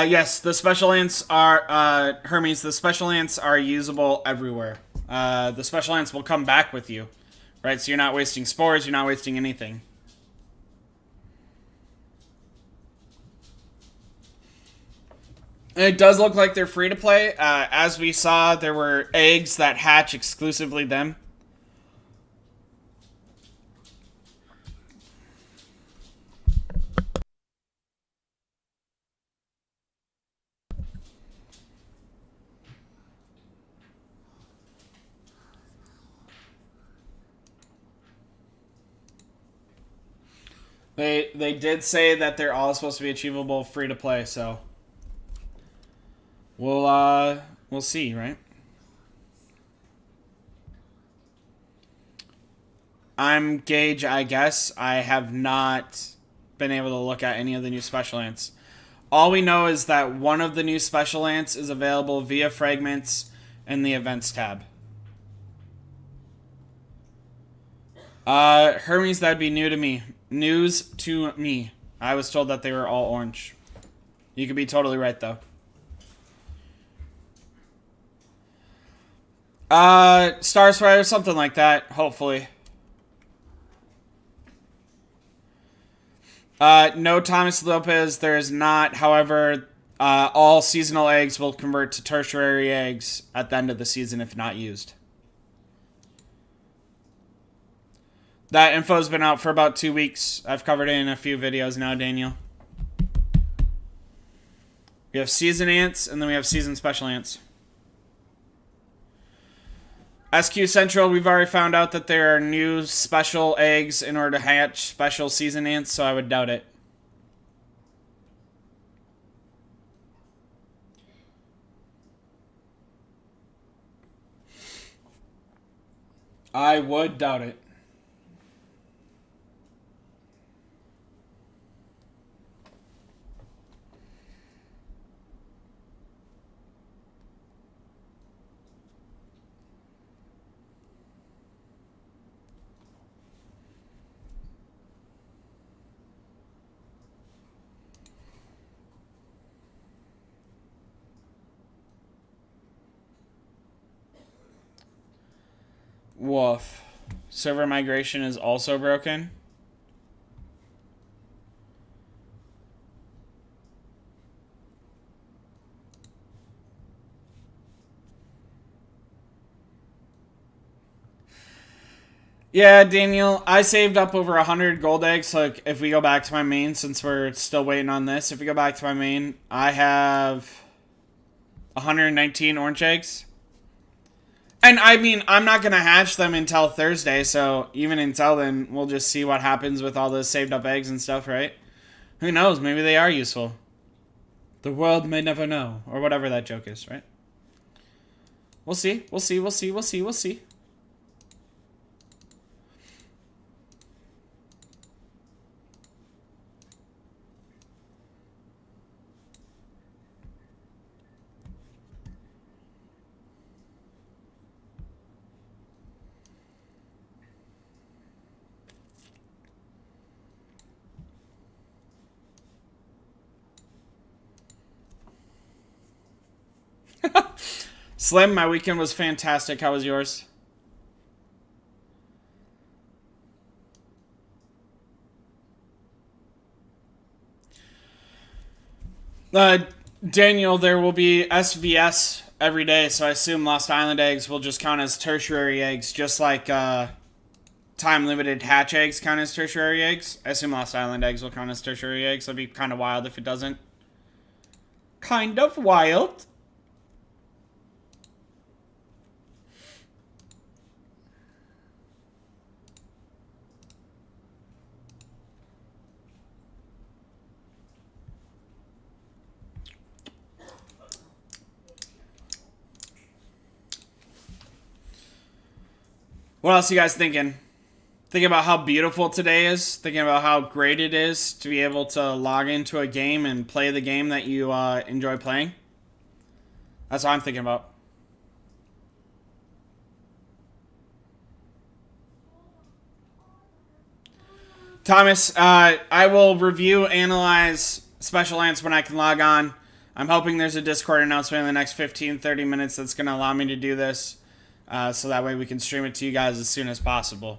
S1: Yes, the special ants are, Hermes, the special ants are usable everywhere. The special ants will come back with you, right? So you're not wasting spores, you're not wasting anything. It does look like they're free to play. As we saw, there were eggs that hatch exclusively them. They did say that they're all supposed to be achievable free to play, so we'll see, right? I'm Gage, I guess. I have not been able to look at any of the new special ants. All we know is that one of the new special ants is available via fragments in the events tab. Hermes, that'd be new to me. News to me. I was told that they were all orange. You could be totally right, though. Star Sprite or something like that, hopefully. No, Thomas Lopez, there is not. However, all seasonal eggs will convert to tertiary eggs at the end of the season if not used. That info's been out for about 2 weeks. I've covered it in a few videos now, Daniel. We have season ants, and then we have season special ants. SQ Central, we've already found out that there are new special eggs in order to hatch special season ants, so I would doubt it. I would doubt it. Woof. Server migration is also broken. Yeah, Daniel, I saved up over 100 gold eggs. So if we go back to my main, since we're still waiting on this, if we go back to my main, I have 119 orange eggs. And I mean, I'm not going to hatch them until Thursday, so even until then, we'll just see what happens with all those saved up eggs and stuff, right? Who knows? Maybe they are useful. The world may never know, or whatever that joke is, right? We'll see. We'll see. We'll see. We'll see. We'll see. Slim, my weekend was fantastic. How was yours? Daniel, there will be SVS every day, so I assume Lost Island eggs will just count as tertiary eggs, just like time-limited hatch eggs count as tertiary eggs. I assume Lost Island eggs will count as tertiary eggs. That'd be kind of wild if it doesn't. Kind of wild. What else are you guys thinking? Thinking about how beautiful today is? Thinking about how great it is to be able to log into a game and play the game that you enjoy playing? That's what I'm thinking about. Thomas, I will review, analyze special ants when I can log on. I'm hoping there's a Discord announcement in the next 15-30 minutes that's going to allow me to do this. So that way we can stream it to you guys as soon as possible.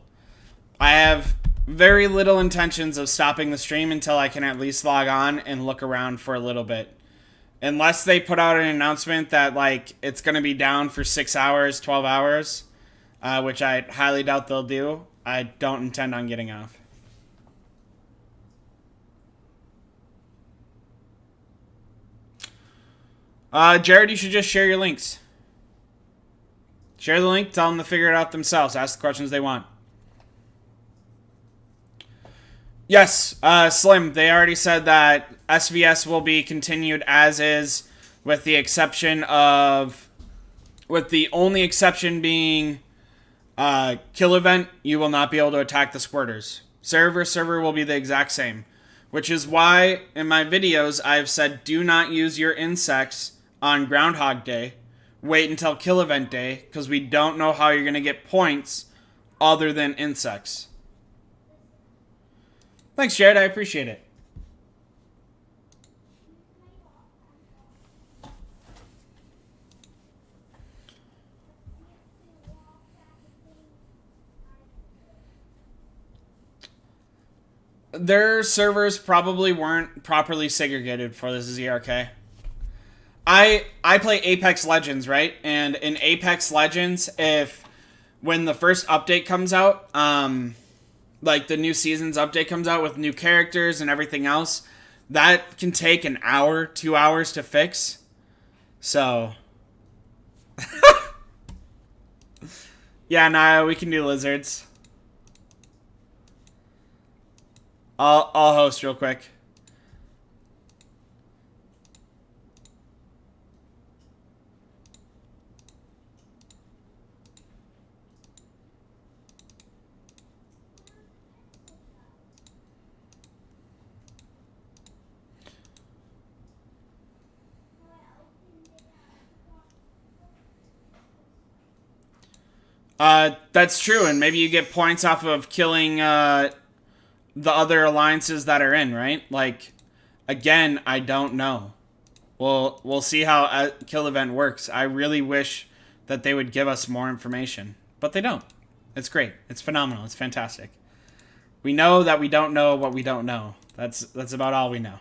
S1: I have very little intentions of stopping the stream until I can at least log on and look around for a little bit. Unless they put out an announcement that like it's going to be down for 6 hours, 12 hours, which I highly doubt they'll do, I don't intend on getting off. Jared, you should just share your links. Share the link, tell them to figure it out themselves, ask the questions they want. Yes, Slim, they already said that SVS will be continued as is, with the only exception being kill event, you will not be able to attack the squirters. Server will be the exact same, which is why in my videos I've said do not use your insects on Groundhog Day. Wait until kill event day, because we don't know how you're going to get points other than insects. Thanks, Jared. I appreciate it. Their servers probably weren't properly segregated for this ZRK. I play Apex Legends, right? And in Apex Legends, when the first update comes out, like the new season's update comes out with new characters and everything else, that can take an hour, 2 hours to fix. So, yeah, nah, we can do lizards. I'll host real quick. That's true, and maybe you get points off of killing the other alliances that are in, right? Like, again, I don't know. We'll see how a kill event works. I really wish that they would give us more information, but they don't. It's great. It's phenomenal. It's fantastic. We know that we don't know what we don't know. That's about all we know.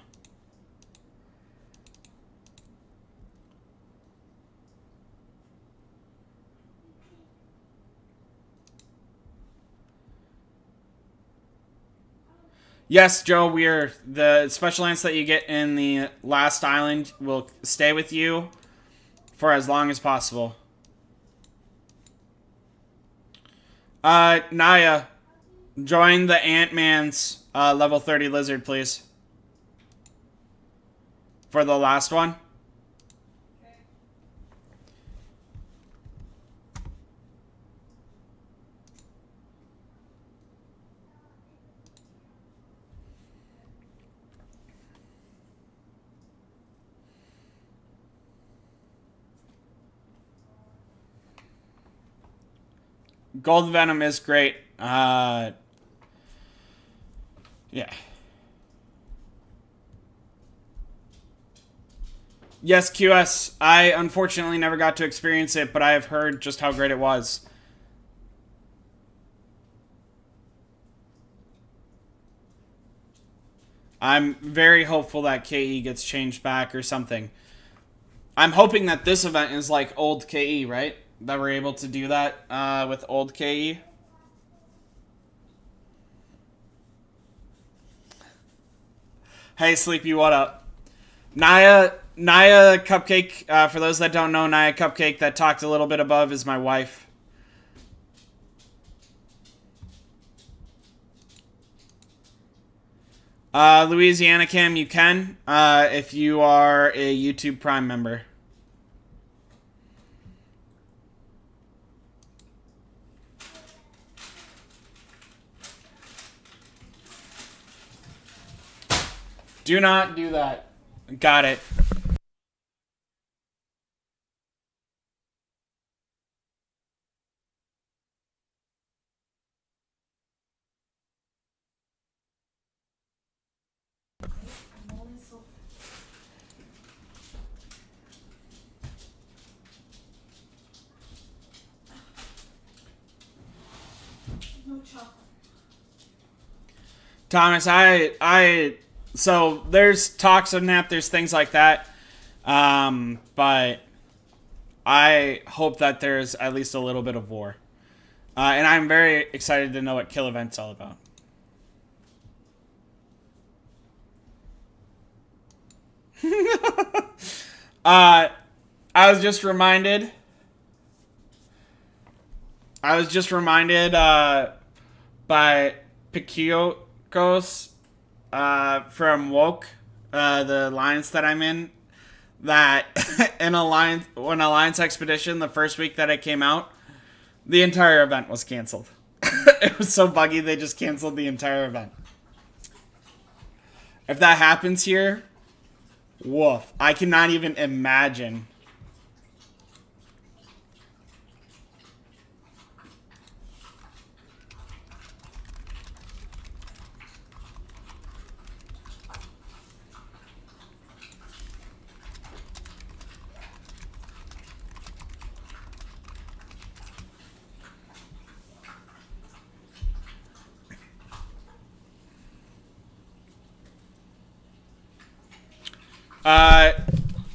S1: Yes, Joe, the special lance that you get in the last island will stay with you for as long as possible. Naya, join the Ant-Man's level 30 lizard, please. For the last one. Gold Venom is great. Yeah. Yes, QS. I unfortunately never got to experience it, but I have heard just how great it was. I'm very hopeful that KE gets changed back or something. I'm hoping that this event is like old KE, right? That we're able to do that with old KE. Hey, Sleepy, what up? Naya Cupcake, for those that don't know, Naya Cupcake that talked a little bit above is my wife. Louisiana Cam, you can, if you are a YouTube Prime member. Do not do that. Got it. Thomas, so there's talks of NAP, there's things like that. But I hope that there's at least a little bit of war. And I'm very excited to know what Kill Event's all about. I was just reminded by Pikiokos from Woke, the alliance that I'm in, that when Alliance Expedition, the first week that it came out, the entire event was canceled. It was so buggy, they just canceled the entire event. If that happens here, woof. I cannot even imagine.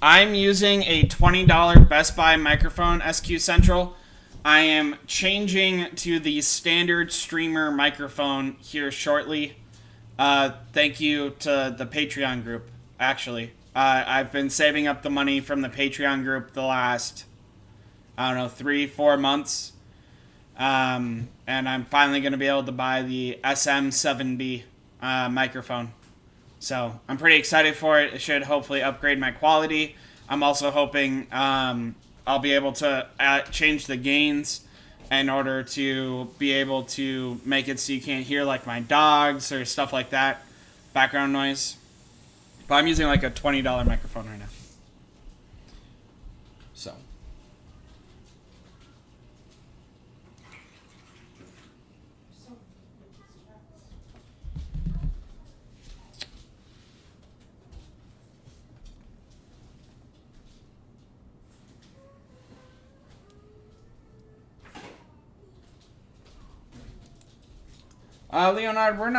S1: I'm using a $20 Best Buy microphone, SQ Central. I am changing to the standard streamer microphone here shortly. Thank you to the Patreon group, actually. I've been saving up the money from the Patreon group the last, 3-4 months. And I'm finally going to be able to buy the SM7B microphone. So I'm pretty excited for it. It should hopefully upgrade my quality. I'm also hoping I'll be able to change the gains in order to be able to make it so you can't hear like my dogs or stuff like that, background noise. But I'm using like a $20 microphone right now. So. Leonard, we're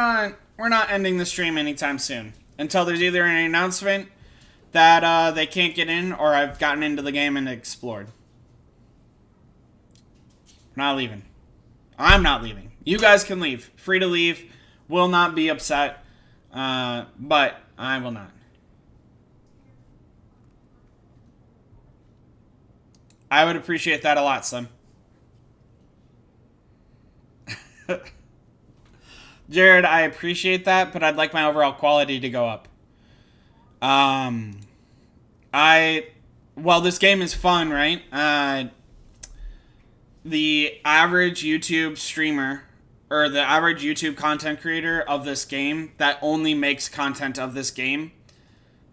S1: not ending the stream anytime soon until there's either an announcement that they can't get in or I've gotten into the game and explored. I'm not leaving. I'm not leaving. You guys can leave. Free to leave. Will not be upset. But I will not. I would appreciate that a lot, Slim. Jared, I appreciate that, but I'd like my overall quality to go up. Well, this game is fun, right? The average YouTube streamer, or the average YouTube content creator of this game that only makes content of this game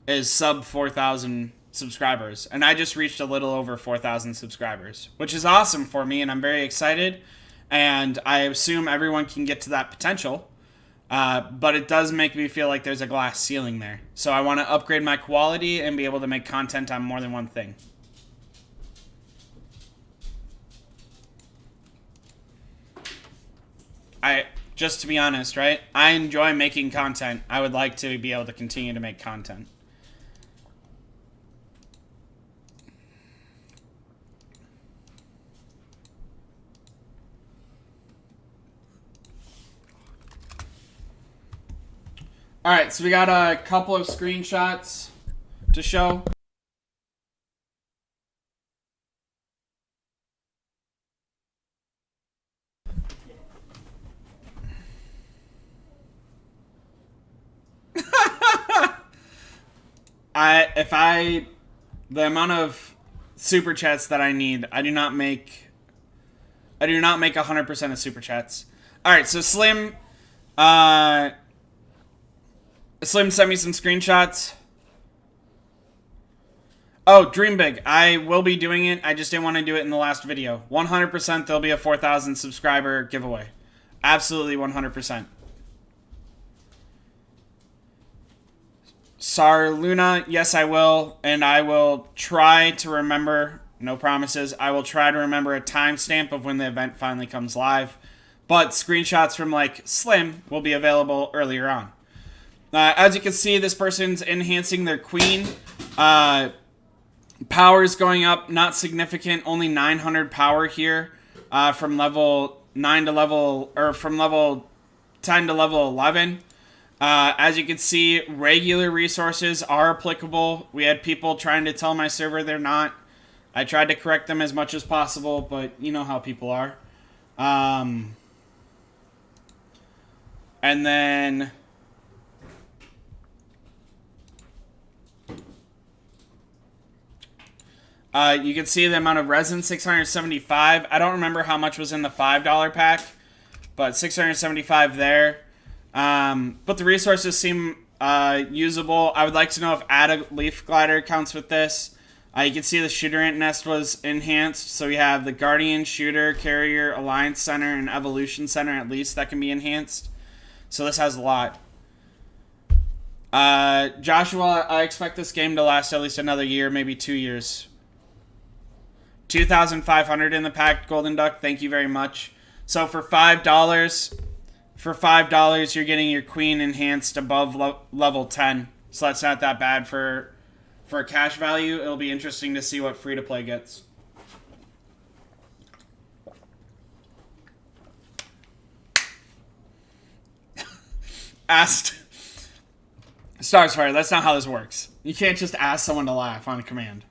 S1: is sub 4,000 subscribers. And I just reached a little over 4,000 subscribers, which is awesome for me, and I'm very excited. And I assume everyone can get to that potential. But it does make me feel like there's a glass ceiling there. So I want to upgrade my quality and be able to make content on more than one thing. Just to be honest, right? I enjoy making content. I would like to be able to continue to make content. Alright, so we got a couple of screenshots to show. The amount of super chats that I need, I do not make 100% of super chats. Alright, so Slim sent me some screenshots. Oh, dream big. I will be doing it. I just didn't want to do it in the last video. 100% there'll be a 4,000 subscriber giveaway. Absolutely 100%. Sar Luna, yes I will. And I will try to remember, no promises, I will try to remember a timestamp of when the event finally comes live. But screenshots from like Slim will be available earlier on. As you can see, this person's enhancing their queen. Power is going up, not significant, only 900 power here from level 9 to level, or from level 10 to level 11. As you can see, regular resources are applicable. We had people trying to tell my server they're not. I tried to correct them as much as possible, but you know how people are. And then you can see the amount of resin, 675. I don't remember how much was in the $5 pack, but 675 there. But the resources seem usable. I would like to know if add a leaf glider counts with this. You can see the shooter ant nest was enhanced. So we have the guardian, shooter, carrier, alliance center, and evolution center at least that can be enhanced. So this has a lot. Joshua, I expect this game to last at least another year, maybe 2 years. 2,500 in the pack, Golden Duck. Thank you very much. So for $5, you're getting your queen enhanced above level 10. So that's not that bad for cash value. It'll be interesting to see what free to play gets. Asked Starsfire, that's not how this works. You can't just ask someone to laugh on command.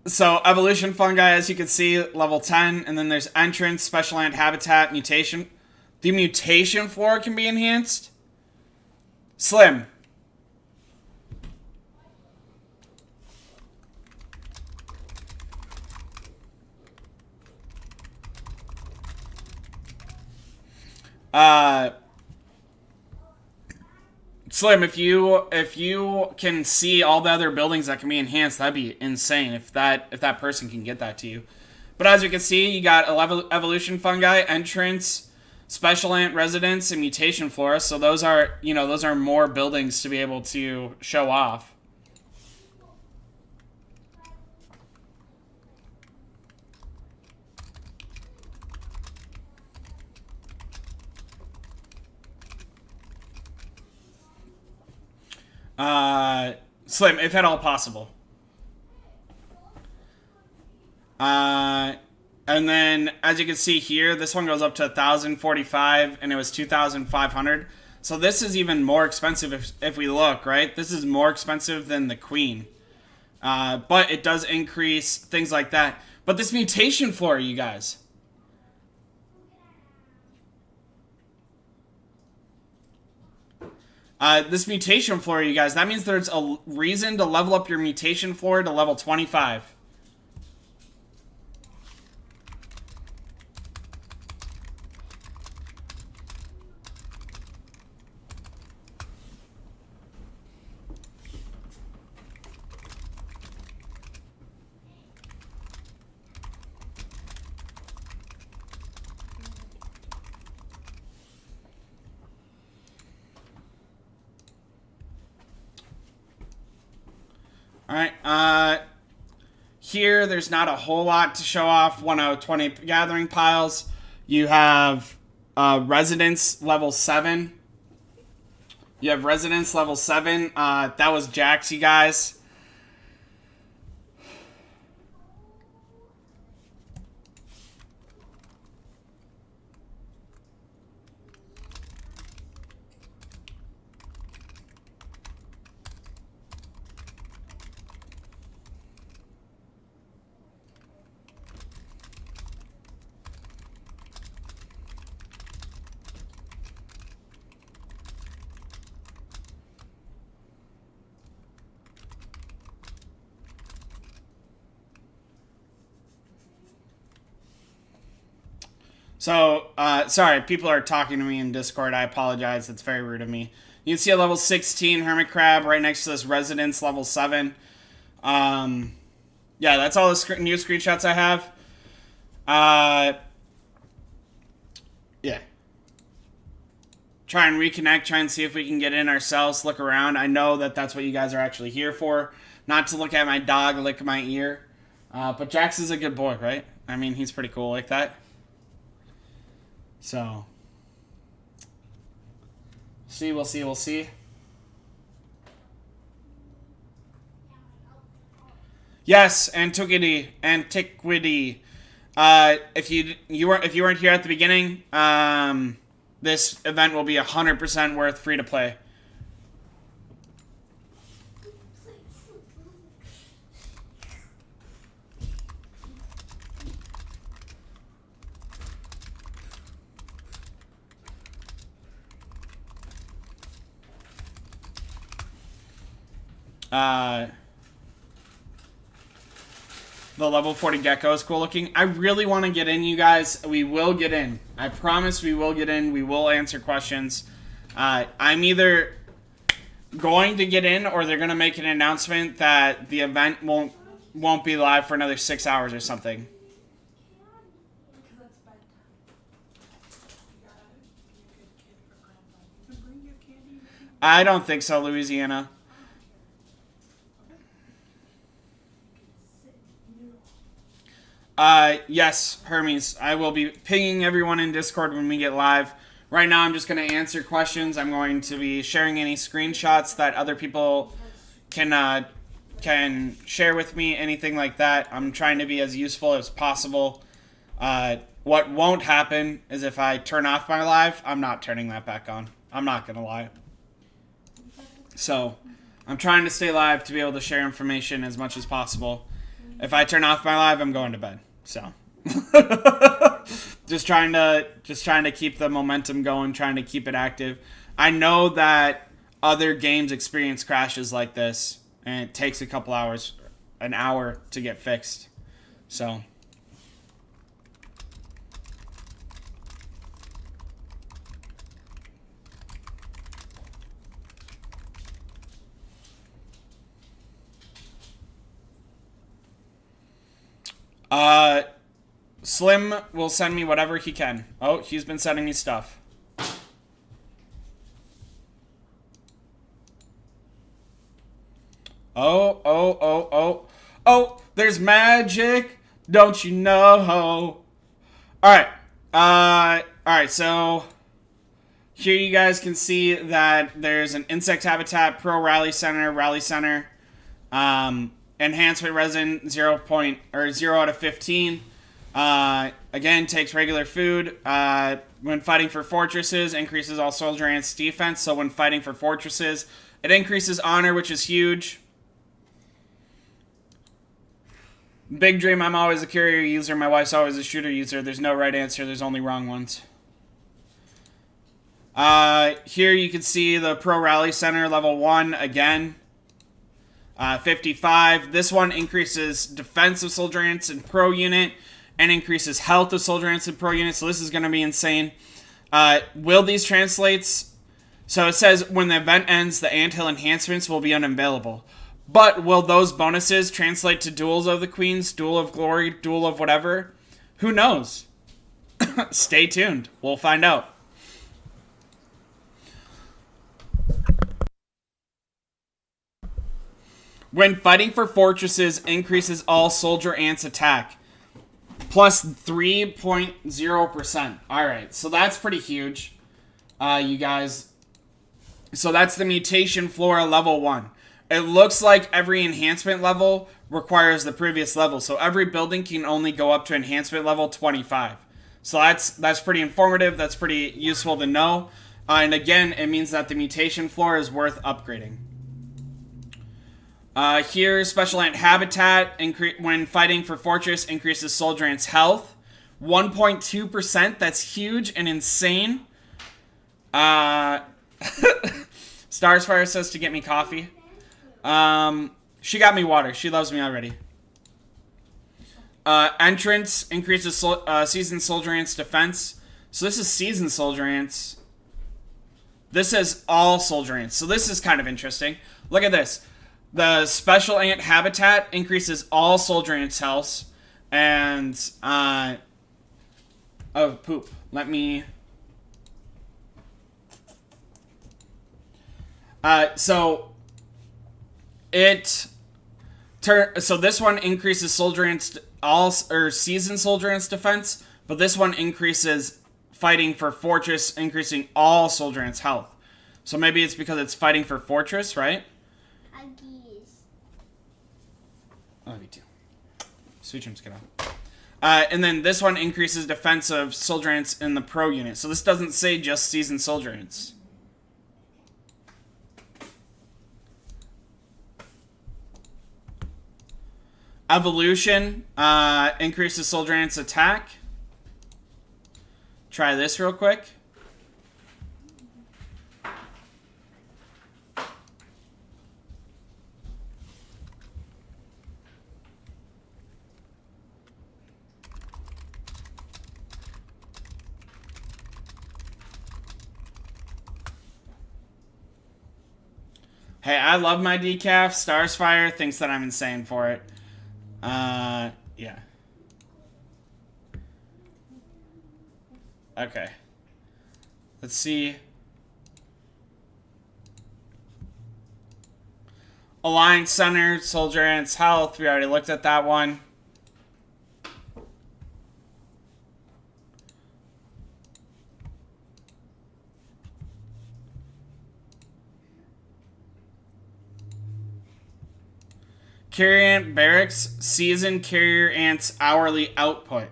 S1: So evolution fungi, as you can see, level 10, and then there's entrance, special ant habitat, mutation. The mutation flora can be enhanced. Slim. Slim, if you can see all the other buildings that can be enhanced, that'd be insane if that person can get that to you. But as you can see, you got evolution fungi, entrance, special ant residence, and mutation flora. So those are more buildings to be able to show off. Slim, if at all possible. And then, as you can see here, this one goes up to 1,045, and it was 2,500. So this is even more expensive if we look, right? This is more expensive than the queen. But it does increase things like that. But this mutation flora, you guys. This mutation flora, you guys, that means there's a reason to level up your mutation flora to level 25. Alright, here there's not a whole lot to show off. 120 gathering piles. You have residence level 7. You have residence level 7. That was Jax, you guys. So, sorry, people are talking to me in Discord. I apologize. That's very rude of me. You can see a level 16 Hermit Crab right next to this Residence level 7. Yeah, that's all the new screenshots I have. Yeah. Try and reconnect, try and see if we can get in ourselves, look around. I know that that's what you guys are actually here for. Not to look at my dog lick my ear. But Jax is a good boy, right? I mean, he's pretty cool like that. So, we'll see. Yes, antiquity. If you weren't here at the beginning, this event will be 100% worth free to play. The level 40 gecko is cool looking. I really want to get in, you guys. We will get in. I promise we will get in. We will answer questions. I'm either going to get in or they're going to make an announcement that the event won't be live for another 6 hours or something. I don't think so, Louisiana. Yes, Hermes. I will be pinging everyone in Discord when we get live. Right now, I'm just going to answer questions. I'm going to be sharing any screenshots that other people can share with me, anything like that. I'm trying to be as useful as possible. What won't happen is if I turn off my live, I'm not turning that back on. I'm not going to lie. So, I'm trying to stay live to be able to share information as much as possible. If I turn off my live, I'm going to bed. So, just trying to keep the momentum going, trying to keep it active. I know that other games experience crashes like this, and it takes a couple hours, an hour to get fixed. So, Slim will send me whatever he can. Oh, he's been sending me stuff. Oh, there's magic. Don't you know? Alright, so here you guys can see that there's an insect habitat, pro rally center, enhancement resin 0 out of 15. Again, takes regular food. When fighting for fortresses, increases all soldier ants defense. So when fighting for fortresses, it increases honor, which is huge. Big dream, I'm always a courier user. My wife's always a shooter user. There's no right answer. There's only wrong ones. Here you can see the Pro Rally Center level 1 again. 55. This one increases defense of soldier ants and pro unit and increases health of soldier ants and pro unit. So this is going to be insane. Will these translates? So it says when the event ends, the anthill enhancements will be unavailable. But will those bonuses translate to Duels of the Queens, Duel of Glory, Duel of whatever? Who knows? Stay tuned. We'll find out. When fighting for fortresses, increases all soldier ants attack. Plus 3.0%. Alright, so that's pretty huge. You guys. So that's the mutation flora level 1. It looks like every enhancement level requires the previous level. So every building can only go up to enhancement level 25. So that's pretty informative. That's pretty useful to know. And again, it means that the mutation flora is worth upgrading. Here, Special Ant Habitat, when fighting for Fortress, increases Soldier Ant's health. 1.2%, that's huge and insane. Starsfire says to get me coffee. She got me water. She loves me already. Entrance increases Seasoned Soldier Ant's defense. So this is Seasoned Soldier Ants. This is all Soldier Ants. So this is kind of interesting. Look at this. The Special Ant Habitat increases all Soldier Ants' health. And, oh, poop. Let me... So this one increases Soldier Ants Seasoned Soldier Ants defense, but this one increases fighting for Fortress, increasing all Soldier Ants health. So maybe it's because it's fighting for Fortress, right? I love you too. Sweet dreams, kiddo. And then this one increases defense of soldier ants in the pro unit. So this doesn't say just seasoned soldier ants. Evolution increases soldier ants attack. Try this real quick. Hey, I love my decaf. Starsfire thinks that I'm insane for it. Yeah. Okay. Let's see. Alliance Center, Soldier Ants Health. We already looked at that one. Carrier Ant Barracks, Season Carrier Ants Hourly Output.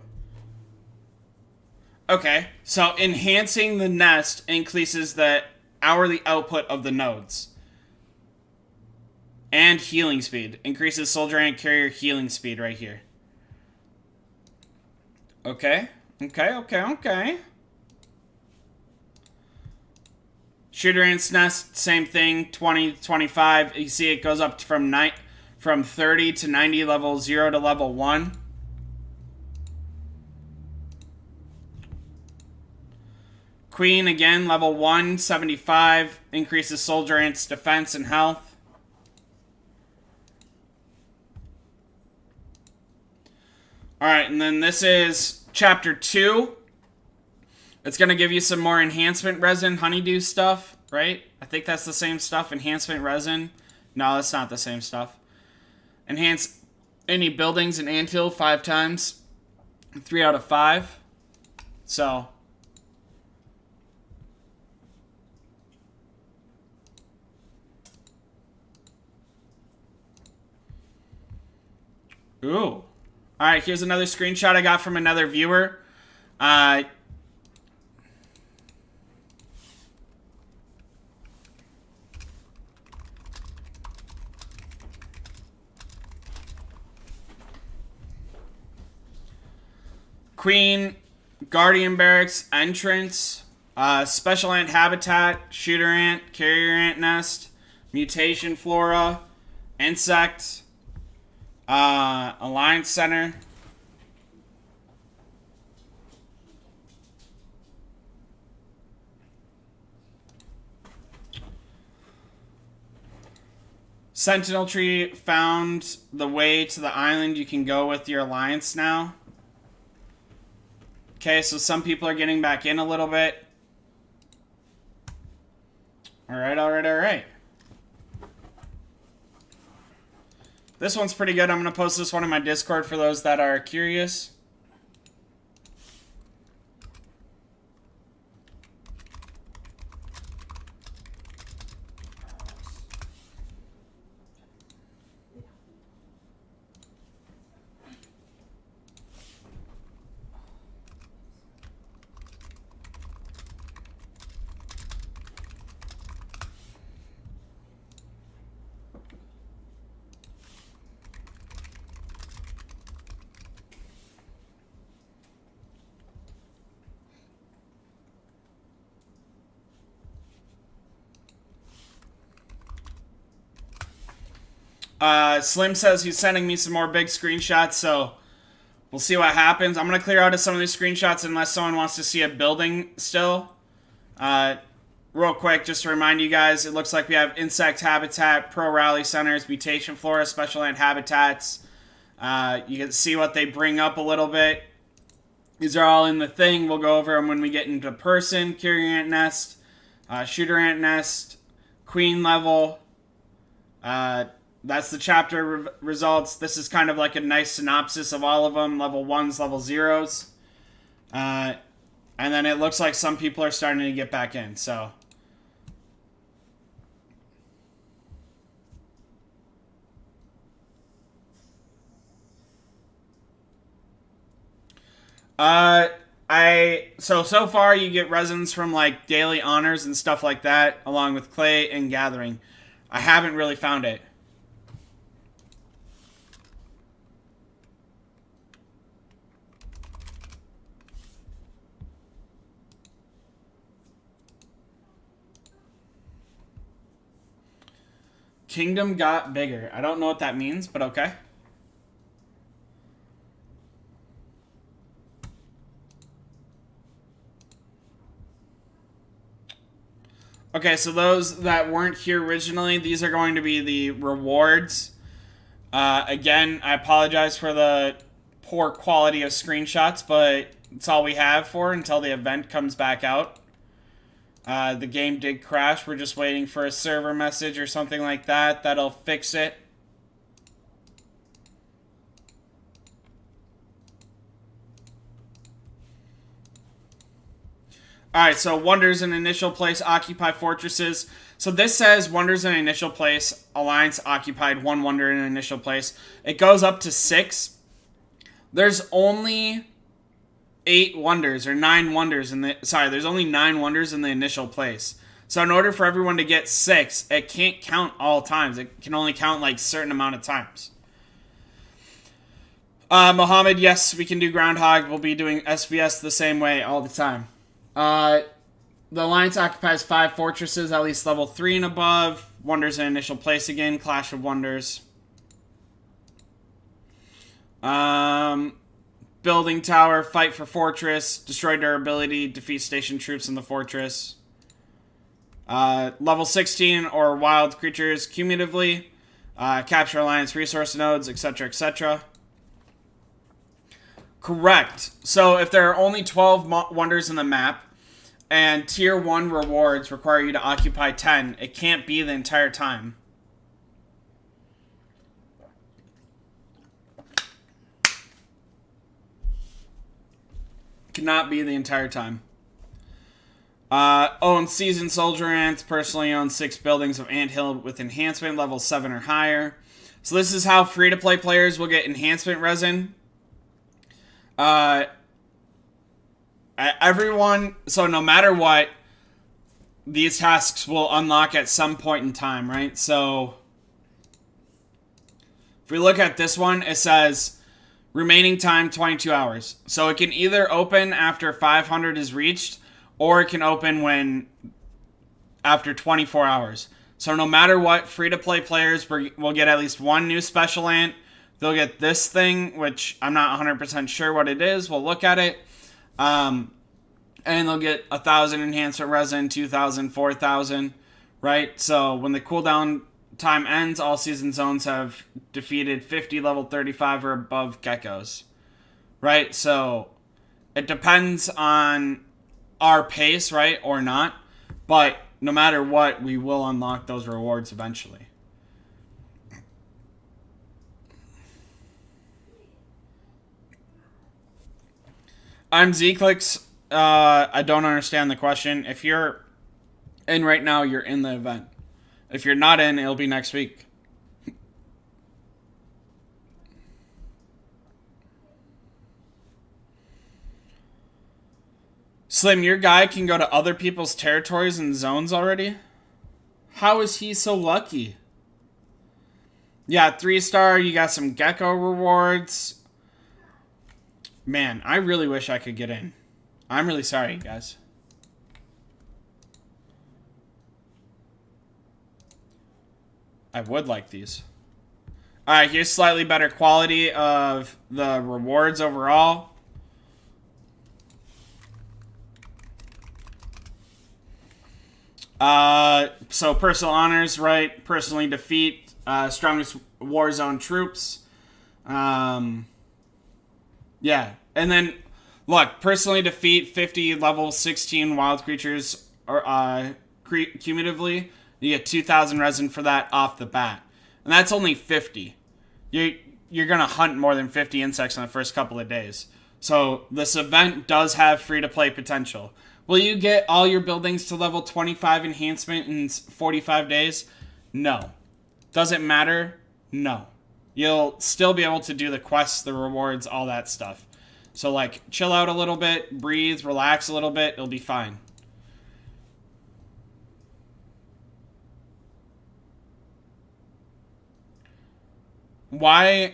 S1: Okay, so enhancing the nest increases the hourly output of the nodes. And healing speed. Increases Soldier Ant Carrier healing speed right here. Okay, okay. Shooter Ant's Nest, same thing, 20 to 25. You see it goes up from 30 to 90, level 0 to level 1. Queen, again, level 1, 75. Increases Soldier Ant's defense and health. Alright, and then this is Chapter 2. It's going to give you some more enhancement resin, honeydew stuff, right? I think that's the same stuff, enhancement resin. No, that's not the same stuff. Enhance any buildings in Anthill 5 times. 3 out of 5. So. Ooh. Alright, here's another screenshot I got from another viewer. Queen, Guardian Barracks, Entrance, Special Ant Habitat, Shooter Ant, Carrier Ant Nest, Mutation Flora, Insect, Alliance Center. Sentinel Tree found the way to the island you can go with your Alliance now. Okay, so some people are getting back in a little bit. Alright. This one's pretty good. I'm going to post this one in my Discord for those that are curious. Slim says he's sending me some more big screenshots, so we'll see what happens. I'm going to clear out of some of these screenshots unless someone wants to see a building still. Real quick, just to remind you guys, it looks like we have Insect Habitat, Pro Rally Centers, Mutation Flora, Special Ant Habitats. You can see what they bring up a little bit. These are all in the thing. We'll go over them when we get into person. Carrier Ant Nest, Shooter Ant Nest, Queen level. That's the chapter results. This is kind of like a nice synopsis of all of them. Level 1s, level 0s. And then it looks like some people are starting to get back in, so. So far you get resins from like daily honors and stuff like that, along with clay and gathering. I haven't really found it. Kingdom got bigger. I don't know what that means, but okay. Okay, so those that weren't here originally, these are going to be the rewards. Again, I apologize for the poor quality of screenshots, but it's all we have for until the event comes back out. The game did crash. We're just waiting for a server message or something like that. That'll fix it. Alright, so wonders in initial place, occupy fortresses. So this says wonders in initial place, alliance occupied 1 wonder in initial place. It goes up to 6. There's only 8 wonders, or 9 wonders in the... Sorry, there's only 9 wonders in the initial place. So in order for everyone to get 6, it can't count all times. It can only count like certain amount of times. Mohammed, yes, we can do Groundhog. We'll be doing SVS the same way all the time. The Alliance occupies 5 fortresses, at least level 3 and above. Wonders in initial place again. Clash of Wonders. Building tower, fight for fortress, destroy durability, defeat station troops in the fortress. Level 16 or wild creatures cumulatively. Capture Alliance resource nodes, etc., etc. Correct. So if there are only 12 wonders in the map, and tier 1 rewards require you to occupy 10, it can't be the entire time. Cannot be the entire time. Own seasoned soldier ants. Personally own 6 buildings of anthill with enhancement level 7 or higher. So this is how free-to-play players will get enhancement resin. Everyone, so no matter what, these tasks will unlock at some point in time, right? So if we look at this one, it says remaining time 22 hours. So it can either open after 500 is reached, or it can open when after 24 hours. So no matter what, free-to-play players will get at least 1 new special ant. They'll get this thing, which I'm not 100% sure what it is. We'll look at it. And they'll get 1,000 enhancement resin, 2,000, 4,000, right? So when the cooldown time ends, all season zones have defeated 50 level 35 or above geckos, right? So it depends on our pace, right, or not. But no matter what, we will unlock those rewards eventually. I'm Zclicks. I don't understand the question. If you're in right now, you're in the event. If you're not in, it'll be next week. Slim, your guy can go to other people's territories and zones already? How is he so lucky? Yeah, 3-star, you got some gecko rewards. Man, I really wish I could get in. I'm really sorry, guys. I would like these. Alright, here's slightly better quality of the rewards overall. So personal honors, right? Personally defeat strongest war zone troops. Yeah, and then look, personally defeat 50 level 16 wild creatures or cumulatively. You get 2,000 resin for that off the bat, and that's only 50. You're gonna hunt more than 50 insects in the first couple of days. So this event does have free to play potential. Will you get all your buildings to level 25 enhancement in 45 days? No. Does it matter? No. You'll still be able to do the quests, the rewards, all that stuff. So, like, chill out a little bit, breathe, relax a little bit, it'll be fine. Why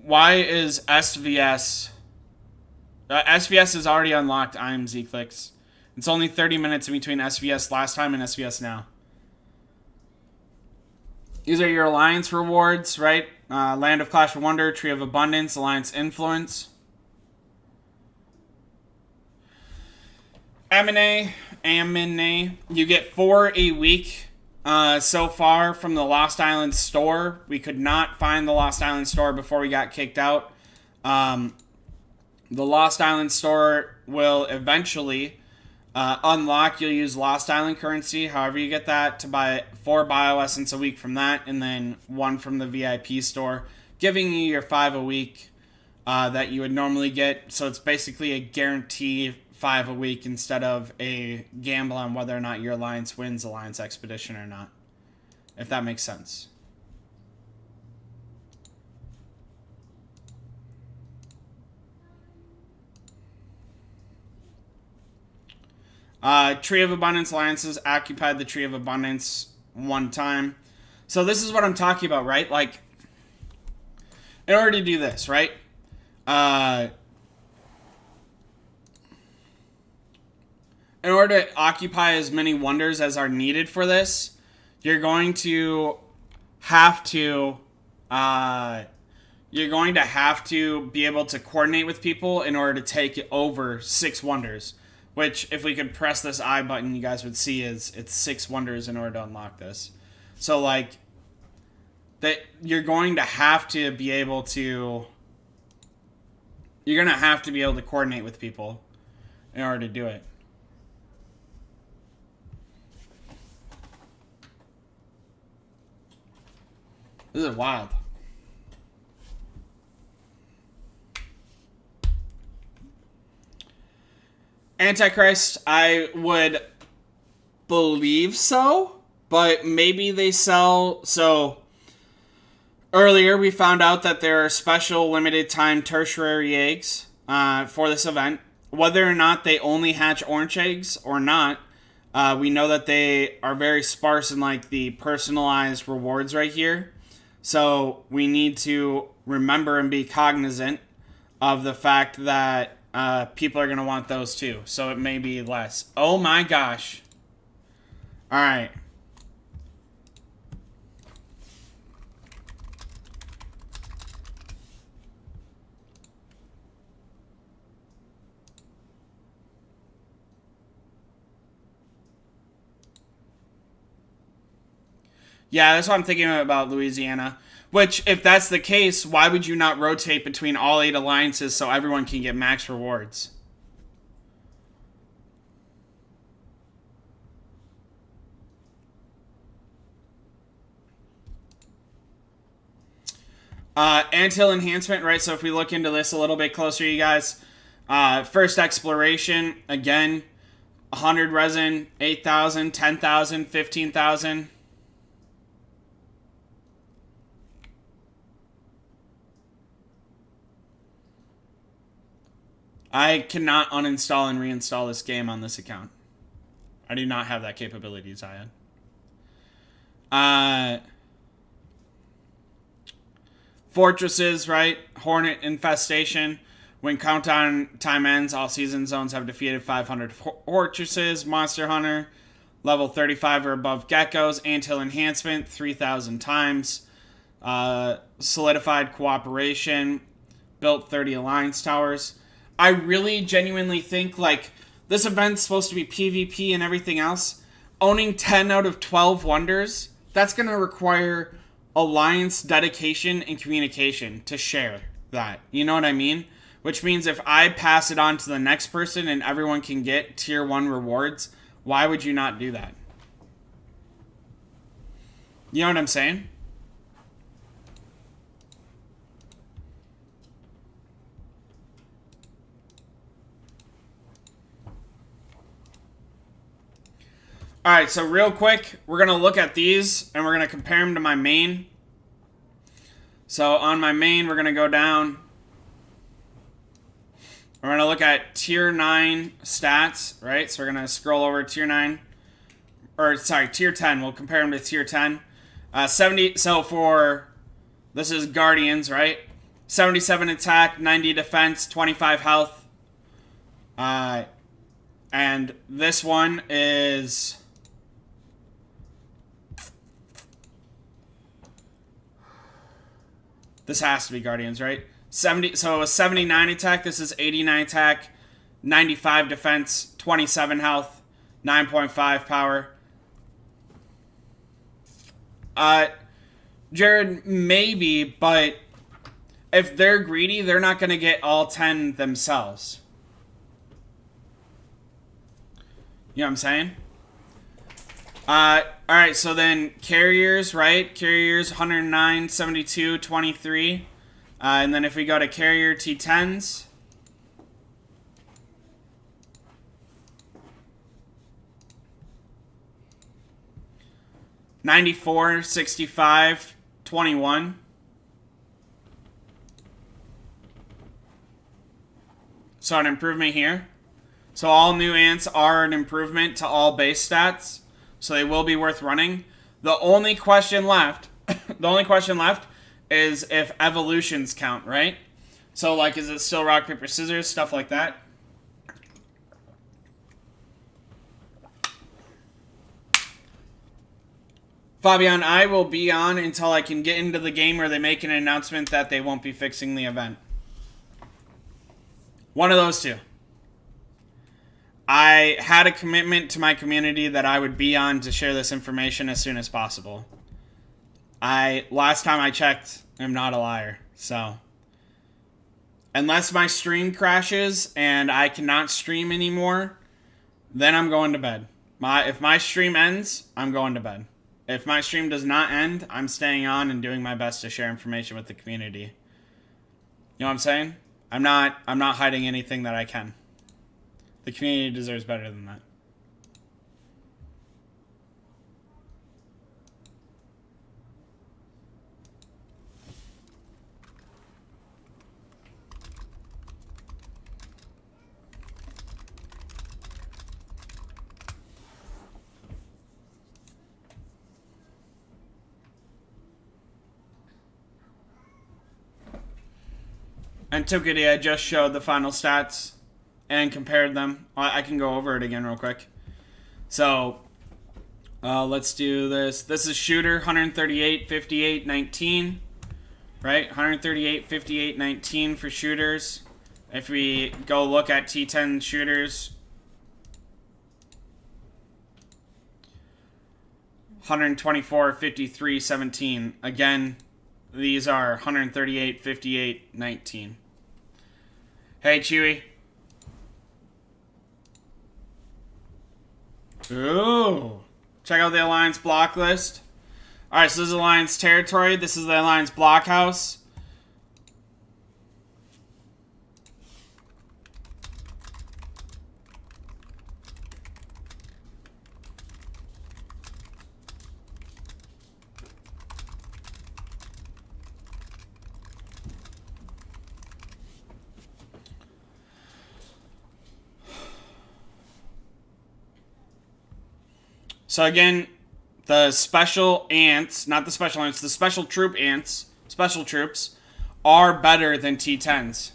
S1: is SVS... SVS is already unlocked, IMZ clicks. It's only 30 minutes in between SVS last time and SVS now. These are your Alliance rewards, right? Land of Clash of Wonder, Tree of Abundance, Alliance Influence. M&A, you get 4 a week so far from the Lost Island store. We could not find the Lost Island store before we got kicked out. The Lost Island store will eventually unlock. You'll use Lost Island currency, however you get that, to buy 4 bioessence a week from that, and then 1 from the VIP store, giving you your 5 a week that you would normally get. So it's basically a guarantee 5 a week instead of a gamble on whether or not your alliance wins Alliance Expedition or not, if that makes sense. Tree of Abundance alliances occupied the Tree of Abundance 1 time. So this is what I'm talking about, right? Like, in order to do this, right? In order to occupy as many wonders as are needed for this, you're going to have to be able to coordinate with people in order to take over 6 wonders. Which, if we could press this I button, you guys would see it's 6 wonders in order to unlock this. So, like, that you're going to have to be able to... You're going to have to be able to coordinate with people in order to do it. This is wild. Antichrist, I would believe so, but maybe they sell... So, earlier we found out that there are special limited time tertiary eggs for this event. Whether or not they only hatch orange eggs or not, we know that they are very sparse in, like, the personalized rewards right here. So we need to remember and be cognizant of the fact that people are going to want those too. So it may be less. Oh my gosh. All right. Yeah, that's what I'm thinking about Louisiana. Which, if that's the case, why would you not rotate between all 8 alliances so everyone can get max rewards? Anthill enhancement, right? So if we look into this a little bit closer, you guys. First exploration, again, 100 resin, 8,000, 10,000, 15,000. I cannot uninstall and reinstall this game on this account. I do not have that capability, Zion. Fortresses, right? Hornet infestation. When countdown time ends, all season zones have defeated 500 fortresses. Monster Hunter, level 35 or above geckos. Anthill enhancement, 3,000 times. Solidified cooperation. Built 30 alliance towers. I really genuinely think, like, this event's supposed to be PvP and everything else. Owning 10 out of 12 wonders, that's going to require alliance dedication and communication to share that. You know what I mean? Which means if I pass it on to the next person and everyone can get tier 1 rewards, why would you not do that? You know what I'm saying? Alright, so real quick, we're going to look at these, and we're going to compare them to my main. So on my main, we're going to go down. We're going to look at tier 9 stats, right? So we're going to scroll over tier 9. Or, sorry, tier 10. We'll compare them to tier 10. 70, so for, this is Guardians, right? 77 attack, 90 defense, 25 health. And this one is... This has to be Guardians, right? 70. So it was 79 attack. This is 89 attack, 95 defense, 27 health, 9.5 power. Jared, maybe, but if they're greedy, they're not going to get all 10 themselves. You know what I'm saying? Alright, so then carriers, right? Carriers, 109, 72, 23. And then if we go to carrier T10s. $94, 65, 21. So an improvement here. So all new ants are an improvement to all base stats. So they will be worth running. The only question left, is if evolutions count, right? So like, is it still rock, paper, scissors, stuff like that? Fabian, I will be on until I can get into the game where they make an announcement that they won't be fixing the event. One of those two. I had a commitment to my community that I would be on to share this information as soon as possible. Last time I checked, I'm not a liar. So, unless my stream crashes and I cannot stream anymore, then I'm going to bed. If my stream ends, I'm going to bed. If my stream does not end, I'm staying on and doing my best to share information with the community. You know what I'm saying? I'm not hiding anything that I can. The community deserves better than that. Antiquity, I just showed the final stats and compared them. I can go over it again real quick. So, let's do this. This is shooter, 138, 58, 19. Right? 138, 58, 19 for shooters. If we go look at T10 shooters, 124, 53, 17. Again, these are 138, 58, 19. Hey, Chewy. Ooh. Check out the Alliance block list. Alright, so this is Alliance territory. This is the Alliance blockhouse. So again, the special ants, not the special ants, the special troop ants, special troops, are better than T10s.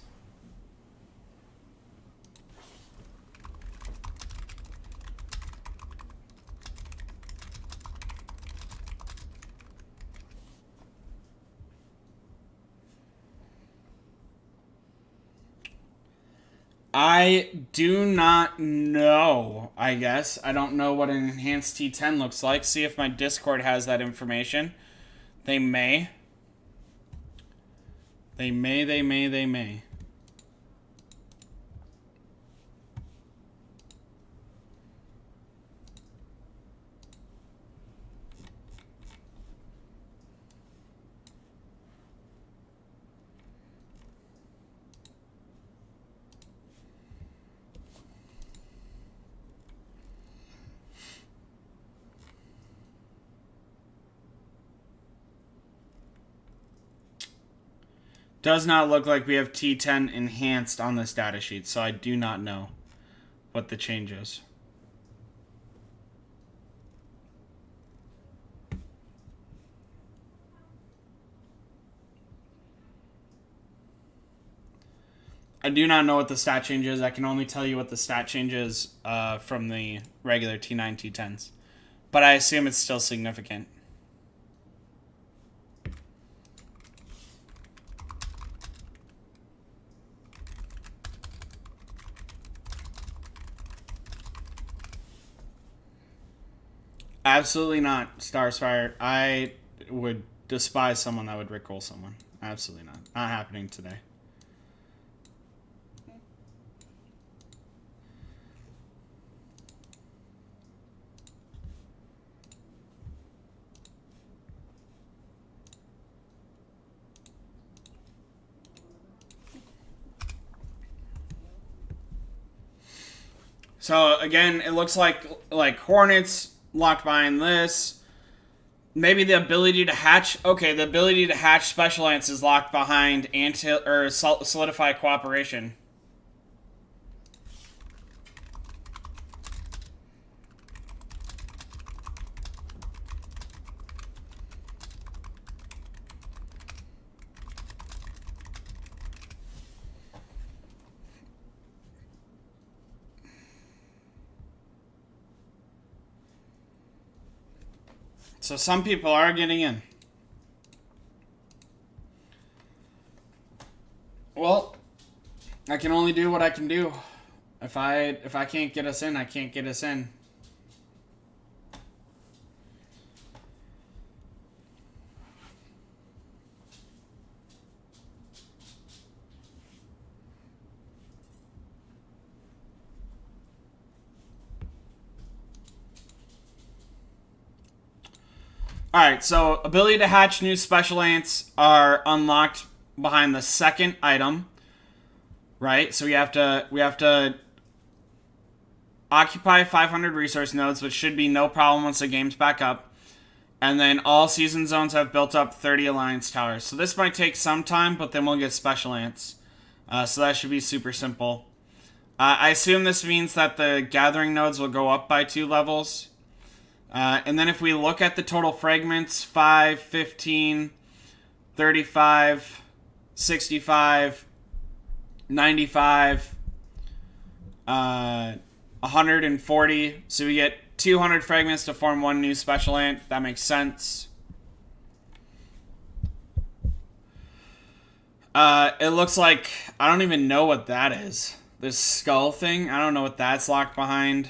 S1: I do not know, I guess. I don't know what an enhanced T10 looks like. See if my Discord has that information. They may. They may. Does not look like we have T10 enhanced on this data sheet, so I do not know what the change is. I do not know what the stat change is. I can only tell you what the stat change is from the regular T9, T10s. But I assume it's still significant. Absolutely not, Starsfire. I would despise someone that would rickroll someone. Absolutely not. Not happening today. So again, it looks like Hornets locked behind this. Maybe the ability to hatch. Okay, the ability to hatch Special Lance is locked behind Solidify Cooperation. So some people are getting in. Well, I can only do what I can do. If I can't get us in, I can't get us in. Alright, so ability to hatch new special ants are unlocked behind the second item. Right? So we have to occupy 500 resource nodes, which should be no problem once the game's back up. And then all season zones have built up 30 alliance towers. So this might take some time, but then we'll get special ants. So that should be super simple. I assume this means that the gathering nodes will go up by 2 levels. And then if we look at the total fragments, 5, 15, 35, 65, 95, 140. So we get 200 fragments to form 1 new special ant. That makes sense. It looks like, I don't even know what that is. This skull thing, I don't know what that's locked behind.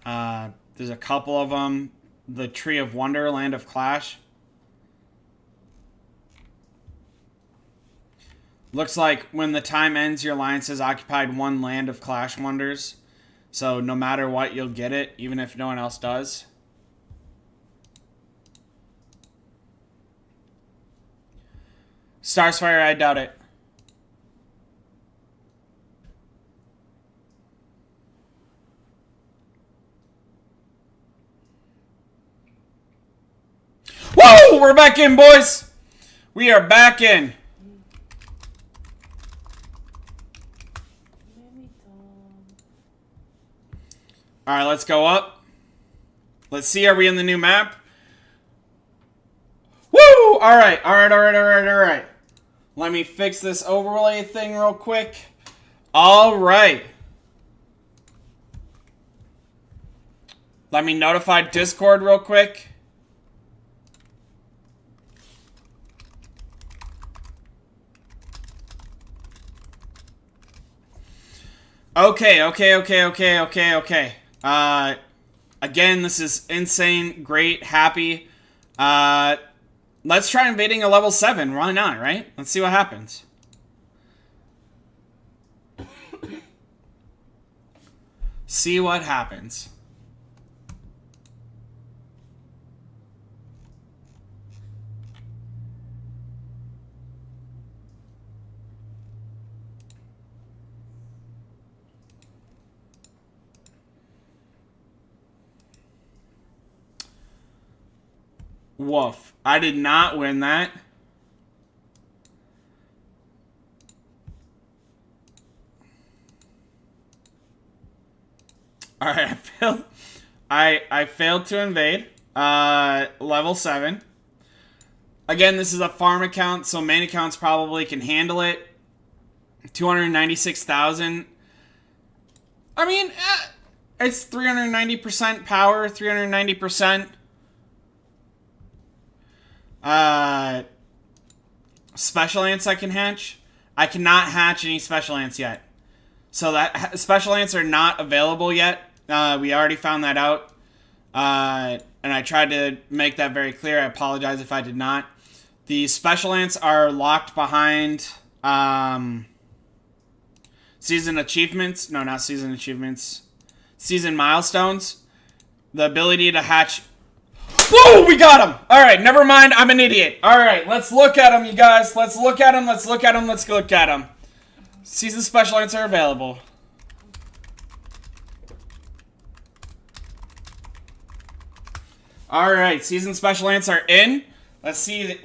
S1: There's a couple of them. The Tree of Wonder, Land of Clash. Looks like when the time ends, your alliance has occupied 1 Land of Clash Wonders. So no matter what, you'll get it, even if no one else does. Starsfire, I doubt it. Whoa! We're back in, boys! We are back in. Alright, let's go up. Let's see, are we in the new map? Woo! Alright. Let me fix this overlay thing real quick. Alright. Let me notify Discord real quick. Okay. Again, this is insane, great, happy. Let's try invading a level 7. Why not, right? Let's see what happens. See what happens. Woof. I did not win that. All right, I failed. I failed to invade. Level 7. Again, this is a farm account, so main accounts probably can handle it. 296,000. I mean, it's 390% power, 390%. Special ants I can hatch. I cannot hatch any special ants yet. So that special ants are not available yet. We already found that out. And I tried to make that very clear. I apologize if I did not. The special ants are locked behind season achievements. No, not season achievements. Season milestones. The ability to hatch. Whoa, we got him! Alright, never mind. I'm an idiot. Alright, let's look at him, you guys. Let's look at him. Let's look at him. Let's look at him. Season special ants are available. Alright, season special ants are in. Let's see.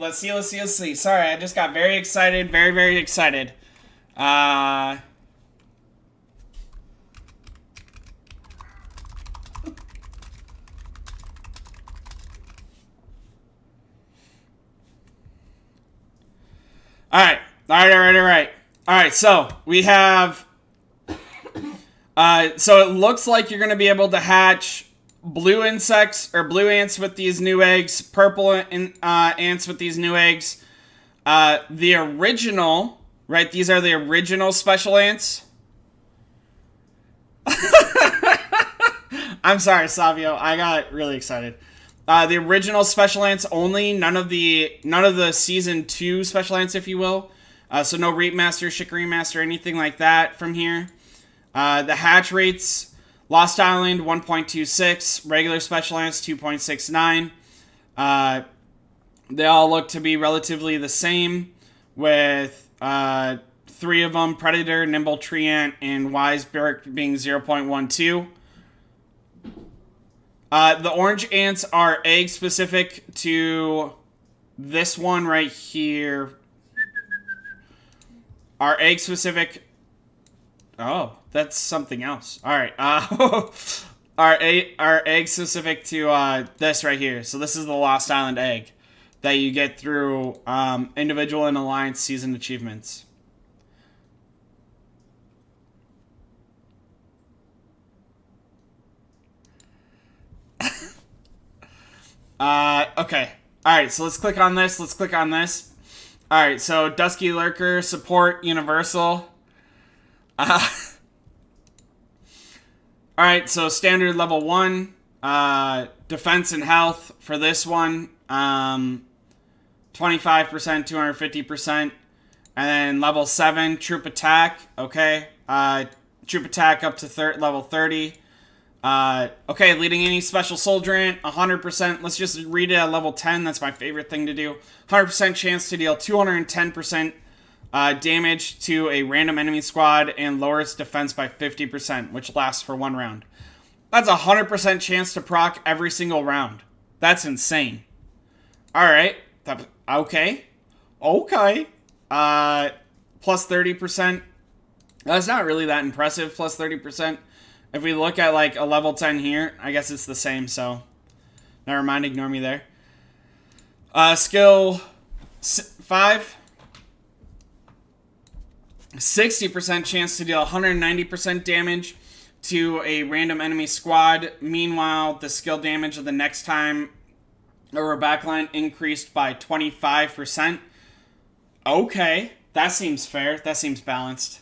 S1: Sorry, I just got very excited. Very excited. Alright. Alright, so we have... so it looks like you're going to be able to hatch blue insects, or blue ants with these new eggs, purple ants with these new eggs. The original, right, these are the original special ants. I'm sorry, Savio, I got really excited. The original special ants only, none of the season 2 special ants, if you will. So no Reap Master, Chicory Master, anything like that from here. The hatch rates, Lost Island 1.26, regular special ants 2.69. They all look to be relatively the same, with 3 of them, Predator, Nimble Tree Ant, and Wise Birk being 0.12. The orange ants are egg specific to this one right here. Are egg specific. Oh, that's something else. All right. Are egg specific to this right here. So this is the Lost Island egg that you get through individual and alliance season achievements. Okay. Alright, so let's click on this. Alright, so Dusky Lurker, support, universal. Alright, so standard level 1. Defense and health for this one. 25%, 250%. And then level 7, troop attack. Okay. Troop attack up to level 30. Okay, leading any special soldier ant, 100%. Let's just read it at level 10. That's my favorite thing to do. 100% chance to deal 210% damage to a random enemy squad and lowers defense by 50%, which lasts for 1 round. That's a 100% chance to proc every single round. That's insane. Alright. Okay. Plus 30%. That's not really that impressive, plus 30%. If we look at, like, a level 10 here, I guess it's the same, so... Never mind, ignore me there. Skill 5. 60% chance to deal 190% damage to a random enemy squad. Meanwhile, the skill damage of the next time over backline increased by 25%. Okay, that seems fair. That seems balanced.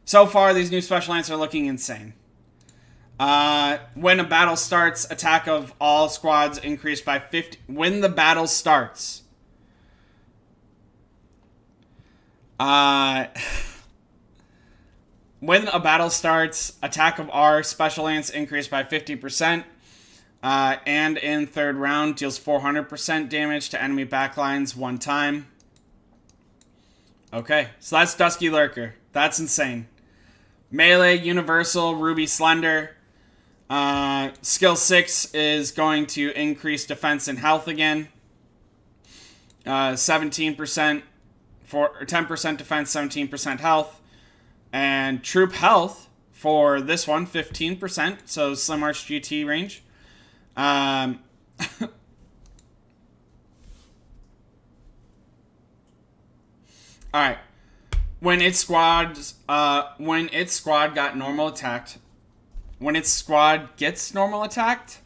S1: So far, these new special ants are looking insane. When a battle starts, attack of all squads increased by 50. When the battle starts. When a battle starts, attack of our special ants increased by 50%. And in third round, deals 400% damage to enemy backlines 1 time. Okay, so that's Dusky Lurker. That's insane. Melee, Universal, Ruby Slender. Skill 6 is going to increase defense and health again. 17% for 10% defense, 17% health. And troop health for this one, 15%. So Slim Arch GT range. All right. When its squad got normal attacked, when its squad gets normal attacked,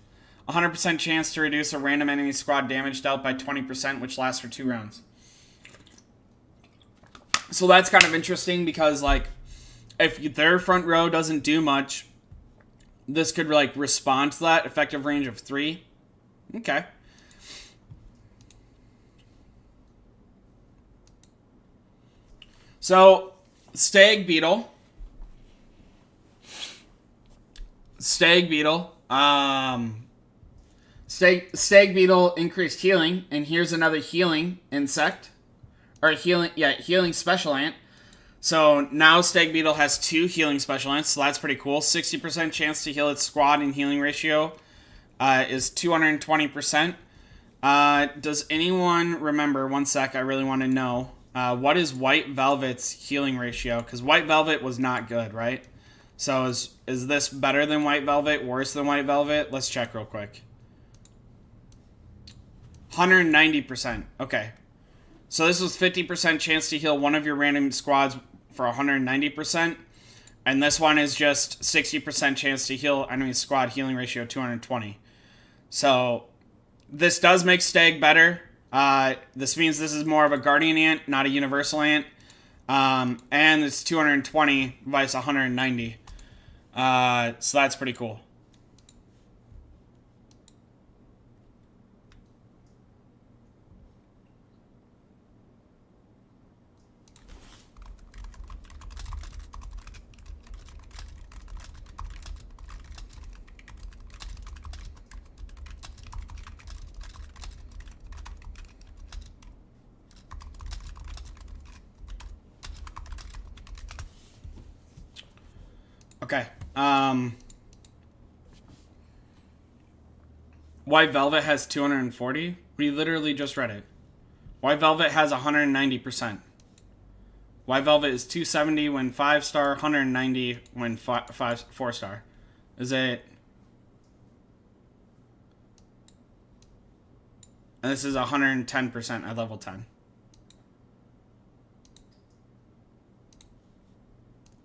S1: 100% chance to reduce a random enemy squad damage dealt by 20%, which lasts for 2 rounds. So that's kind of interesting because, like, if their front row doesn't do much, this could, like, respond to that. Effective range of 3. Okay. So, Stag Beetle. Stag Beetle increased healing, and here's another healing insect. Or healing special ant. So now Stag Beetle has 2 healing special ants, so that's pretty cool. 60% chance to heal its squad, and healing ratio is 220%. Does anyone remember, one sec, I really want to know, what is White Velvet's healing ratio? Because White Velvet was not good, right? So is this better than White Velvet, worse than White Velvet? Let's check real quick. 190%. Okay. So this was 50% chance to heal one of your random squads for 190%. And this one is just 60% chance to heal enemy squad, healing ratio 220. So this does make Stag better. This means this is more of a Guardian Ant, not a Universal Ant. And it's 220 vice 190. So that's pretty cool. Okay. White Velvet has 240. We literally just read it. White Velvet has 190%. White Velvet is 270 when 5-star, 190 when 4-star. Is it? And this is 110% at level 10.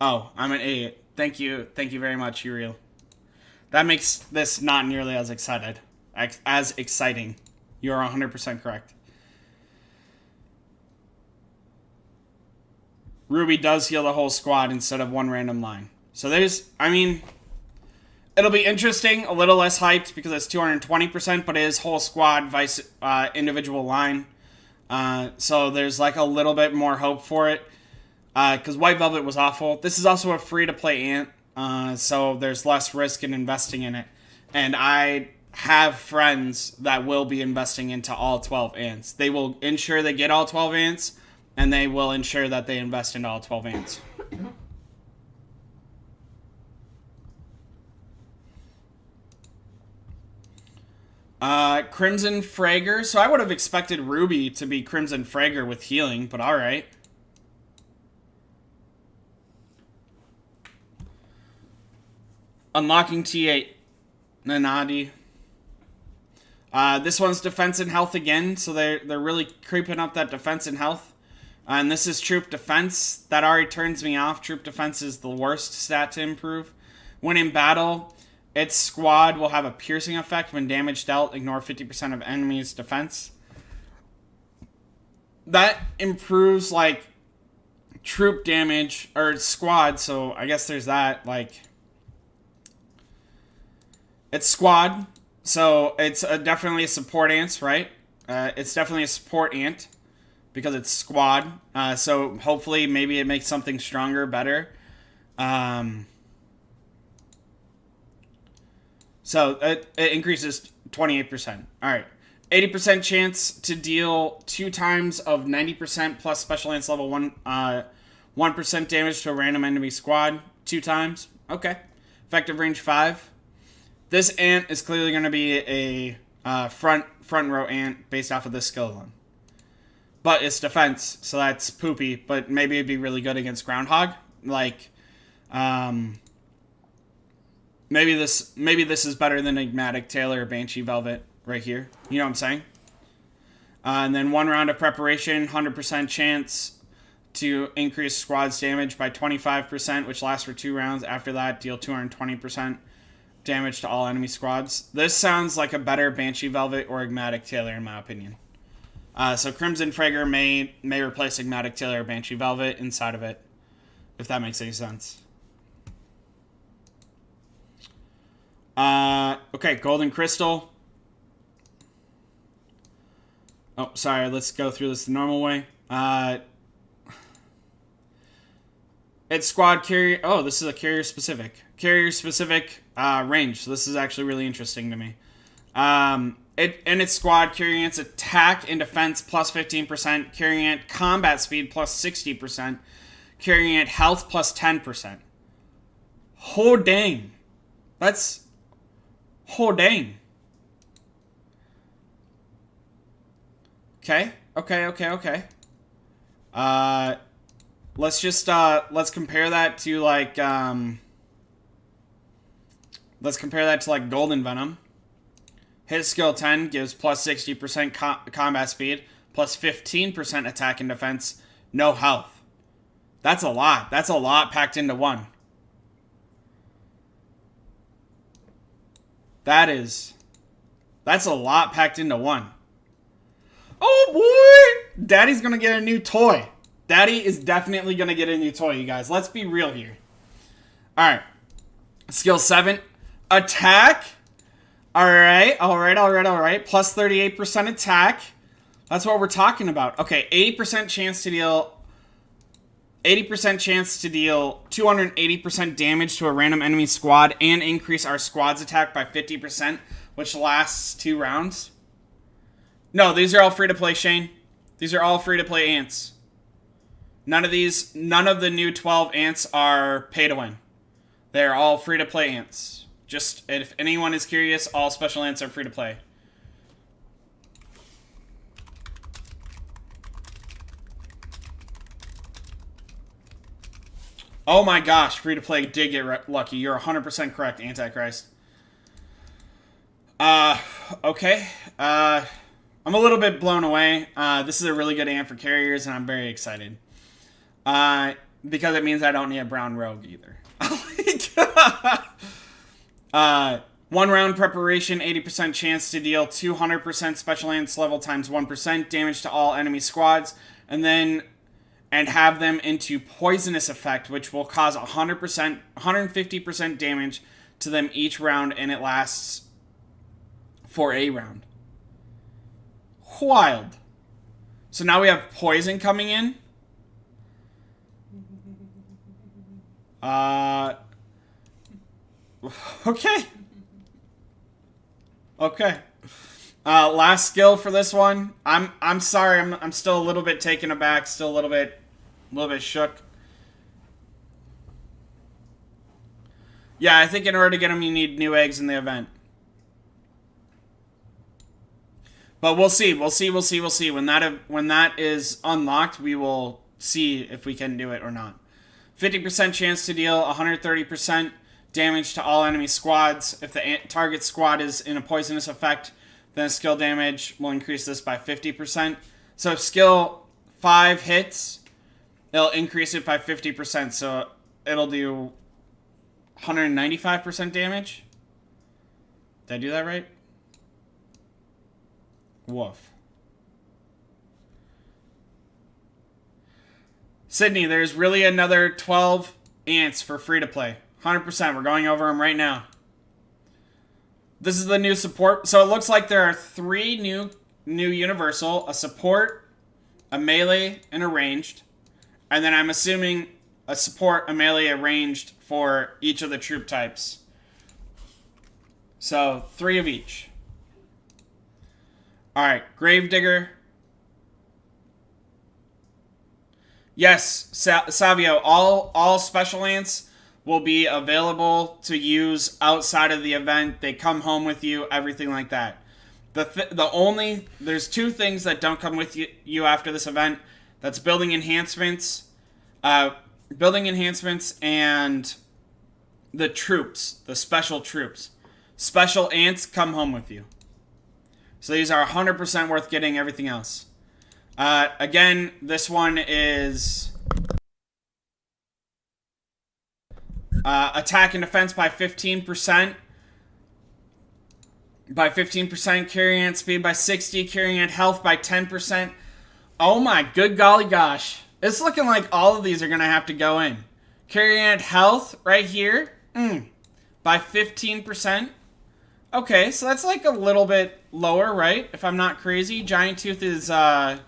S1: Oh, I'm an idiot. Thank you very much, Uriel. That makes this not nearly as exciting. You are 100% correct. Ruby does heal the whole squad instead of one random line. So there's, I mean, it'll be interesting, a little less hyped because it's 220%, but it is whole squad vice individual line. So there's like a little bit more hope for it. Because White Velvet was awful. This is also a free-to-play ant, so there's less risk in investing in it. And I have friends that will be investing into all 12 ants. They will ensure they get all 12 ants, and they will ensure that they invest into all 12 ants. Crimson Fragor. So I would have expected Ruby to be Crimson Fragor with healing, but alright. Unlocking T8. Nanadi. This one's defense and health again, so they're really creeping up that defense and health. And this is troop defense. That already turns me off. Troop defense is the worst stat to improve. When in battle, its squad will have a piercing effect. When damage dealt, ignore 50% of enemy's defense. That improves, like, troop damage, or squad, so I guess there's that, like... It's squad, so it's definitely a support ant, right? It's definitely a support ant because it's squad. So hopefully maybe it makes something stronger, better. So it increases 28%. All right. 80% chance to deal 2 times of 90% plus special ants level 1, 1% damage to a random enemy squad 2 times. Okay. Effective range 5. This ant is clearly going to be a front row ant based off of this skill alone. But it's defense, so that's poopy. But maybe it'd be really good against Groundhog. Like, maybe this is better than Enigmatic Tailor or Banshee Velvet right here. You know what I'm saying? And then 1 round of preparation, 100% chance to increase squad's damage by 25%, which lasts for 2 rounds. After that, deal 220% damage to all enemy squads. This sounds like a better Banshee Velvet or Enigmatic Tailor in my opinion. So Crimson Fragor may replace Enigmatic Tailor or Banshee Velvet inside of it, if that makes any sense. Okay, Golden Crystal. Oh, sorry, let's go through this the normal way. It's squad carrier. Oh, this is a carrier specific. Carrier specific range. So this is actually really interesting to me. Its squad carrying attack and defense plus 15%, carrying combat speed plus 60%, carrying health plus 10%. Oh dang. That's dang. Okay. Let's just let's compare that to like Golden Venom. Hit skill 10 gives plus 60% combat speed, plus 15% attack and defense, no health. That's a lot. That's a lot packed into one. That's a lot packed into one. Oh boy! Daddy's gonna get a new toy. Daddy is definitely gonna get a new toy, you guys. Let's be real here. Alright. Skill 7. Attack. Alright. Plus 38% attack. That's what we're talking about. Okay, 80% chance to deal 280% damage to a random enemy squad and increase our squad's attack by 50%, which lasts 2 rounds. No, these are all free to play, Shane. These are all free to play ants. None of the new 12 ants are pay to win. They're all free to play ants. Just if anyone is curious, all special ants are free to play. Oh my gosh, free to play did get lucky. You're 100% correct, Antichrist. Okay. I'm a little bit blown away. This is a really good ant for carriers, and I'm very excited. Because it means I don't need a brown rogue either. 1 round preparation, 80% chance to deal 200% special ants level times 1% damage to all enemy squads, and have them into poisonous effect, which will cause 150% damage to them each round, and it lasts for a round. Wild. So now we have poison coming in. Okay. Last skill for this one. I'm sorry. I'm still a little bit taken aback. Still a little bit shook. Yeah, I think in order to get them, you need new eggs in the event. But we'll see. When that is unlocked, we will see if we can do it or not. 50% chance to deal 130% damage to all enemy squads. If the target squad is in a poisonous effect, then skill damage will increase this by 50%. So if skill 5 hits, it'll increase it by 50%. So it'll do 195% damage. Did I do that right? Woof. Sydney, there's really another 12 ants for free to play. 100%. We're going over them right now. This is the new support. So it looks like there are 3 new universal, a support, a melee, and a ranged. And then I'm assuming a support, a melee, a ranged for each of the troop types. So 3 of each. Alright, Gravedigger. Yes, Savio, all special ants will be available to use outside of the event. They come home with you, everything like that. There's 2 things that don't come with you after this event. That's building enhancements and the troops, the special troops. Special ants come home with you. So these are 100% worth getting. Everything else. Again, this one is attack and defense by 15%. By 15%, carrying ant speed by 60, carrying ant health by 10%. Oh my good golly gosh. It's looking like all of these are going to have to go in. Carrying ant health right here. By 15%. Okay, so that's like a little bit lower, right? If I'm not crazy. Giant Tooth is, yeah,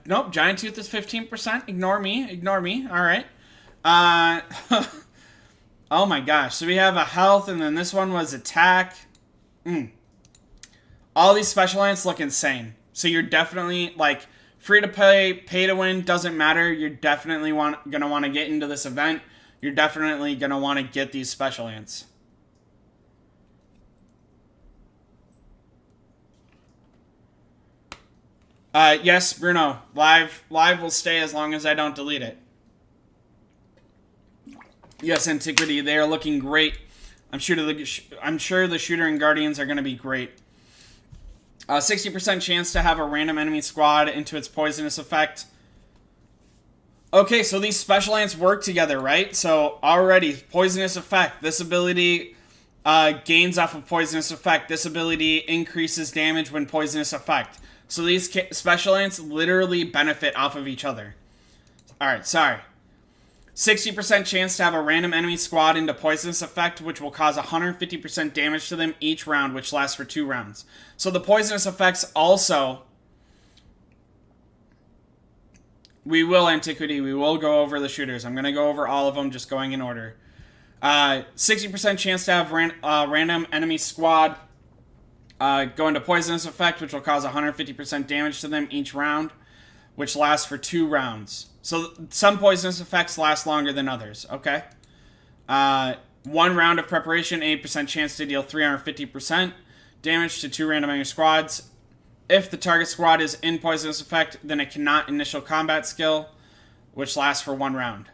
S1: nope, Giant Tooth is 15%. Ignore me. Alright. Oh my gosh. So we have a health, and then this one was attack. All these special ants look insane. So you're definitely, like, free to play, pay to win, doesn't matter. You're definitely gonna want to get into this event. You're definitely gonna want to get these special ants. Yes, Bruno. Live will stay as long as I don't delete it. Yes, Antiquity, they are looking great. I'm sure the Shooter and Guardians are going to be great. 60% chance to have a random enemy squad into its poisonous effect. Okay, so these special ants work together, right? So already, poisonous effect. This ability gains off of poisonous effect. This ability increases damage when poisonous effect. So these special ants literally benefit off of each other. Alright, sorry. 60% chance to have a random enemy squad into poisonous effect, which will cause 150% damage to them each round, which lasts for 2 rounds. So the poisonous effects also... We will, Antiquity, we will go over the shooters. I'm going to go over all of them, just going in order. 60% chance to have random enemy squad go into poisonous effect, which will cause 150% damage to them each round, which lasts for 2 rounds. So some poisonous effects last longer than others, okay? 1 round of preparation, 8% chance to deal 350% damage to 2 random enemy squads. If the target squad is in poisonous effect, then it cannot initial combat skill, which lasts for 1 round.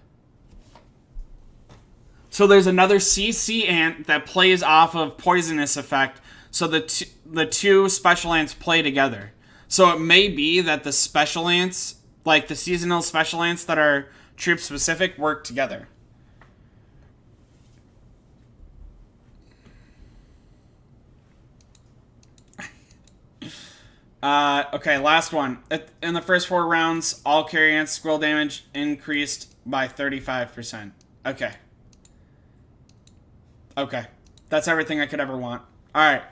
S1: So there's another CC ant that plays off of poisonous effect, so the two special ants play together. So it may be that the special ants, like the seasonal special ants that are troop specific, work together. Okay, last one. In the first 4 rounds, all carry ants squirrel damage increased by 35%. Okay. Okay. That's everything I could ever want. Alright.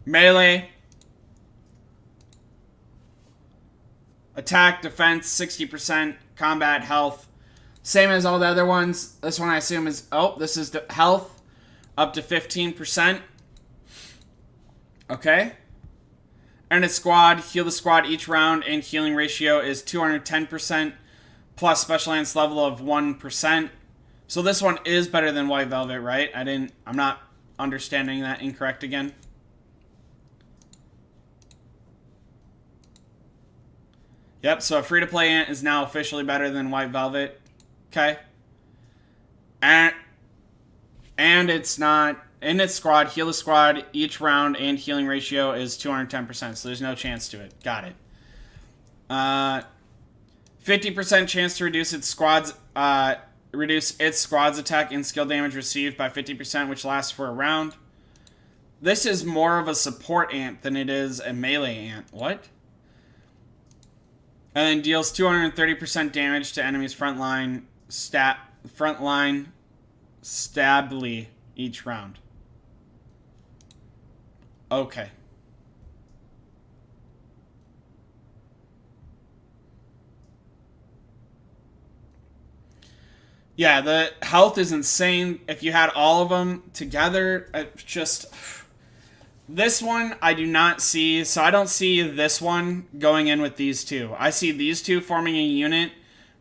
S1: Melee. Attack, defense, 60%. Combat, health. Same as all the other ones. This one I assume is... Oh, this is the health. Up to 15%. Okay. Earn a squad. Heal the squad each round. And healing ratio is 210%. Plus special ants level of 1%. So this one is better than White Velvet, right? I'm not understanding that incorrect again. Yep, so a free-to-play ant is now officially better than White Velvet. Okay. And it's not... In its squad, heal the squad each round, and healing ratio is 210%, so there's no chance to it. Got it. 50% chance to reduce its squad's attack and skill damage received by 50%, which lasts for a round. This is more of a support ant than it is a melee ant. What? And then deals 230% damage to enemies frontline stably each round. Okay. Yeah, the health is insane. If you had all of them together, just... This one, I do not see... So I don't see this one going in with these two. I see these two forming a unit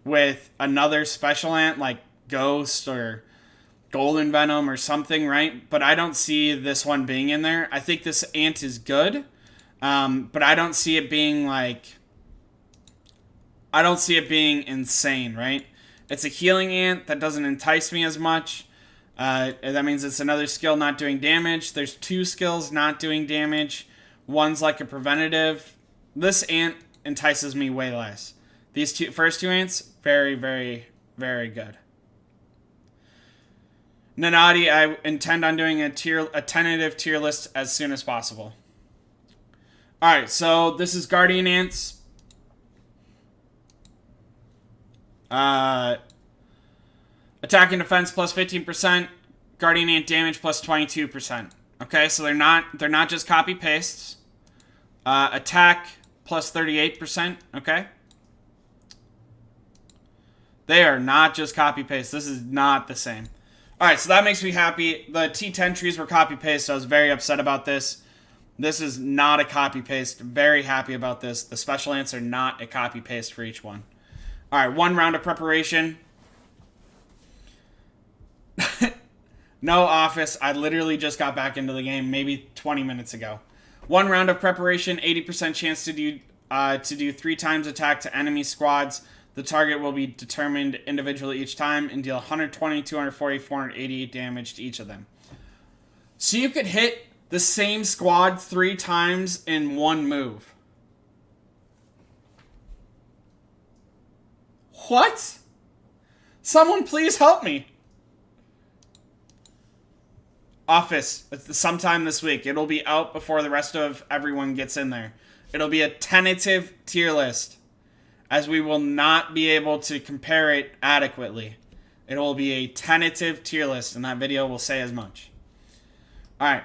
S1: with another special ant, like Ghost or Golden Venom or something, right? But I don't see this one being in there. I think this ant is good, but I don't see it being, like... I don't see it being insane, right? It's a healing ant that doesn't entice me as much. That means it's another skill not doing damage. There's 2 skills not doing damage. One's like a preventative. This ant entices me way less. These first two ants, very, very, very good. Nanati, I intend on doing a tentative tier list as soon as possible. Alright, so this is Guardian Ants. Attack and defense plus 15%. Guardian Ant damage plus 22%. Okay, so they're not just copy pastes. Attack plus 38%. Okay. They are not just copy paste. This is not the same. Alright, so that makes me happy. The T10 trees were copy paste, so I was very upset about this. This is not a copy paste. Very happy about this. The special ants are not a copy paste for each one. Alright, 1 round of preparation. No office. I literally just got back into the game maybe 20 minutes ago. 1 round of preparation, 80% chance to do 3 times attack to enemy squads. The target will be determined individually each time and deal 120, 240, 488 damage to each of them. So you could hit the same squad 3 times in 1 move. What? Someone please help me. Office, it's sometime this week. It'll be out before the rest of everyone gets in there. It'll be a tentative tier list, as we will not be able to compare it adequately. It will be a tentative tier list, and that video will say as much. Alright.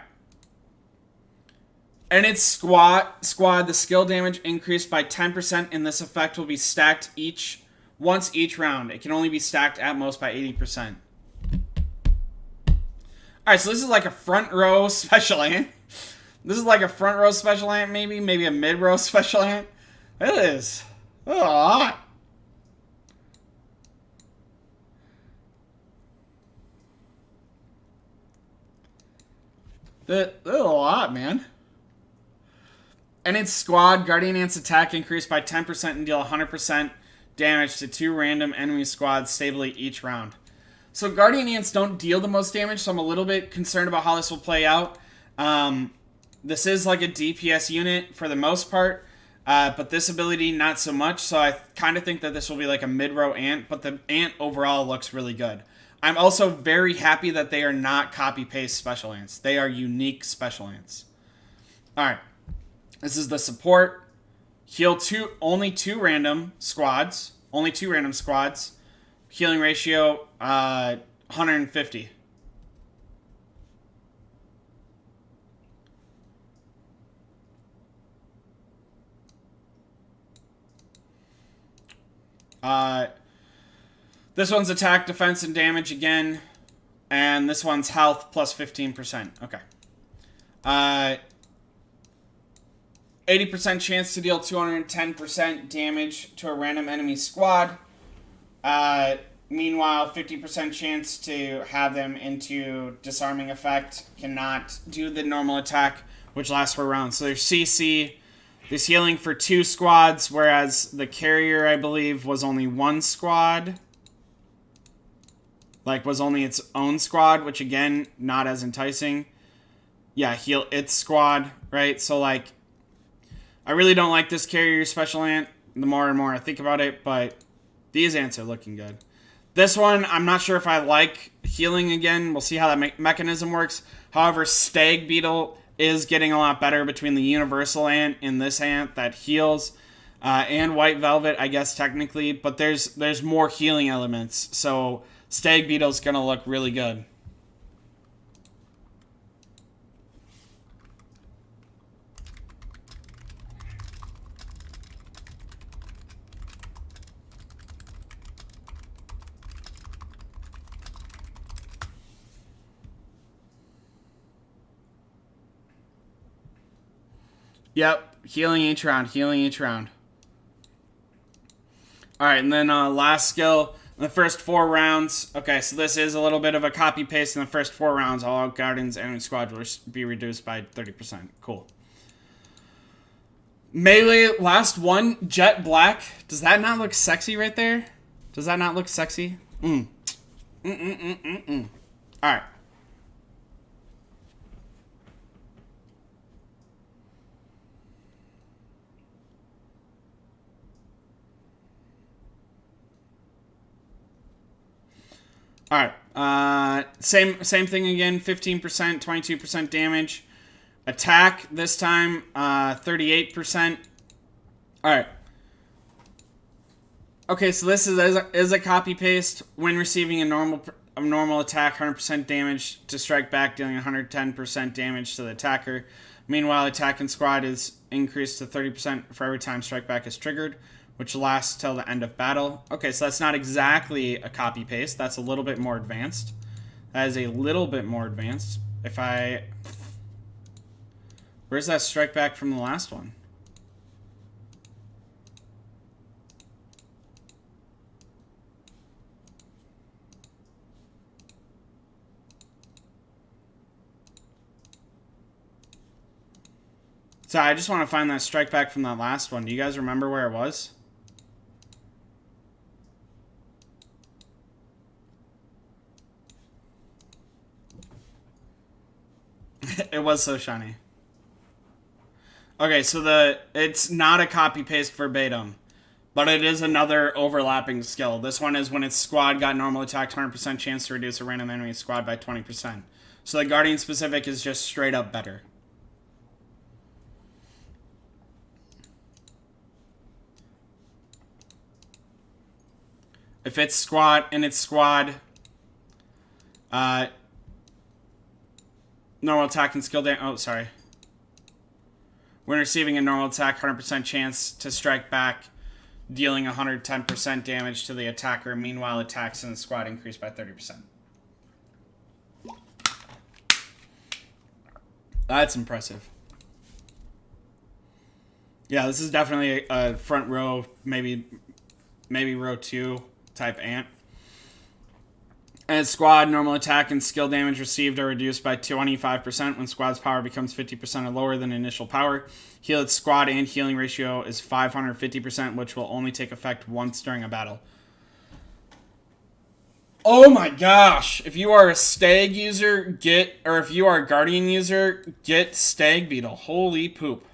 S1: And its squad, the skill damage increased by 10%, and this effect will be stacked once each round. It can only be stacked at most by 80%. Alright, so this is like a front row special ant. This is like a front row special ant, maybe a mid row special ant. It is. That's a lot. That's a lot, man. And its squad, Guardian Ant's attack increased by 10% and deal 100% damage to 2 random enemy squads stably each round. So Guardian Ants don't deal the most damage, so I'm a little bit concerned about how this will play out. This is like a DPS unit for the most part, but this ability not so much, so I kind of think that this will be like a mid-row ant, but the ant overall looks really good. I'm also very happy that they are not copy-paste special ants. They are unique special ants. Alright, this is the support. Heal only two random squads. Only 2 random squads. Healing ratio, 150. This one's attack, defense, and damage again. And this one's health plus 15%. Okay. 80% chance to deal 210% damage to a random enemy squad. Meanwhile, 50% chance to have them into disarming effect. Cannot do the normal attack, which lasts for rounds. So there's CC. There's healing for 2 squads, whereas the carrier, I believe, was only 1 squad. Like, was only its own squad, which, again, not as enticing. Yeah, heal its squad, right? So, like, I really don't like this carrier special ant the more and more I think about it, but these ants are looking good. This one, I'm not sure if I like healing again. We'll see how that mechanism works. However, Stag Beetle is getting a lot better between the Universal Ant and this ant that heals. And White Velvet, I guess, technically. But there's more healing elements. So Stag Beetle's going to look really good. Yep, healing each round, healing each round. Alright, and then last skill, in the first 4 rounds. Okay, so this is a little bit of a copy-paste. In the first 4 rounds, all Guardians and squad will be reduced by 30%. Cool. Melee, last one, Jet Black. Does that not look sexy right there? Does that not look sexy? All right. All right. Same thing again. 15%, 22% damage. Attack this time. 38%. All right. Okay, so this is a copy paste. When receiving a normal attack, 100% damage to strike back, dealing 110% damage to the attacker. Meanwhile, attack in squad is increased to 30% for every time strike back is triggered, which lasts till the end of battle. Okay, so that's not exactly a copy paste. That's a little bit more advanced. That is a little bit more advanced. Where's that strike back from the last one? So I just want to find that strike back from that last one. Do you guys remember where it was? It was so shiny. Okay, so it's not a copy paste verbatim, but it is another overlapping skill. This one is when its squad got normal attack, 100% chance to reduce a random enemy squad by 20%. So the Guardian specific is just straight up better. If it's squad, normal attack and skill damage. Oh, sorry. When receiving a normal attack, 100% chance to strike back, dealing 110% damage to the attacker. Meanwhile, attacks in the squad increase by 30%. That's impressive. Yeah, this is definitely a front row, maybe row 2 type ant. And squad, normal attack and skill damage received are reduced by 25% when squad's power becomes 50% or lower than initial power. Heal its squad and healing ratio is 550%, which will only take effect once during a battle. Oh my gosh! If you are a Stag user, if you are a Guardian user, get Stag Beetle. Holy poop.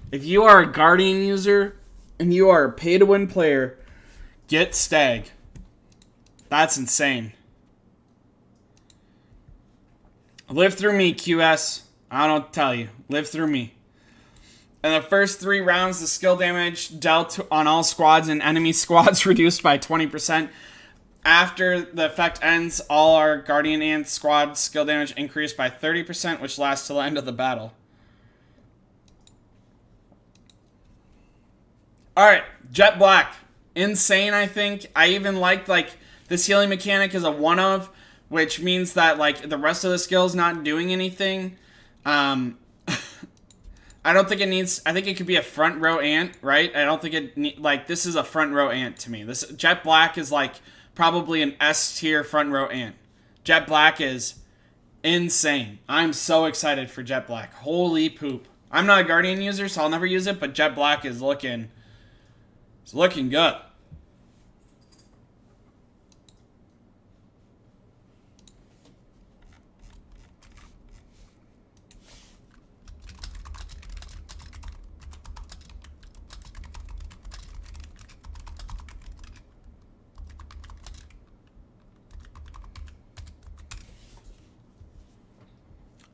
S1: If you are a Guardian user and you are a pay-to-win player, get Stag. That's insane. Live through me, QS. I don't tell you. Live through me. In the first 3 rounds, the skill damage dealt on all squads and enemy squads reduced by 20%. After the effect ends, all our Guardian Ant squad skill damage increased by 30%, which lasts till the end of the battle. Alright, Jet Black. Insane, I think. I even liked, this healing mechanic is a one-of, which means that, the rest of the skill's not doing anything. I don't think it needs... I think it could be a front row ant, right? I don't think it... this is a front row ant to me. This Jet Black is, probably an S-tier front row ant. Jet Black is insane. I'm so excited for Jet Black. Holy poop. I'm not a Guardian user, so I'll never use it, but Jet Black is looking... It's looking good.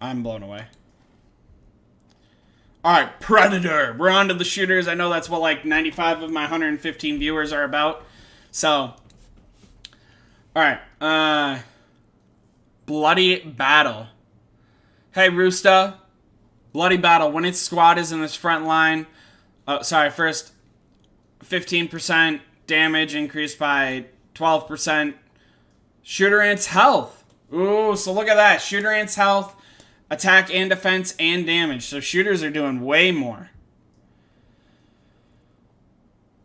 S1: I'm blown away. Alright, Predator. We're on to the shooters. I know that's what 95 of my 115 viewers are about. So, alright. Bloody Battle. Hey, Roosta. Bloody Battle. When its squad is in this front line... first, 15% damage increased by 12%. Shooter Ant's health. Ooh, so look at that. Shooter Ant's health... Attack and defense and damage. So shooters are doing way more.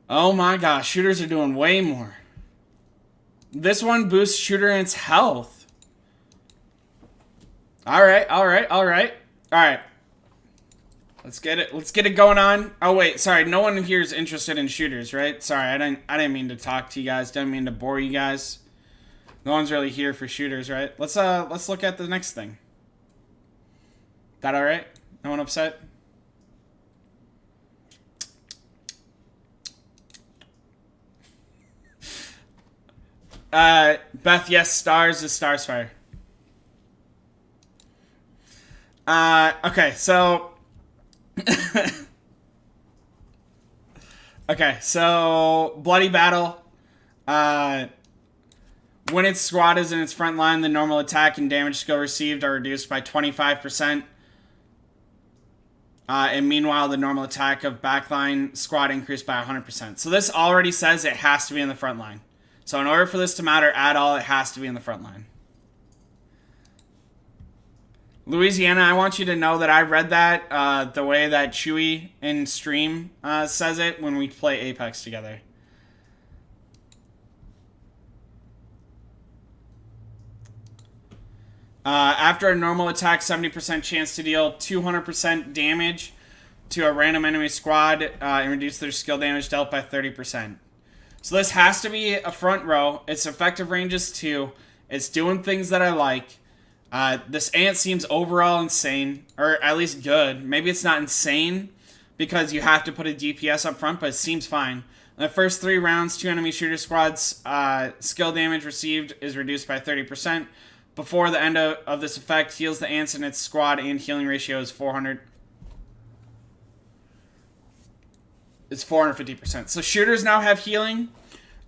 S1: Oh my gosh. Shooters are doing way more. This one boosts Shooter Ant's health. Alright. Let's get it. Let's get it going on. Oh wait, sorry. No one here is interested in shooters, right? Sorry, I didn't mean to talk to you guys. Didn't mean to bore you guys. No one's really here for shooters, right? Let's look at the next thing. That all right? No one upset? Beth, yes, stars is Stars Fire. Okay, so okay, so Bloody Battle. When its squad is in its front line, the normal attack and damage skill received are reduced by 25%. And meanwhile, the normal attack of backline squad increased by 100%. So this already says it has to be in the front line. So in order for this to matter at all, it has to be in the front line. Louisiana, I want you to know that I read that the way that Chewy in stream says it when we play Apex together. After a normal attack, 70% chance to deal 200% damage to a random enemy squad and reduce their skill damage dealt by 30%. So this has to be a front row. Its effective range is 2. It's doing things that I like. This ant seems overall insane, or at least good. Maybe it's not insane because you have to put a DPS up front, but it seems fine. In the first 3 rounds, 2 enemy shooter squads' skill damage received is reduced by 30%. Before the end of this effect, heals the ants in its squad, and healing ratio is 400. It's 450%. So shooters now have healing.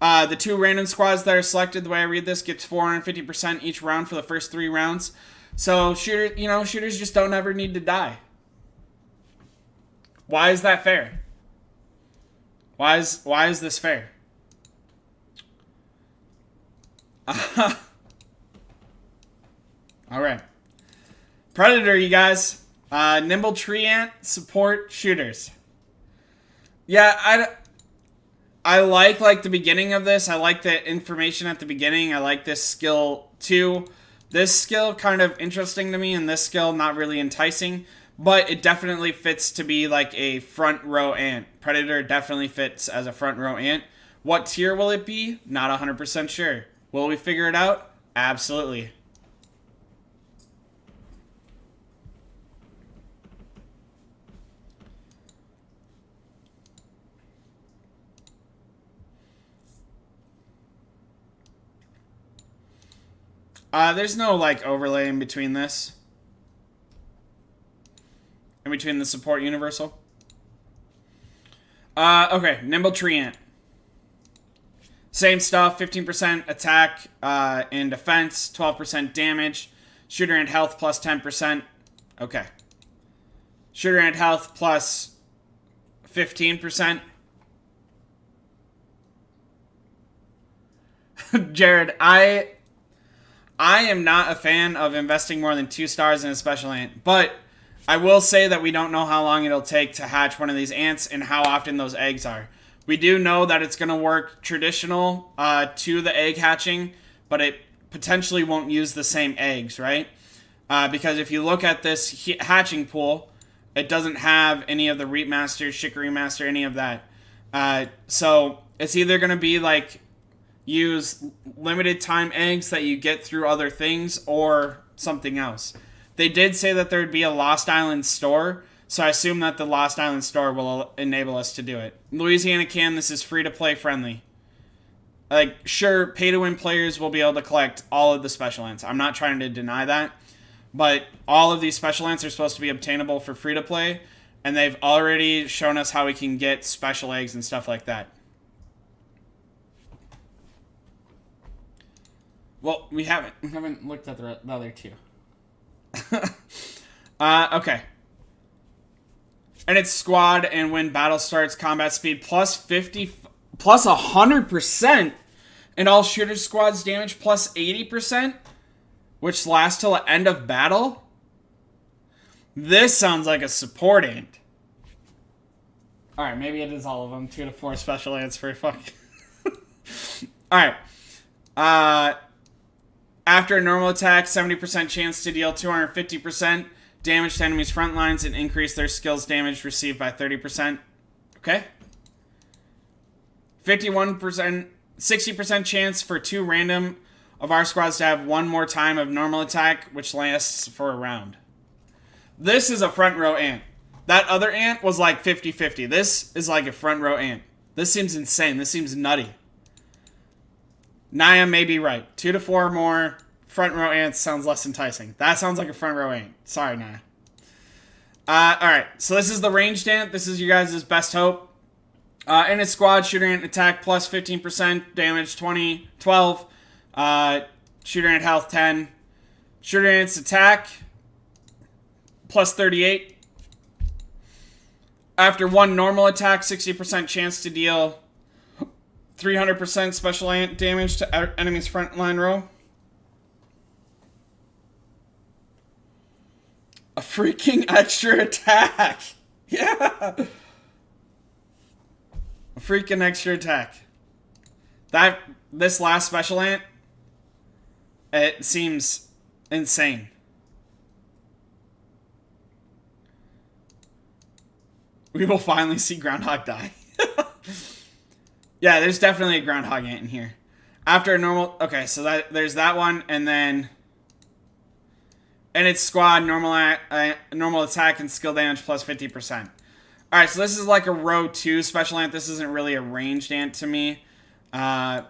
S1: The 2 random squads that are selected, the way I read this, gets 450% each round for the first 3 rounds. So shooters just don't ever need to die. Why is that fair? Why is this fair? All right. Predator, you guys. Nimble Tree Ant, support shooters. Yeah, I like the beginning of this. I like the information at the beginning. I like this skill too. This skill kind of interesting to me, and this skill not really enticing. But it definitely fits to be like a front row ant. Predator definitely fits as a front row ant. What tier will it be? Not 100% sure. Will we figure it out? Absolutely. There's no, like, overlay in between this. In between the support universal. Okay, Nimble Tree Ant. Same stuff, 15% attack and defense, 12% damage. Shooter Ant health plus 10%. Okay. Shooter Ant health plus 15%. Jared, I am not a fan of investing more than 2 stars in a special ant, but I will say that we don't know how long it'll take to hatch one of these ants and how often those eggs are. We do know that it's going to work traditional to the egg hatching, but it potentially won't use the same eggs, right? Because if you look at this hatching pool, it doesn't have any of the Reap Master, Chicory Master, any of that. So it's either going to be like use limited time eggs that you get through other things or something else. They did say that there would be a Lost Island store, so I assume that the Lost Island store will enable us to do it. Louisiana Cam, this is free to play friendly. Like, sure, pay to win players will be able to collect all of the special ants. I'm not trying to deny that, but all of these special ants are supposed to be obtainable for free to play, and they've already shown us how we can get special eggs and stuff like that. Well, we haven't looked at the other 2. Okay. And it's squad, and when battle starts, combat speed plus 100%, and all shooter squads damage plus 80%, which lasts till the end of battle. This sounds like a support ant. Alright, maybe it is all of them. 2 to 4 special ants for fuck. Alright. After a normal attack, 70% chance to deal 250% damage to enemies' front lines and increase their skills damage received by 30%. Okay. 51%, 60% chance for 2 random of our squads to have 1 more time of normal attack, which lasts for a round. This is a front row ant. That other ant was like 50-50. This is like a front row ant. This seems insane. This seems nutty. Naya may be right. 2 to 4 more front row ants sounds less enticing. That sounds like a front row ant. Sorry, Naya. Alright, so this is the ranged ant. This is you guys' best hope. In its squad, shooter ant attack plus 15%, damage 12. Shooter ant health 10. Shooter ant's attack plus 38. After 1 normal attack, 60% chance to deal 300% special ant damage to enemy's front line row. A freaking extra attack. Yeah. A freaking extra attack. This last special ant, it seems insane. We will finally see Groundhog die. Yeah, there's definitely a Groundhog ant in here. After a normal... Okay, so there's that one, and then... In its squad, normal attack and skill damage plus 50%. Alright, so this is like a row 2 special ant. This isn't really a ranged ant to me. I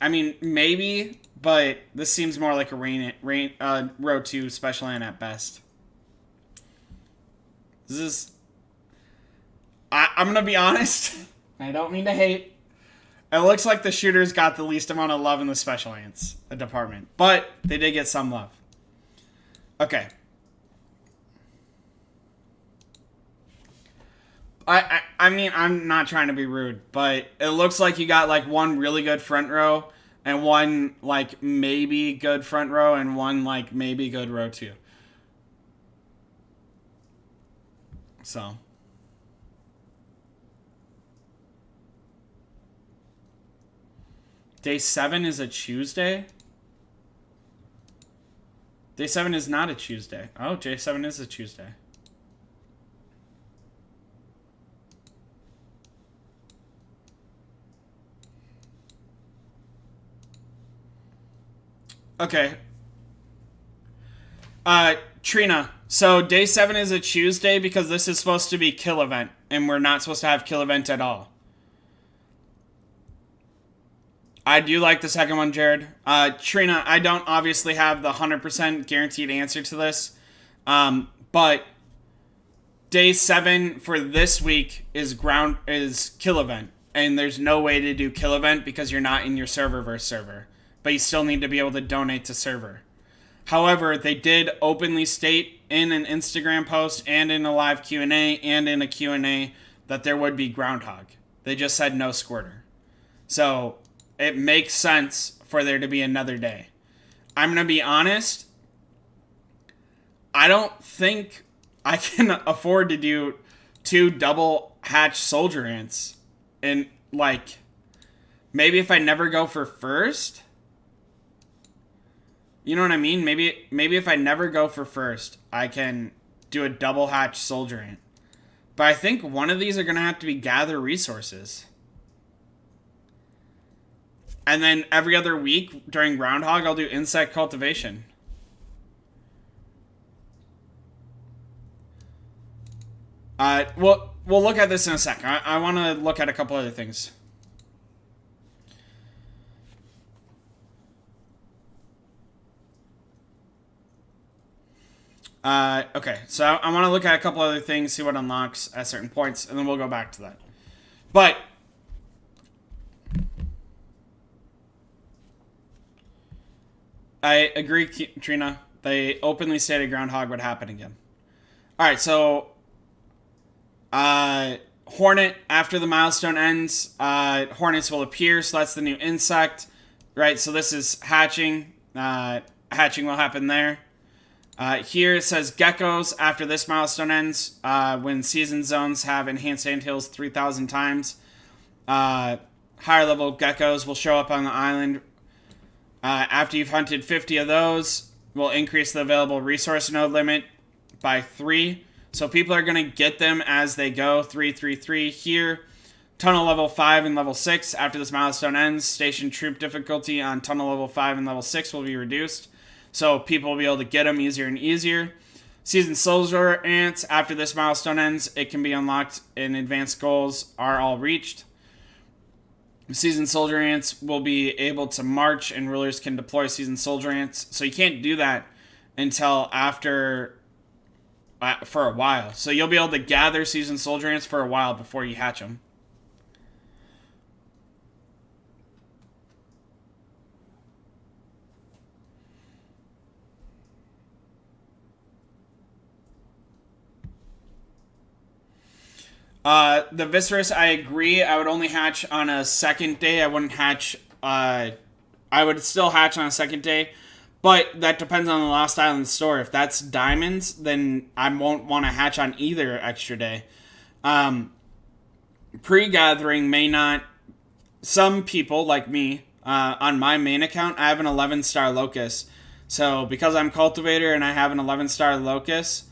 S1: mean, maybe, but this seems more like a row 2 special ant at best. This is... I'm gonna be honest. I don't mean to hate. It looks like the shooters got the least amount of love in the special ants department. But they did get some love. Okay. I mean, I'm not trying to be rude, but it looks like you got like 1 really good front row and 1 like maybe good front row and 1 like maybe good row 2. So. Day 7 is a Tuesday? Day 7 is not a Tuesday. Oh, day 7 is a Tuesday. Okay. Trina. So day 7 is a Tuesday because this is supposed to be kill event. And we're not supposed to have kill event at all. I do like the second one, Jared. Trina, I don't obviously have the 100% guaranteed answer to this. But day 7 for this week is kill event. And there's no way to do kill event because you're not in your serververse server. But you still need to be able to donate to server. However, they did openly state in an Instagram post and in a live Q&A and in a Q&A that there would be Groundhog. They just said no Squirter. So it makes sense for there to be another day. I'm going to be honest. I don't think I can afford to do 2 double hatch soldier ants. And like, maybe if I never go for first. You know what I mean? Maybe if I never go for first, I can do a double hatch soldier ant. But I think one of these are going to have to be gather resources. And then every other week during Groundhog, I'll do insect cultivation. We'll look at this in a sec. I want to look at a couple other things. Okay, so I want to look at a couple other things, see what unlocks at certain points, and then we'll go back to that. But I agree, Trina. They openly stated Groundhog would happen again. Alright, so Hornet, after the milestone ends, Hornets will appear, so that's the new insect. Right, so this is hatching. Hatching will happen there. Here it says geckos after this milestone ends. When season zones have enhanced anthills 3,000 times. Higher level geckos will show up on the island. After you've hunted 50 of those, will increase the available resource node limit by 3. So people are going to get them as they go. 3, 3, 3 here. Tunnel level 5 and level 6. After this milestone ends, station troop difficulty on tunnel level 5 and level 6 will be reduced. So people will be able to get them easier and easier. Seasoned Soldier Ants. After this milestone ends, it can be unlocked and advanced goals are all reached. Seasoned Soldier Ants will be able to march and rulers can deploy Seasoned Soldier Ants. So you can't do that until after... for a while. So you'll be able to gather Seasoned Soldier Ants for a while before you hatch them. The Viscerus, I agree. I would only hatch on a second day. I wouldn't hatch... I would still hatch on a second day. But that depends on the Lost Island store. If that's diamonds, then I won't want to hatch on either extra day. Pre-gathering may not... Some people, like me, on my main account, I have an 11-star Locust. So because I'm Cultivator and I have an 11-star Locust,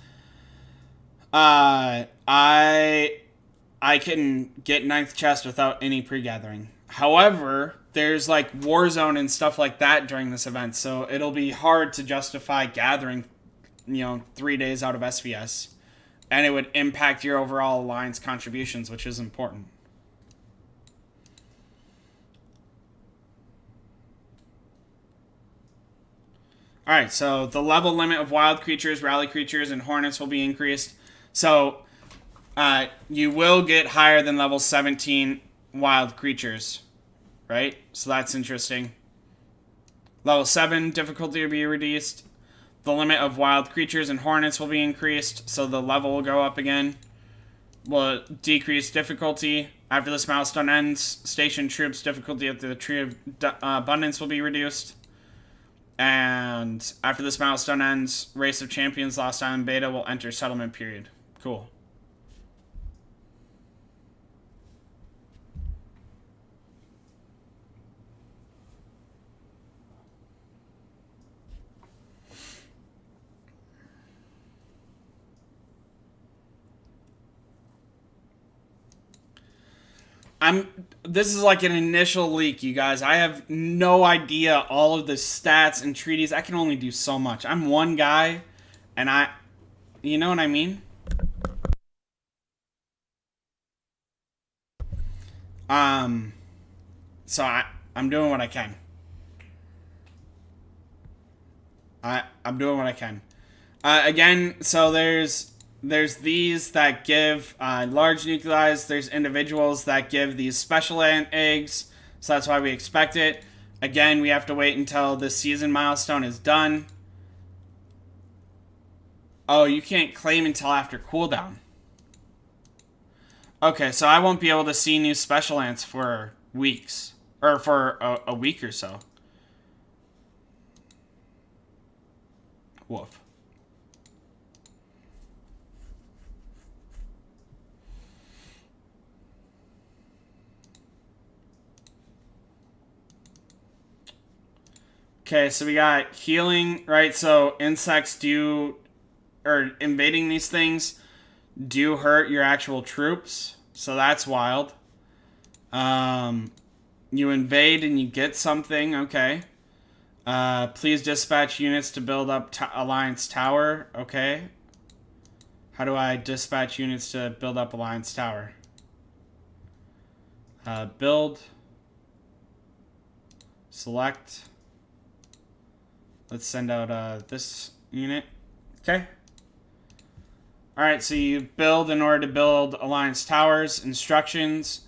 S1: I can get 9th chest without any pre-gathering. However, there's like Warzone and stuff like that during this event, so it'll be hard to justify gathering, 3 days out of SVS. And it would impact your overall alliance contributions, which is important. Alright, so the level limit of wild creatures, rally creatures, and hornets will be increased. So you will get higher than level 17 wild creatures, right? So that's interesting. Level 7 difficulty will be reduced. The limit of wild creatures and hornets will be increased, so the level will go up again. Will decrease difficulty. After this milestone ends, station troops difficulty at the Tree of Abundance will be reduced. And after this milestone ends, Race of Champions Lost Island Beta will enter settlement period. Cool. This is like an initial leak, you guys. I have no idea all of the stats and treaties. I can only do so much. I'm one guy, and you know what I mean? So I'm doing what I can. I'm doing what I can. Again, so there's these that give large nuclei. There's individuals that give these special eggs. So that's why we expect it. Again, we have to wait until the season milestone is done. Oh, you can't claim until after cooldown. Okay, so I won't be able to see new special ants for weeks. Or for a week or so. Woof. Okay, so we got healing, right? So insects or invading these things do hurt your actual troops. So that's wild. You invade and you get something, okay. Please dispatch units to build up Alliance Tower, okay. How do I dispatch units to build up Alliance Tower? Build. Select. Let's send out this unit. Okay. Alright, so you build in order to build Alliance Towers. Instructions.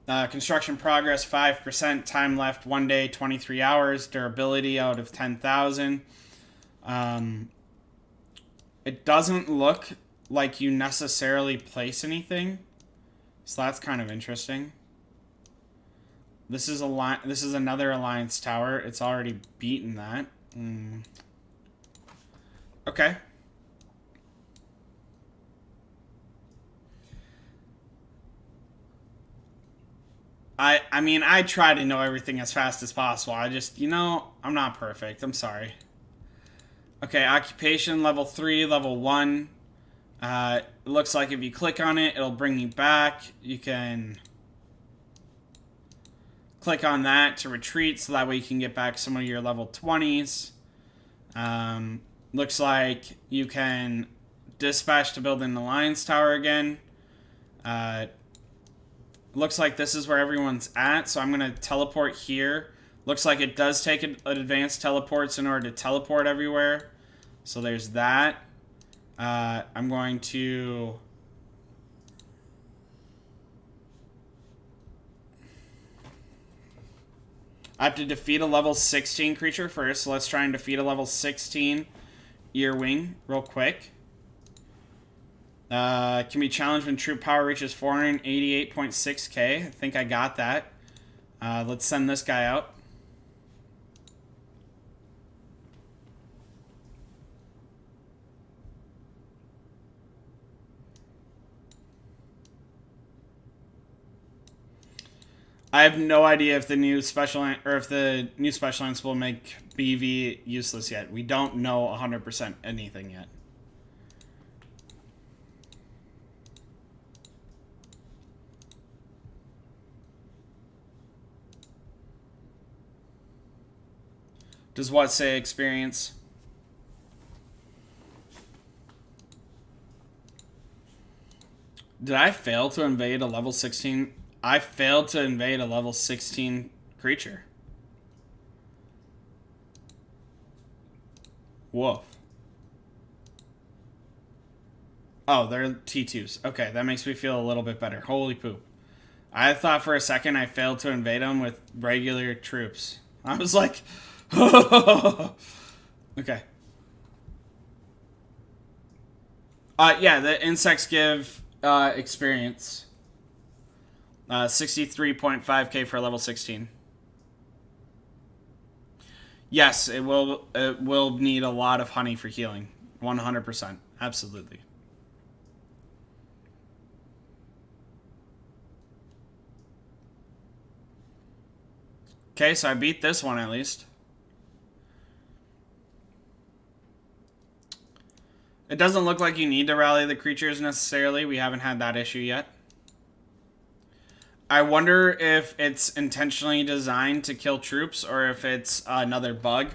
S1: Construction progress 5%. Time left 1 day, 23 hours. Durability out of 10,000. It doesn't look like you necessarily place anything. So that's kind of interesting. This is another Alliance Tower. It's already beaten that. Okay. I mean, I try to know everything as fast as possible. I just, I'm not perfect. I'm sorry. Okay, occupation, level 3, level 1. It looks like if you click on it, it'll bring you back. You can click on that to retreat, so that way you can get back some of your level 20s. Looks like you can dispatch to build an alliance tower again. Looks like this is where everyone's at, so I'm going to teleport here. Looks like it does take advanced teleports in order to teleport everywhere. So there's that. I'm going to... I have to defeat a level 16 creature first, so let's try and defeat a level 16 Earwing real quick. Can be challenged when troop power reaches 488.6k. I think I got that. Let's send this guy out. I have no idea if the new special lands will make BV useless yet. We don't know 100% anything yet. Does what say experience? Did I fail to invade a level 16? I failed to invade a level 16 creature. Woof. Oh, they're T2s. Okay, that makes me feel a little bit better. Holy poop. I thought for a second I failed to invade them with regular troops. I was like... okay. Yeah, the insects give experience. 63.5k for level 16. Yes, it will need a lot of honey for healing. 100%. Absolutely. Okay, so I beat this one at least. It doesn't look like you need to rally the creatures necessarily. We haven't had that issue yet. I wonder if it's intentionally designed to kill troops or if it's another bug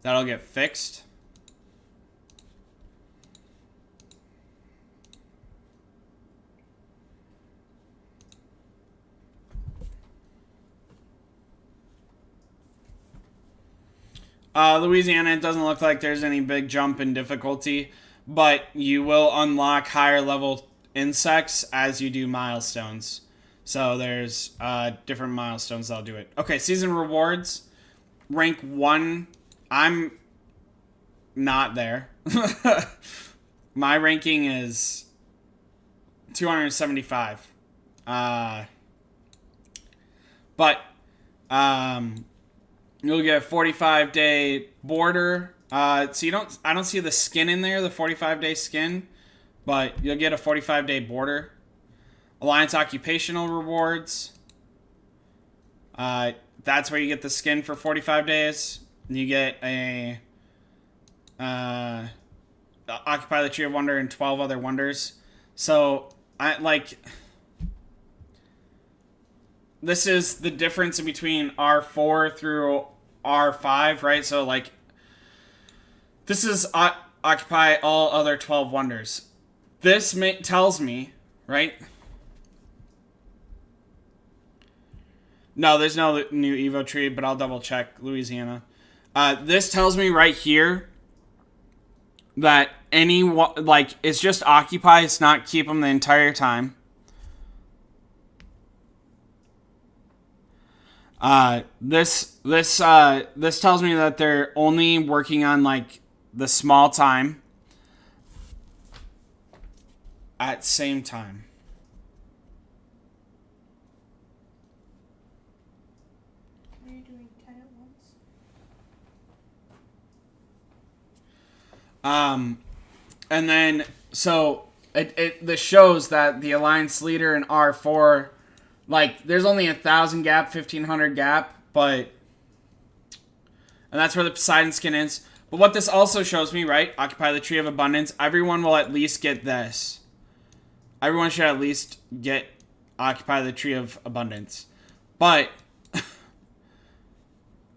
S1: that'll get fixed. Louisiana, it doesn't look like there's any big jump in difficulty, but you will unlock higher level insects as you do milestones. So there's different milestones that'll do it. Okay, season rewards. Rank 1. I'm not there. My ranking is 275. But you'll get a 45-day border. So I don't see the skin in there, the 45-day skin, but you'll get a 45-day border. Alliance occupational rewards. That's where you get the skin for 45 days. You get a occupy the Tree of Wonder and 12 other wonders. So this is the difference in between R4 through R5, right? So like this is occupy all other 12 wonders. This tells me, right? No, there's no new Evo tree, but I'll double check Louisiana. This tells me right here that it's just occupy. It's not keep them the entire time. This tells me that they're only working on like the small time at same time.
S2: Are you doing 10 at once?
S1: And then so this shows that the alliance leader in R4, like there's only 1,000 gap, 1,500 gap, and that's where the Poseidon skin is. But what this also shows me, right? Occupy the Tree of Abundance. Everyone will at least get this. Everyone should at least get Occupy the Tree of Abundance. But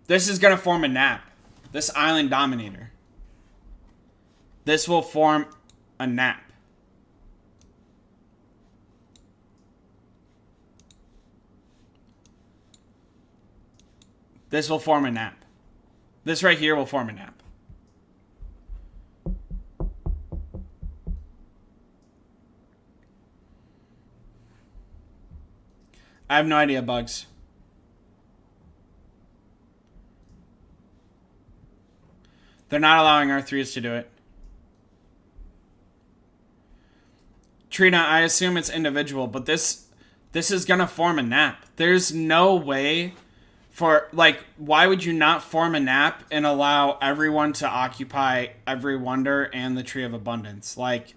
S1: this is going to form a nap. This Island Dominator. This will form a nap. This will form a nap. This right here will form a nap. I have no idea, Bugs. They're not allowing R3s to do it. Trina, I assume it's individual, but this is gonna form a nap. There's no way for, like, why would you not form a nap and allow everyone to occupy every wonder and the Tree of Abundance? Like,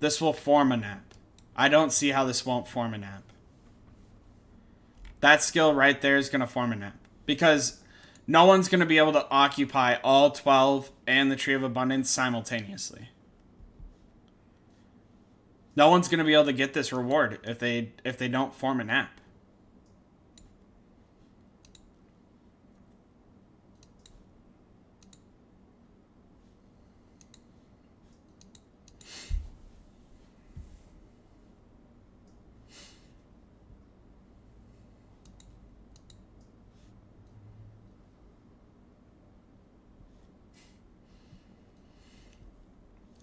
S1: this will form a nap. I don't see how this won't form a nap. That skill right there is gonna form a nap. Because no one's going to be able to occupy all 12 and the Tree of Abundance simultaneously. No one's going to be able to get this reward if they don't form a nap.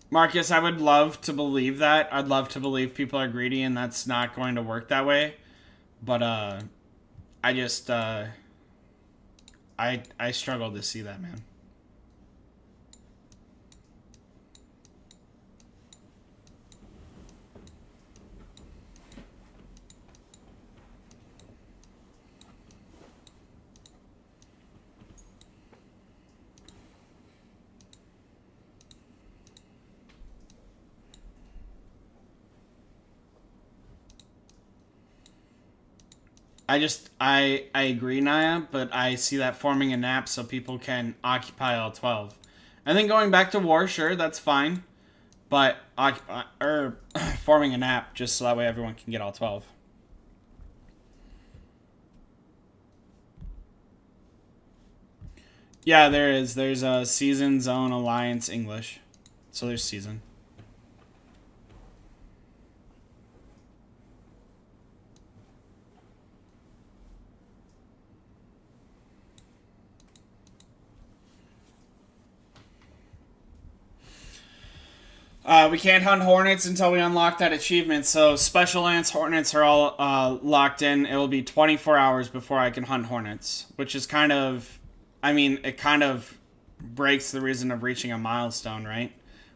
S1: Marcus, I would love to believe that. I'd love to believe people are greedy and that's not going to work that way. But I just I struggle to see that, man. I agree, Naya, but I see that forming a nap so people can occupy all 12. And then going back to war, sure, that's fine. But forming a nap just so that way everyone can get all 12. Yeah, there is. There's a season, zone, alliance, English. So there's season. We can't hunt hornets until we unlock that achievement. So special lance hornets are all locked in. It will be 24 hours before I can hunt hornets, which is kind of, I mean, it kind of breaks the reason of reaching a milestone, right?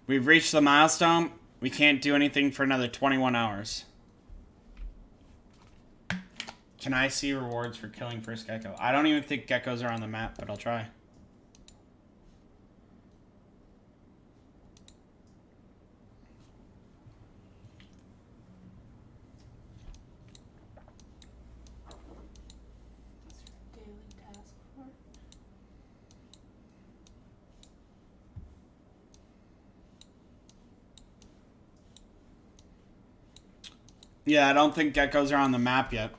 S1: We've reached the milestone. We can't do anything for another 21 hours. Can I see rewards for killing first gecko? I don't even think geckos are on the map, but I'll try. Yeah, I don't think geckos are on the map yet.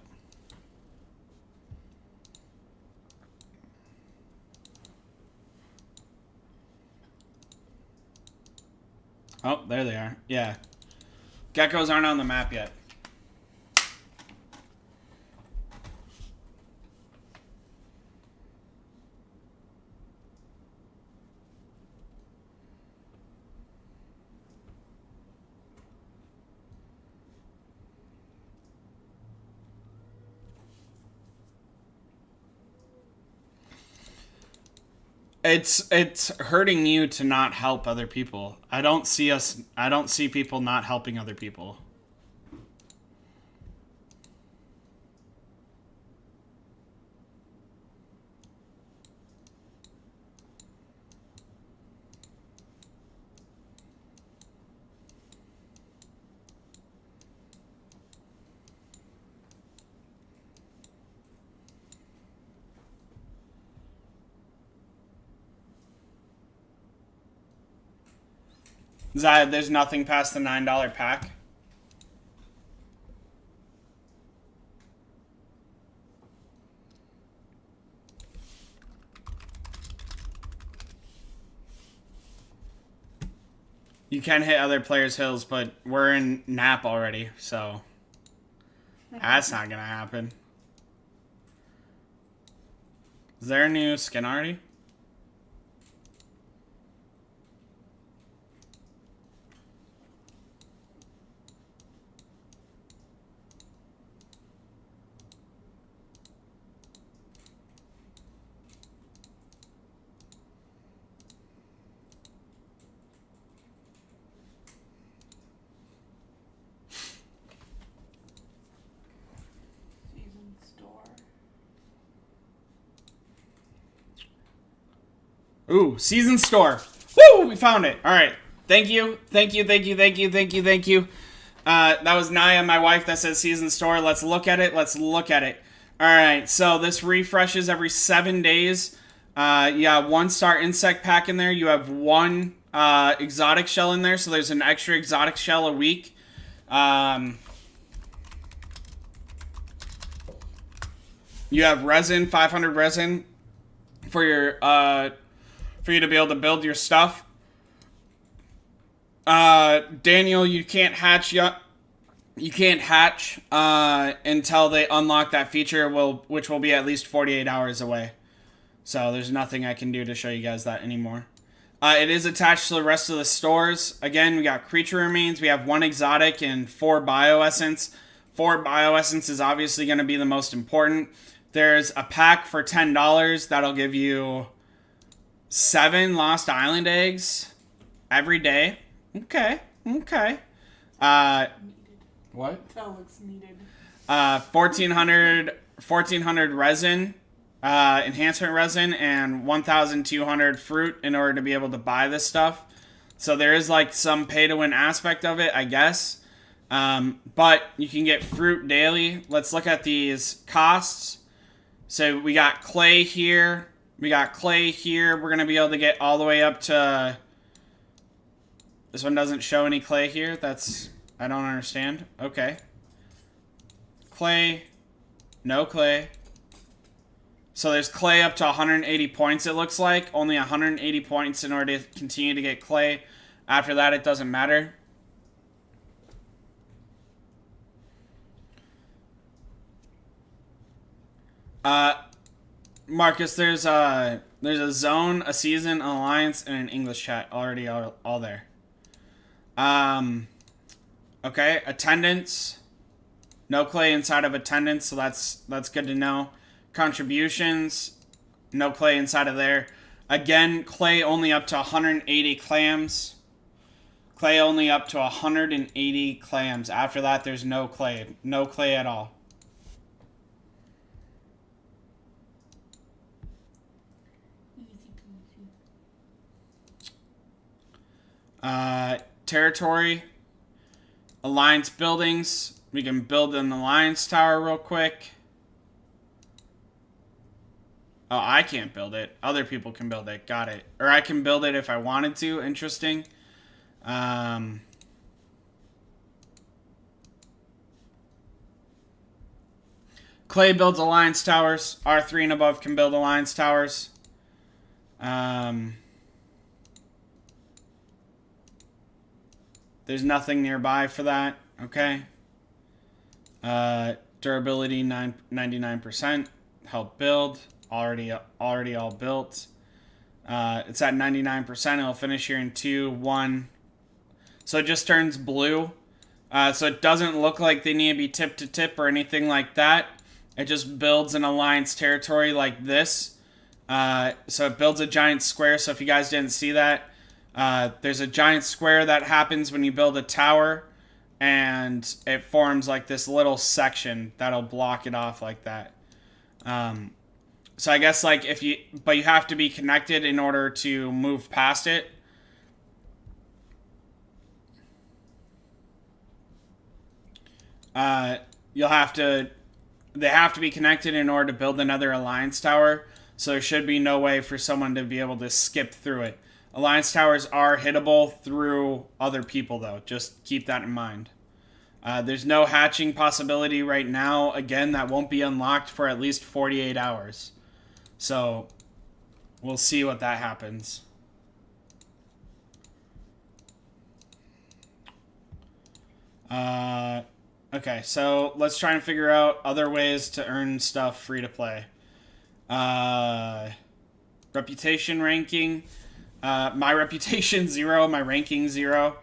S1: Oh, there they are. Yeah. Geckos aren't on the map yet. It's hurting you to not help other people. I don't see people not helping other people. There's nothing past the $9 pack. You can hit other players' hills, but we're in Nap already, so that's not gonna happen. Is there a new skin already?
S2: Season store.
S1: Ooh, season store. Woo! We found it. All right. Thank you. Thank you. Thank you. Thank you. Thank you. Thank you. That was Naya, my wife, that says season store. Let's look at it. Let's look at it. All right. So this refreshes every 7 days. You have 1-star insect pack in there. You have 1 exotic shell in there. So there's an extra exotic shell a week. You have resin, 500 resin for your for you to be able to build your stuff. Daniel, you can't hatch yet. You can't hatch until they unlock that feature, which will be at least 48 hours away. So there's nothing I can do to show you guys that anymore. It is attached to the rest of the stores. Again, we got creature remains. We have 1 exotic and 4 bioessence. 4 bioessence is obviously going to be the most important. There's a pack for $10 that'll give you 7 Lost Island eggs every day. Okay. What?
S2: That looks needed.
S1: 1400 resin, enhancement resin, and 1,200 fruit in order to be able to buy this stuff. So there is like some pay to win aspect of it, I guess. But you can get fruit daily. Let's look at these costs. So we got clay here. We're going to be able to get all the way up to... This one doesn't show any clay here. I don't understand. Okay. Clay. No clay. So there's clay up to 180 points, it looks like. Only 180 points in order to continue to get clay. After that, it doesn't matter. Marcus, there's a zone, a season, an alliance, and an English chat already all there. Okay, attendance. No clay inside of attendance, so that's good to know. Contributions. No clay inside of there. Again, clay only up to 180 clams. Clay only up to 180 clams. After that, there's no clay. No clay at all. Territory, alliance buildings. We can build an alliance tower real quick. Oh, I can't build it. Other people can build it. Got it. Or I can build it if I wanted to. Interesting. Clay builds alliance towers. R3 and above can build alliance towers. There's nothing nearby for that. Okay. Durability 99%. Help build. Already all built. It's at 99%. It'll finish here in 2, 1. So it just turns blue. So it doesn't look like they need to be tip to tip or anything like that. It just builds an alliance territory like this. So it builds a giant square. So if you guys didn't see that, there's a giant square that happens when you build a tower, and it forms like this little section that'll block it off like that. So I guess like but you have to be connected in order to move past it. They have to be connected in order to build another alliance tower. So there should be no way for someone to be able to skip through it. Alliance towers are hittable through other people, though. Just keep that in mind. There's no hatching possibility right now. Again, that won't be unlocked for at least 48 hours. So, we'll see what that happens. Okay, so let's try and figure out other ways to earn stuff free to play. Reputation ranking. My reputation 0, my ranking 0.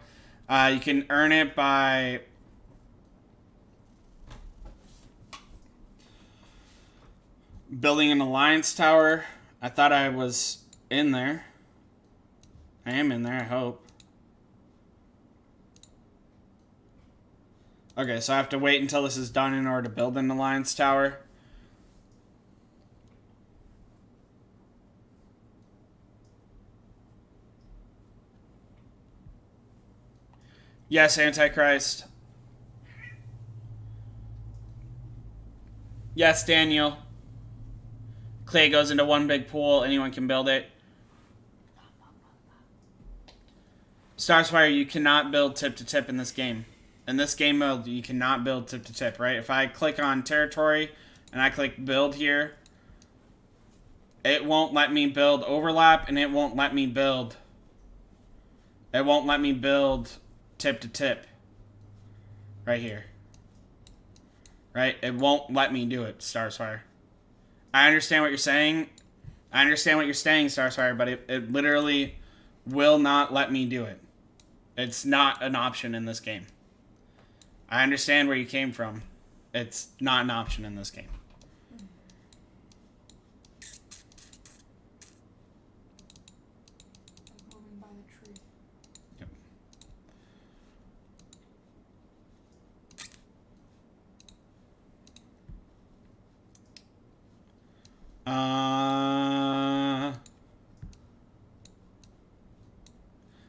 S1: You can earn it by building an alliance tower. I thought I was in there. I am in there, I hope. Okay, so I have to wait until this is done in order to build an alliance tower. Yes, Antichrist. Yes, Daniel. Clay goes into one big pool. Anyone can build it. Starsfire, you cannot build tip to tip in this game. In this game mode, you cannot build tip to tip, right? If I click on territory and I click build here, it won't let me build overlap, and it won't let me build. It won't let me build tip to tip. Right here. Right? It won't let me do it, Starsfire. I understand what you're saying. I understand what you're saying, Starsfire, but it literally will not let me do it. It's not an option in this game. I understand where you came from. It's not an option in this game.
S2: Moving by the tree.
S1: Yep.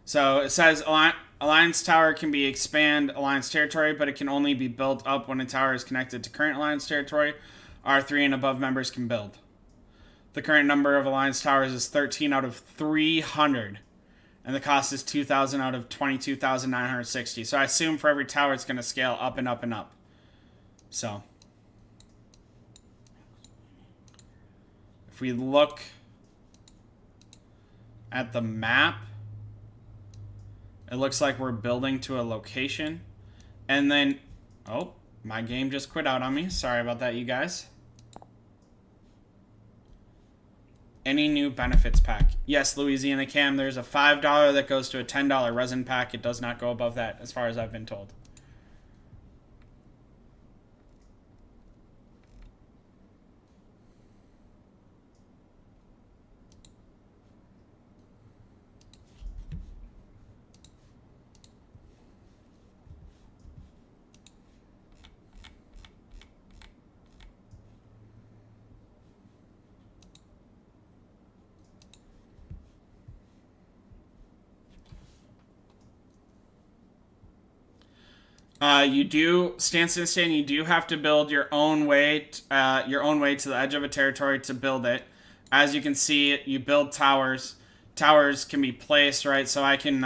S1: So it says Alliance Tower can be expand Alliance territory, but it can only be built up when a tower is connected to current Alliance territory. R3 and above members can build. The current number of Alliance towers is 13 out of 300, and the cost is 2,000 out of 22,960. So I assume for every tower it's going to scale up and up and up. So if we look at the map, it looks like we're building to a location. And then, oh, my game just quit out on me. Sorry about that, you guys. Any new benefits pack? Yes, Louisiana Cam, there's a $5 that goes to a $10 resin pack. It does not go above that, as far as I've been told. You do, Stan, you do have to build your own way to the edge of a territory to build it. As you can see, you build towers. Towers can be placed, right? So I can,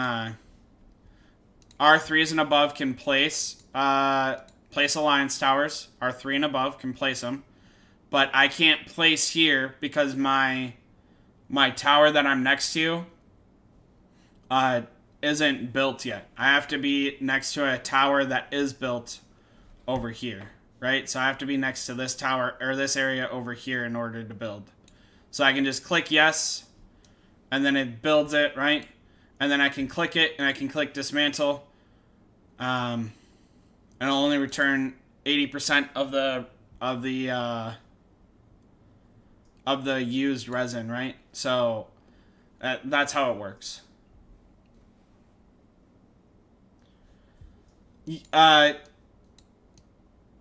S1: R3s and above can place alliance towers. R3 and above can place them. But I can't place here because my tower that I'm next to, isn't built yet. I have to be next to a tower that is built over here, right? So I have to be next to this tower or this area over here in order to build. So I can just click yes, and then it builds it, right? And then I can click it, and I can click dismantle, and it'll only return 80% of the used resin, right? So that's how it works.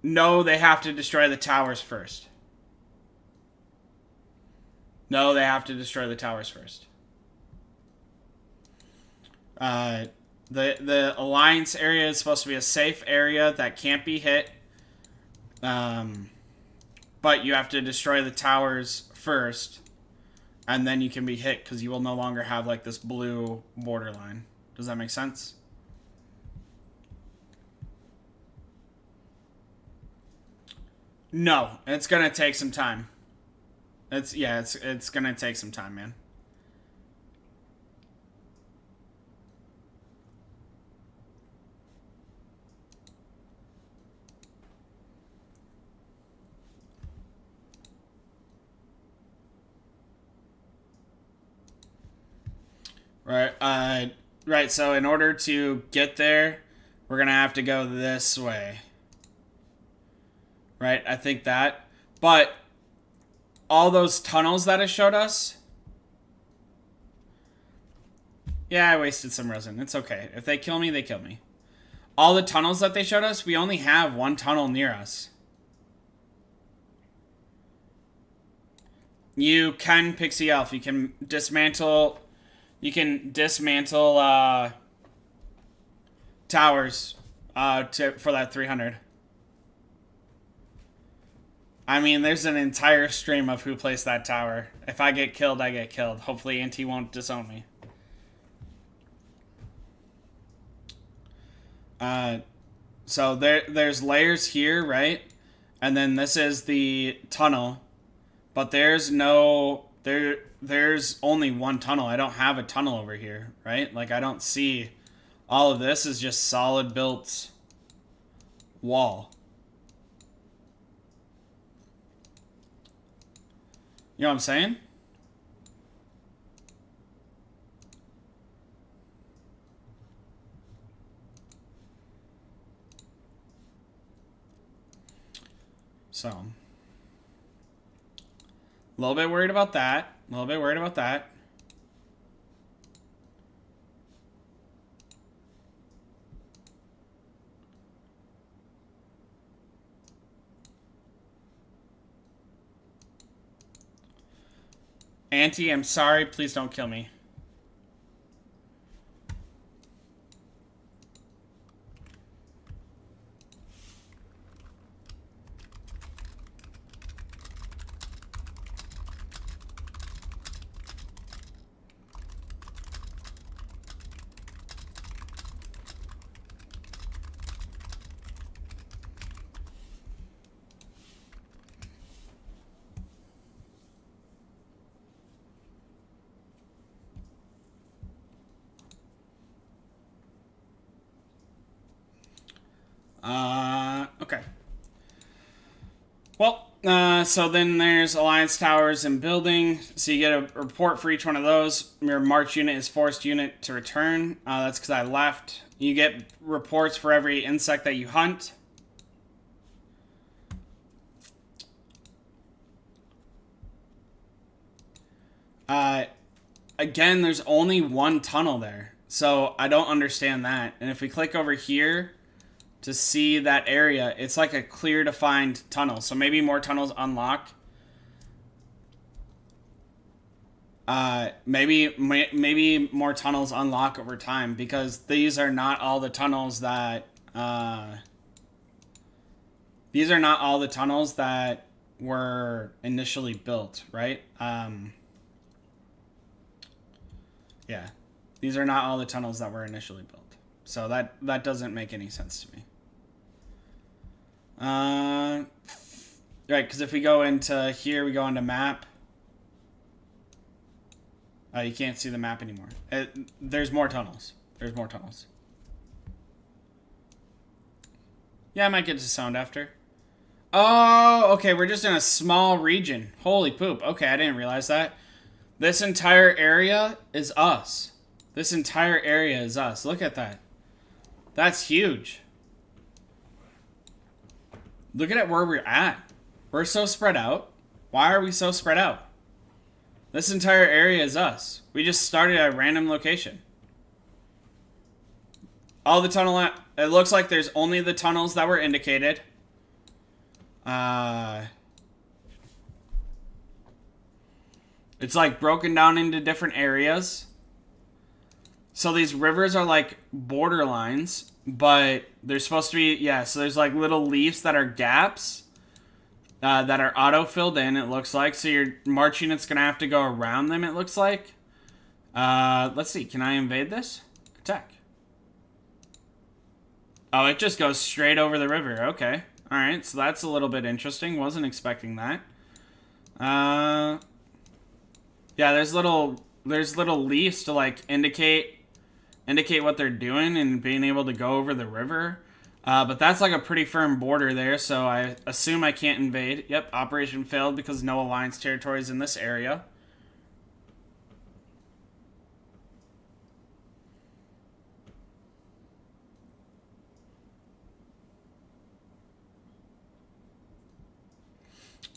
S1: No, they have to destroy the towers first. No, they have to destroy the towers first. The alliance area is supposed to be a safe area that can't be hit. But you have to destroy the towers first. And then you can be hit because you will no longer have like this blue borderline. Does that make sense? No, it's gonna take some time. It's gonna take some time, man. Right. Right. So in order to get there, we're gonna have to go this way. Right. I think that. But all those tunnels that it showed us. Yeah, I wasted some resin. It's okay. If they kill me, they kill me. All the tunnels that they showed us, we only have one tunnel near us. You can, Pixie Elf. You can dismantle. You can dismantle towers for that 300. I mean, there's an entire stream of who placed that tower. If I get killed, I get killed. Hopefully, Auntie won't disown me. So there's layers here, right? And then this is the tunnel. But there's only one tunnel. I don't have a tunnel over here, right? Like, I don't see... All of this is just solid built wall. You know what I'm saying? So... A little bit worried about that. A little bit worried about that. Auntie, I'm sorry. Please don't kill me. Okay. Well, so then there's Alliance Towers and Building. So you get a report for each one of those. Your March unit is forced unit to return. That's because I left. You get reports for every insect that you hunt. Again, there's only one tunnel there. So I don't understand that. And if we click over here... to see that area, it's like a clear defined tunnel. So maybe more tunnels unlock. Maybe more tunnels unlock over time because these are not all the tunnels that were initially built, right? Yeah. These are not all the tunnels that were initially built. So that doesn't make any sense to me. Right, because if we go into here, we go into map. You can't see the map anymore. There's more tunnels. There's more tunnels. Yeah, I might get to sound after. Oh, okay, we're just in a small region. Holy poop. Okay, I didn't realize that. This entire area is us. This entire area is us. Look at that. That's huge. Look at where we're at. We're so spread out. Why are we so spread out? This entire area is us. We just started at a random location. All the tunnel... It looks like there's only the tunnels that were indicated. It's like broken down into different areas. So these rivers are like borderlines, but they're supposed to be, yeah, so there's like little leaves that are gaps. that are auto-filled in, it looks like. So your March unit's going to have to go around them, it looks like. Let's see. Can I invade this? Attack. Oh, it just goes straight over the river. Okay. Alright, so that's a little bit interesting. Wasn't expecting that. Yeah, there's little leaves to, like, indicate what they're doing and being able to go over the river. But that's like a pretty firm border there, so I assume I can't invade. Yep, operation failed because no alliance territories in this area.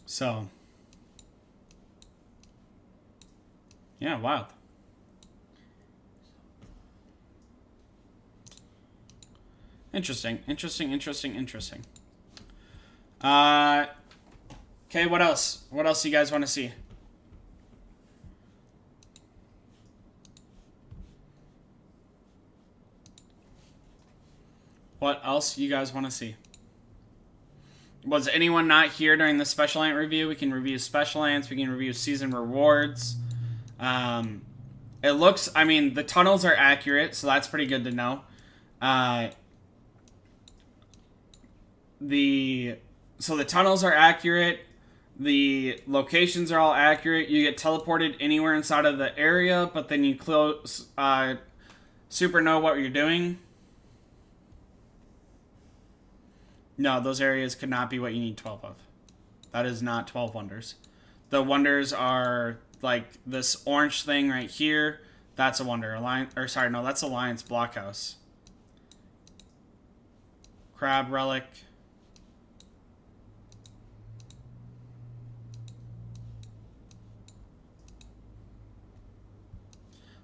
S1: So, yeah, wild. Interesting. Okay, what else? What else do you guys want to see? What else you guys want to see? Was anyone not here during the Special Ant review? We can review Special Ants. We can review Season Rewards. It looks... I mean, the tunnels are accurate, so that's pretty good to know. So the tunnels are accurate. The locations are all accurate. You get teleported anywhere inside of the area, but then you close... super know what you're doing. No, those areas could not be what you need 12 of. That is not 12 wonders. The wonders are like this orange thing right here. That's a wonder. That's Alliance Blockhouse. Crab Relic.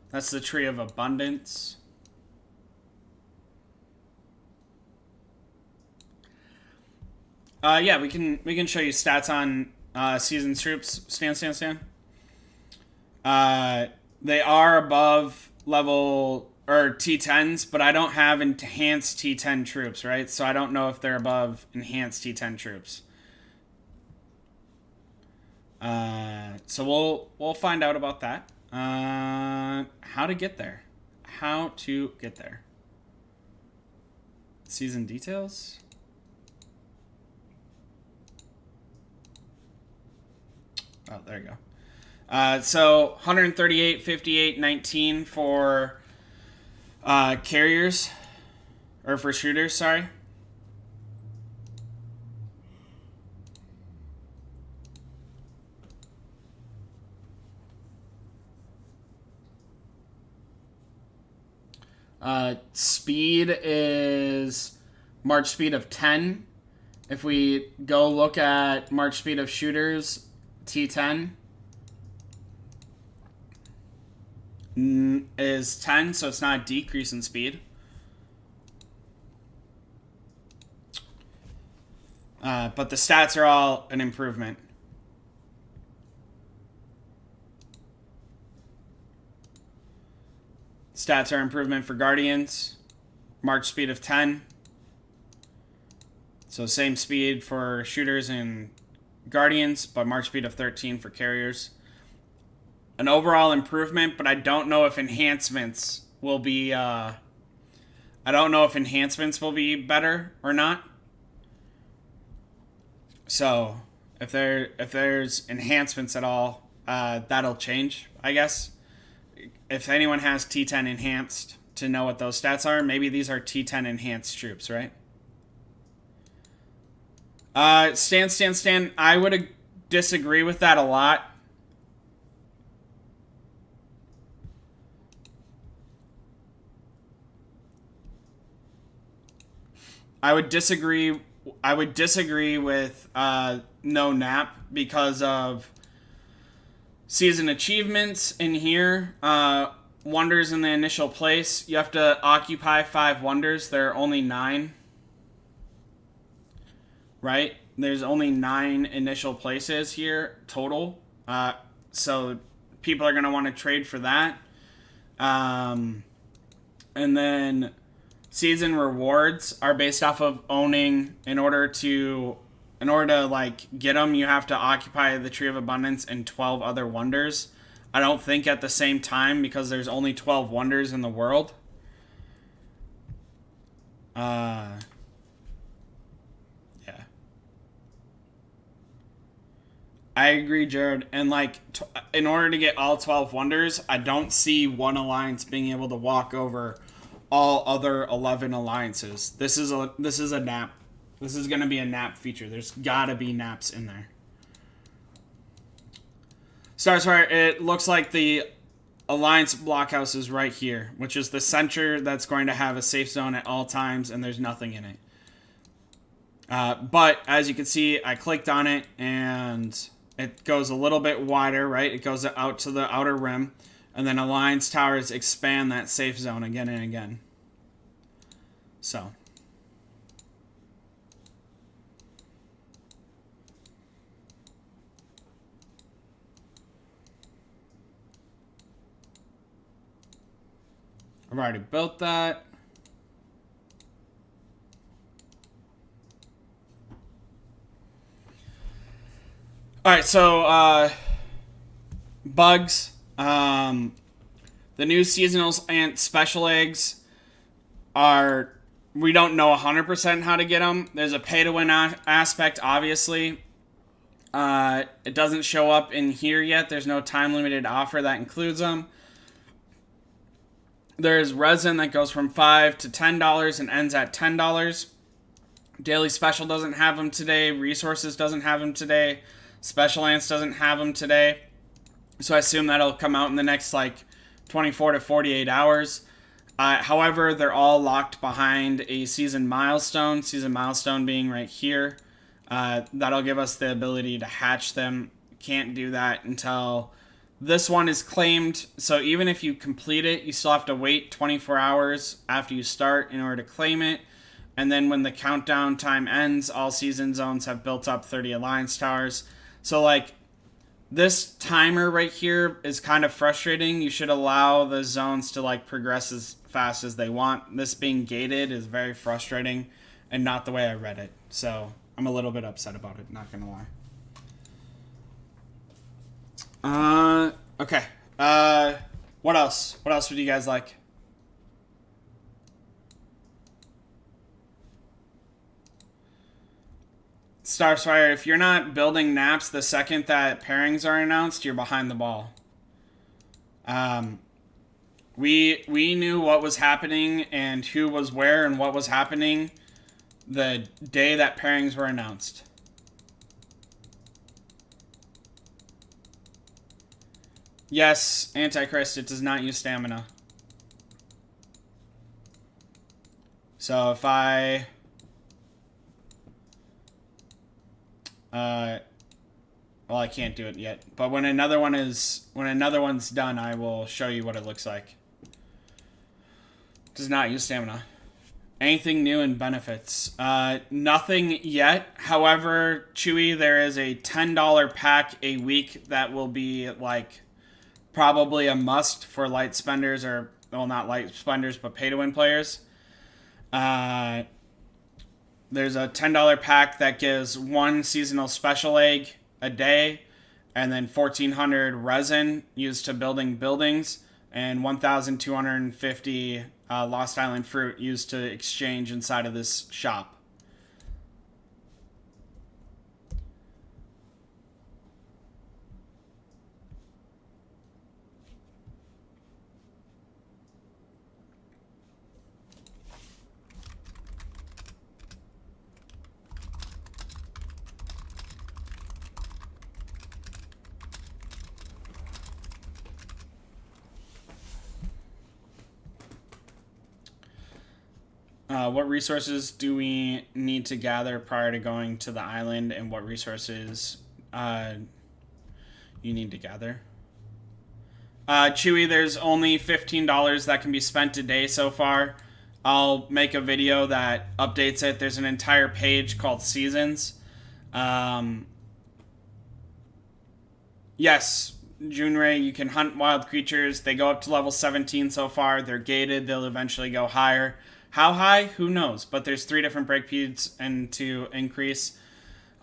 S1: That's the Tree of Abundance. Yeah, we can show you stats on seasoned troops. Stan. They are above level or T10s, but I don't have enhanced T10 troops, right? So I don't know if they're above enhanced T10 troops. So we'll find out about that. How to get there? Season details. Oh, there you go. So 138, 58, 19 for carriers, or for shooters, sorry. Speed is March speed of 10. If we go look at March speed of shooters, T10 is 10, so it's not a decrease in speed. But the stats are all an improvement. Stats are improvement for Guardians. March speed of 10. So same speed for shooters and Guardians, but March speed of 13 for carriers. An overall improvement, but I don't know if enhancements will be... I don't know if enhancements will be better or not. So, if there's enhancements at all, that'll change, I guess. If anyone has T10 enhanced to know what those stats are, maybe these are T10 enhanced troops, right? Stan, I would disagree with that a lot. I would disagree with no nap because of season achievements in here. Wonders in the initial place. You have to occupy 5 wonders. There are only 9. Right? There's only 9 initial places here total. So people are going to want to trade for that. And then season rewards are based off of owning in order to in order to like get them, you have to occupy the Tree of Abundance and 12 other wonders. I don't think at the same time, because there's only 12 wonders in the world. Yeah. I agree, Jared. And like, in order to get all 12 wonders, I don't see one alliance being able to walk over all other 11 alliances. This is a nap. This is going to be a nap feature. There's got to be naps in there. Starsfire, it looks like the Alliance blockhouse is right here, which is the center that's going to have a safe zone at all times, and there's nothing in it. But as you can see, I clicked on it, and it goes a little bit wider, right? It goes out to the outer rim, and then Alliance towers expand that safe zone again and again. So. I've already built that. Alright, so bugs. The new seasonals and special eggs are, we don't know 100% how to get them. There's a pay to win aspect, obviously. It doesn't show up in here yet. There's no time limited offer that includes them. There's resin that goes from $5 to $10 and ends at $10. Daily Special doesn't have them today. Resources doesn't have them today. Special Ants doesn't have them today. So I assume that'll come out in the next like 24 to 48 hours. However, they're all locked behind a season milestone. Season milestone being right here. That'll give us the ability to hatch them. Can't do that until this one is claimed. So even if you complete it, you still have to wait 24 hours after you start in order to claim it. And then when the countdown time ends, all season zones have built up 30 Alliance towers. So like, this timer right here is kind of frustrating. You should allow the zones to like progress as fast as they want. This being gated is very frustrating and not the way I read it. So I'm a little bit upset about it, not gonna lie. Okay. What else? What else would you guys like? Starsfire, if you're not building naps the second that pairings are announced, you're behind the ball. We knew what was happening and who was where and what was happening the day that pairings were announced. Yes, Antichrist, it does not use stamina. So if I... well, I can't do it yet. But when another one's done, I will show you what it looks like. Does not use stamina. Anything new in benefits? Nothing yet. However, Chewy, there is a $10 pack a week that will be like probably a must for light spenders, or well, not light spenders, but pay to win players. There's a $10 pack that gives one seasonal special egg a day, and then 1,400 resin used to building buildings, and 1,250 Lost Island fruit used to exchange inside of this shop. What resources do we need to gather prior to going to the island, and what resources you need to gather? Chewy, there's only $15 that can be spent a day so far. I'll make a video that updates it. There's an entire page called Seasons. Yes, Junrei, you can hunt wild creatures. They go up to level 17 so far. They're gated. They'll eventually go higher. How high? Who knows? But there's 3 different break periods and to increase.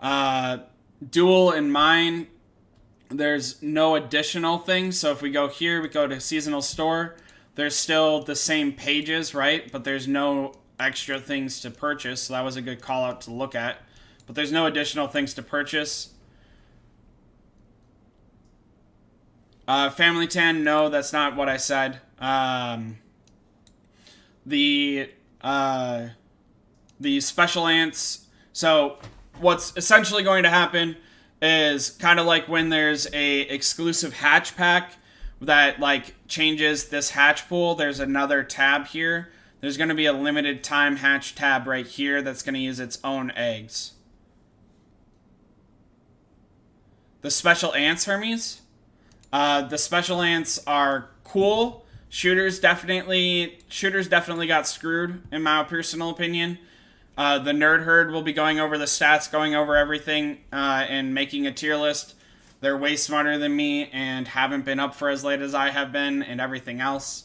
S1: Duel and mine, there's no additional things. So if we go here, we go to seasonal store, there's still the same pages, right? But there's no extra things to purchase. So that was a good call out to look at. But there's no additional things to purchase. Family Tan, no, that's not what I said. The special ants. So what's essentially going to happen is kind of like when there's a exclusive hatch pack that like changes this hatch pool. There's another tab here. There's going to be a limited time hatch tab right here that's going to use its own eggs. The special ants, Hermes. The special ants are cool. Shooters definitely got screwed, in my personal opinion. The Nerd Herd will be going over the stats, going over everything, and making a tier list. They're way smarter than me and haven't been up for as late as I have been and everything else.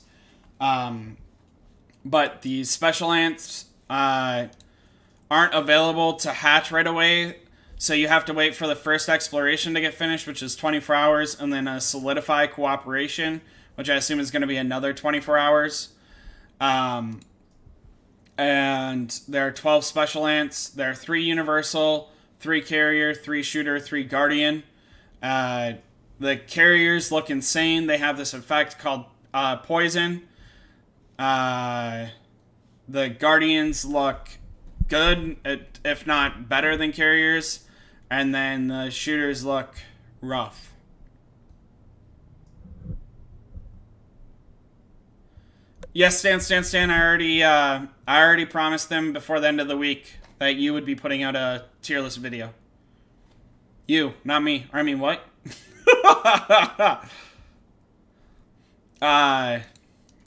S1: But the special ants aren't available to hatch right away. So you have to wait for the first exploration to get finished, which is 24 hours, and then a solidify cooperation, which I assume is going to be another 24 hours. And there are 12 special ants. There are 3 universal, 3 carrier, 3 shooter, 3 guardian. The carriers look insane. They have this effect called poison. The guardians look good, if not better than carriers. And then the shooters look rough. Yes, Stan. I already promised them before the end of the week that you would be putting out a tier list video. You, not me. I mean, what?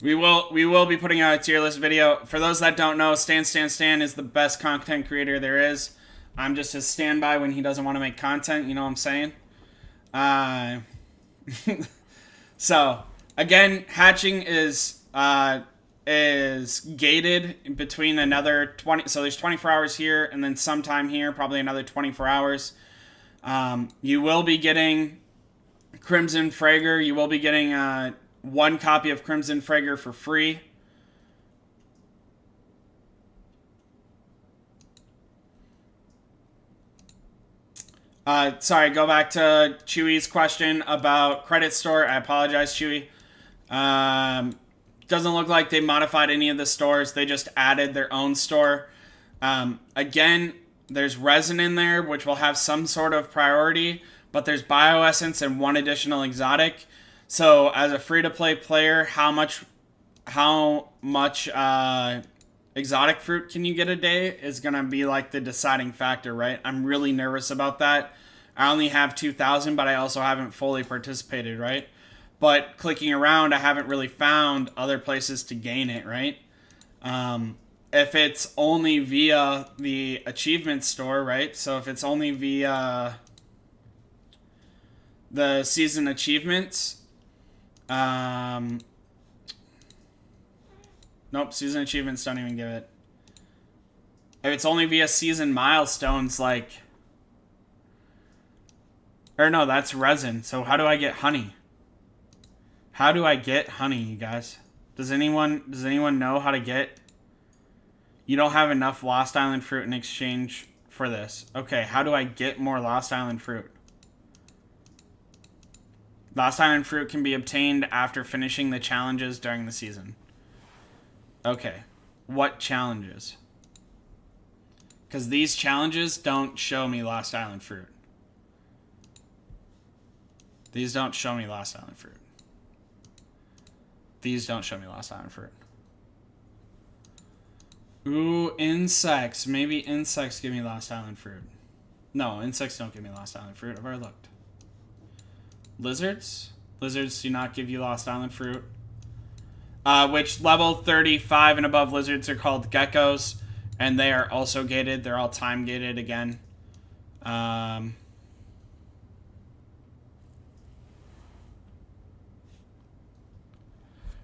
S1: We will be putting out a tier list video. For those that don't know, Stan is the best content creator there is. I'm just his standby when he doesn't want to make content. You know what I'm saying? So again, hatching is gated between another 20. So there's 24 hours here, and then sometime here, probably another 24 hours. You will be getting Crimson Fragor. You will be getting 1 copy of Crimson Fragor for free. Sorry, go back to Chewy's question about credit store. I apologize, Chewy. Doesn't look like they modified any of the stores. They just added their own store. Again, there's resin in there, which will have some sort of priority, but there's bioessence and 1 additional exotic. So as a free-to-play player, how much exotic fruit can you get a day is going to be like the deciding factor, right? I'm really nervous about that. I only have 2,000, but I also haven't fully participated, right? But clicking around, I haven't really found other places to gain it, right? If it's only via the achievement store, right? So if it's only via the season achievements, nope, season achievements don't even give it. If it's only via season milestones, like, or no, that's resin. So how do I get honey? How do I get honey, you guys? Does anyone know how to get? You don't have enough Lost Island fruit in exchange for this. Okay, how do I get more Lost Island fruit? Lost Island fruit can be obtained after finishing the challenges during the season. Okay, what challenges? Because these challenges don't show me Lost Island fruit. These don't show me Lost Island fruit. These don't show me Lost Island fruit. Ooh, insects. Maybe insects give me Lost Island fruit. No, insects don't give me Lost Island fruit. I've already looked. Lizards? Lizards do not give you Lost Island fruit. Which level 35 and above lizards are called geckos. And they are also gated. They're all time gated again.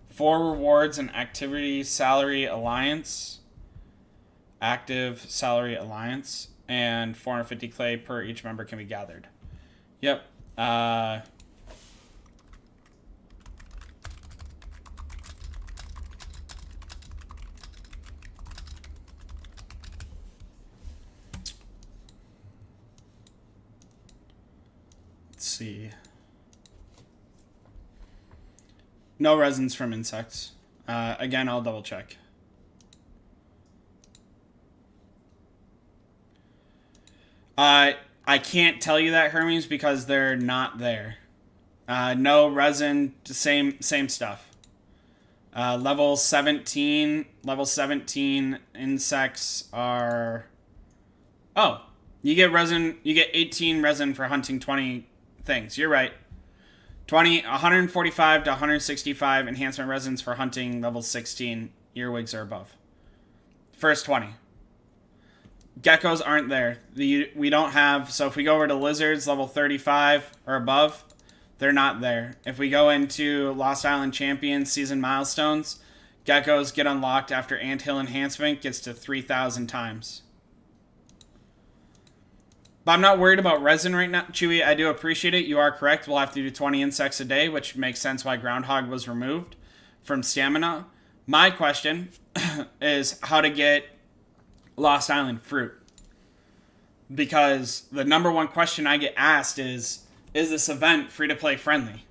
S1: For rewards and activity salary alliance. Active salary alliance. and 450 clay per each member can be gathered. Yep. Let's see. No resins from insects. Again, I'll double check. I can't tell you that, Hermes, because they're not there. No resin, same stuff. Level 17 insects are... Oh, you get resin, you get 18 resin for hunting 20 things. You're right. 145 to 165 enhancement resins for hunting level 16 earwigs or above. First 20. Geckos aren't there. We don't have... So if we go over to lizards, level 35 or above, they're not there. If we go into Lost Island Champions season milestones, geckos get unlocked after anthill enhancement gets to 3,000 times. But I'm not worried about resin right now, Chewy. I do appreciate it. You are correct. We'll have to do 20 insects a day, which makes sense why Groundhog was removed from stamina. My question is how to get Lost Island fruit. Because the number one question I get asked is this event free-to-play friendly?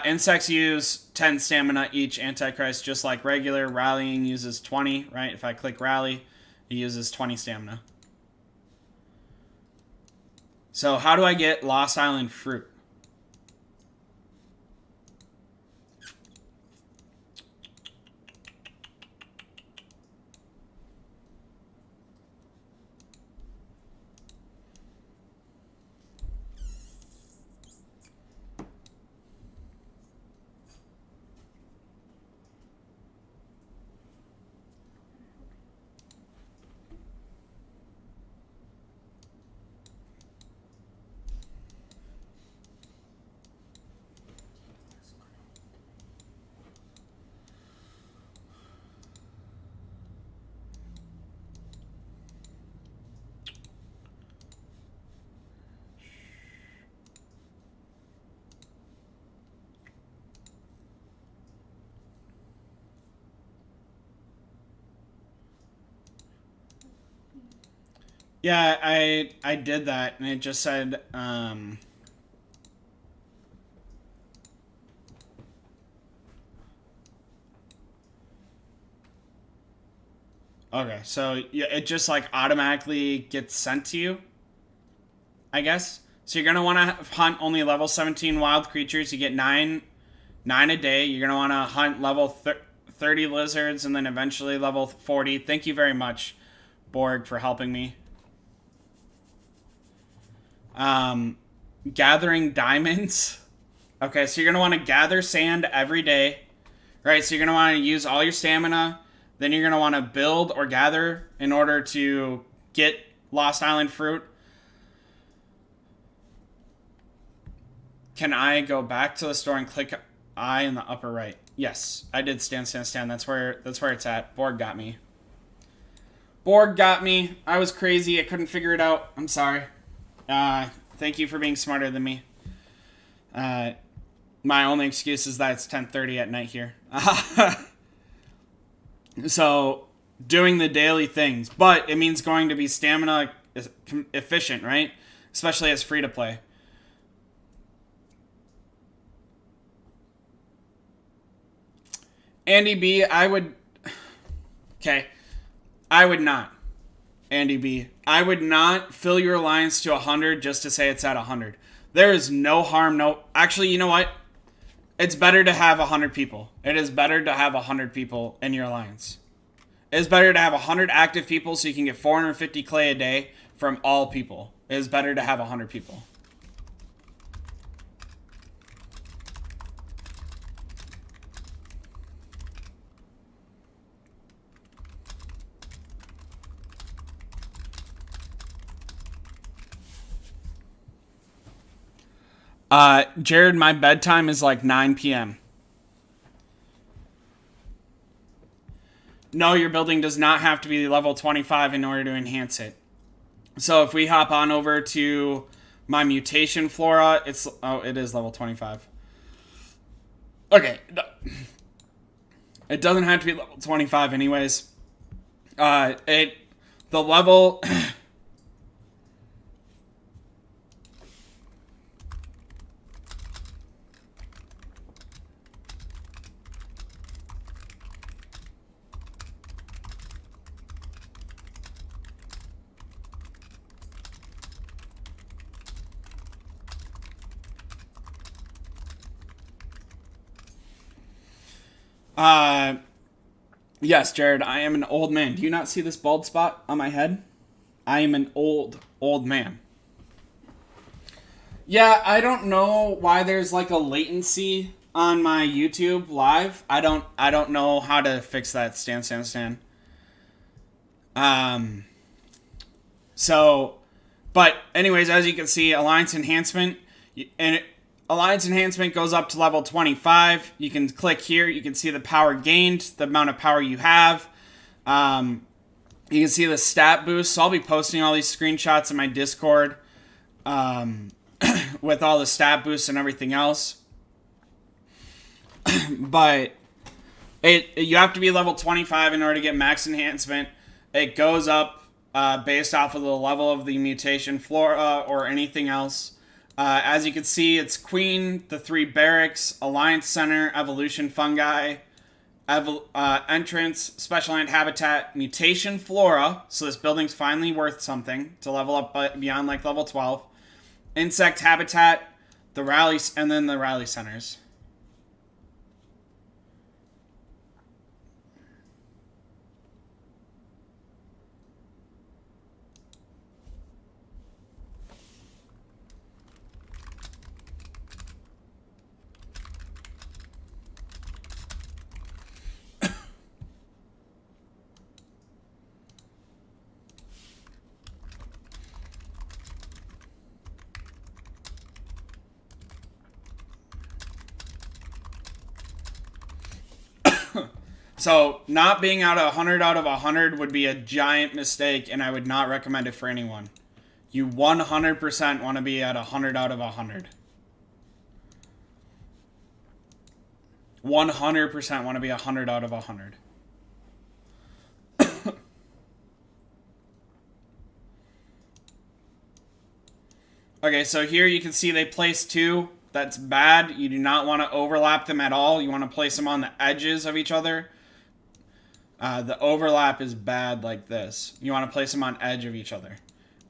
S1: Insects use 10 stamina each, Antichrist, just like regular. Rallying uses 20, right? If I click rally, it uses 20 stamina. So how do I get Lost Island fruit? Yeah, I did that, and it just said, okay, so yeah, it just like automatically gets sent to you, I guess. So you're gonna want to hunt only level 17 wild creatures. You get nine a day. You're gonna want to hunt level 30 lizards, and then eventually level 40. Thank you very much, Borg, for helping me. Gathering diamonds. Okay, so you're going to want to gather sand every day. Right, so you're going to want to use all your stamina. Then you're going to want to build or gather in order to get Lost Island fruit. Can I go back to the store and click I in the upper right? Yes, I did stand. That's where it's at. Borg got me. Borg got me. I was crazy. I couldn't figure it out. I'm sorry. Thank you for being smarter than me. My only excuse is that it's 10:30 at night here. So, doing the daily things. But it means going to be stamina efficient, right? Especially as free-to-play. Andy B, I would... Okay. I would not. Andy B. I would not fill your alliance to 100 just to say it's at 100. There is no harm, Actually, you know what? It's better to have 100 people. It is better to have 100 people in your alliance. It is better to have 100 active people so you can get 450 clay a day from all people. It is better to have 100 people. Jared, my bedtime is like 9 p.m. no, your building does not have to be level 25 in order to enhance it. So if we hop on over to my mutation flora, it is level 25. Okay. It doesn't have to be level 25 anyways. The level yes, Jared, I am an old man. Do you not see this bald spot on my head? I am an old man. Yeah, I don't know why there's like a latency on my YouTube live. I don't know how to fix that. Stan. So, but anyways, as you can see, Alliance Enhancement, Alliance Enhancement goes up to level 25. You can click here. You can see the power gained, the amount of power you have. You can see the stat boost. So I'll be posting all these screenshots in my Discord with all the stat boosts and everything else. But you have to be level 25 in order to get max enhancement. It goes up based off of the level of the mutation flora or anything else. As you can see, it's Queen, the 3 barracks, Alliance Center, Evolution Fungi, Entrance, Special Land Habitat, Mutation Flora. So this building's finally worth something to level up beyond like level 12. Insect Habitat, the rallies, and then the rally centers. So, not being out 100 out of 100 would be a giant mistake, and I would not recommend it for anyone. You 100% want to be at 100 out of 100. 100% want to be 100 out of 100. Okay, so here you can see they placed 2. That's bad. You do not want to overlap them at all. You want to place them on the edges of each other. The overlap is bad like this. You want to place them on edge of each other.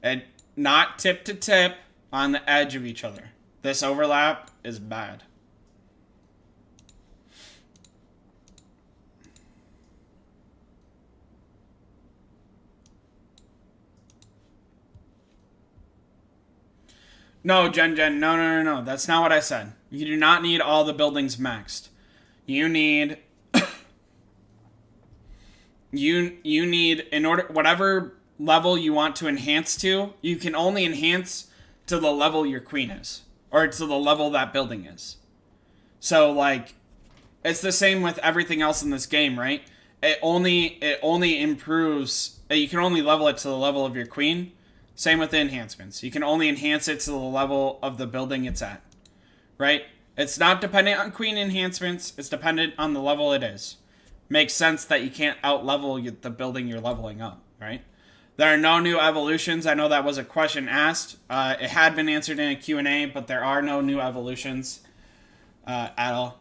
S1: And not tip to tip, on the edge of each other. This overlap is bad. No, Jen, no. That's not what I said. You do not need all the buildings maxed. You need... You need, in order, whatever level you want to enhance to, you can only enhance to the level your queen is. Or to the level that building is. So, like, it's the same with everything else in this game, right? It only improves, you can only level it to the level of your queen. Same with the enhancements. You can only enhance it to the level of the building it's at. Right? It's not dependent on queen enhancements, it's dependent on the level it is. Makes sense that you can't out-level the building you're leveling up, right? There are no new evolutions. I know that was a question asked. It had been answered in a Q&A, but there are no new evolutions at all.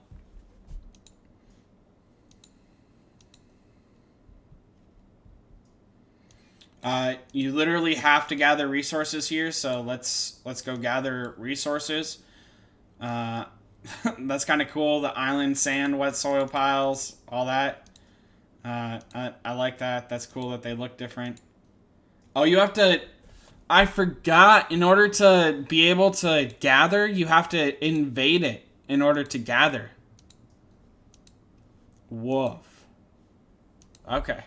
S1: You literally have to gather resources here, so let's go gather resources. That's kind of cool. The island, sand, wet soil piles, all that. I like that. That's cool that they look different. Oh, you have to... I forgot. In order to be able to gather, you have to invade it in order to gather. Woof. Okay.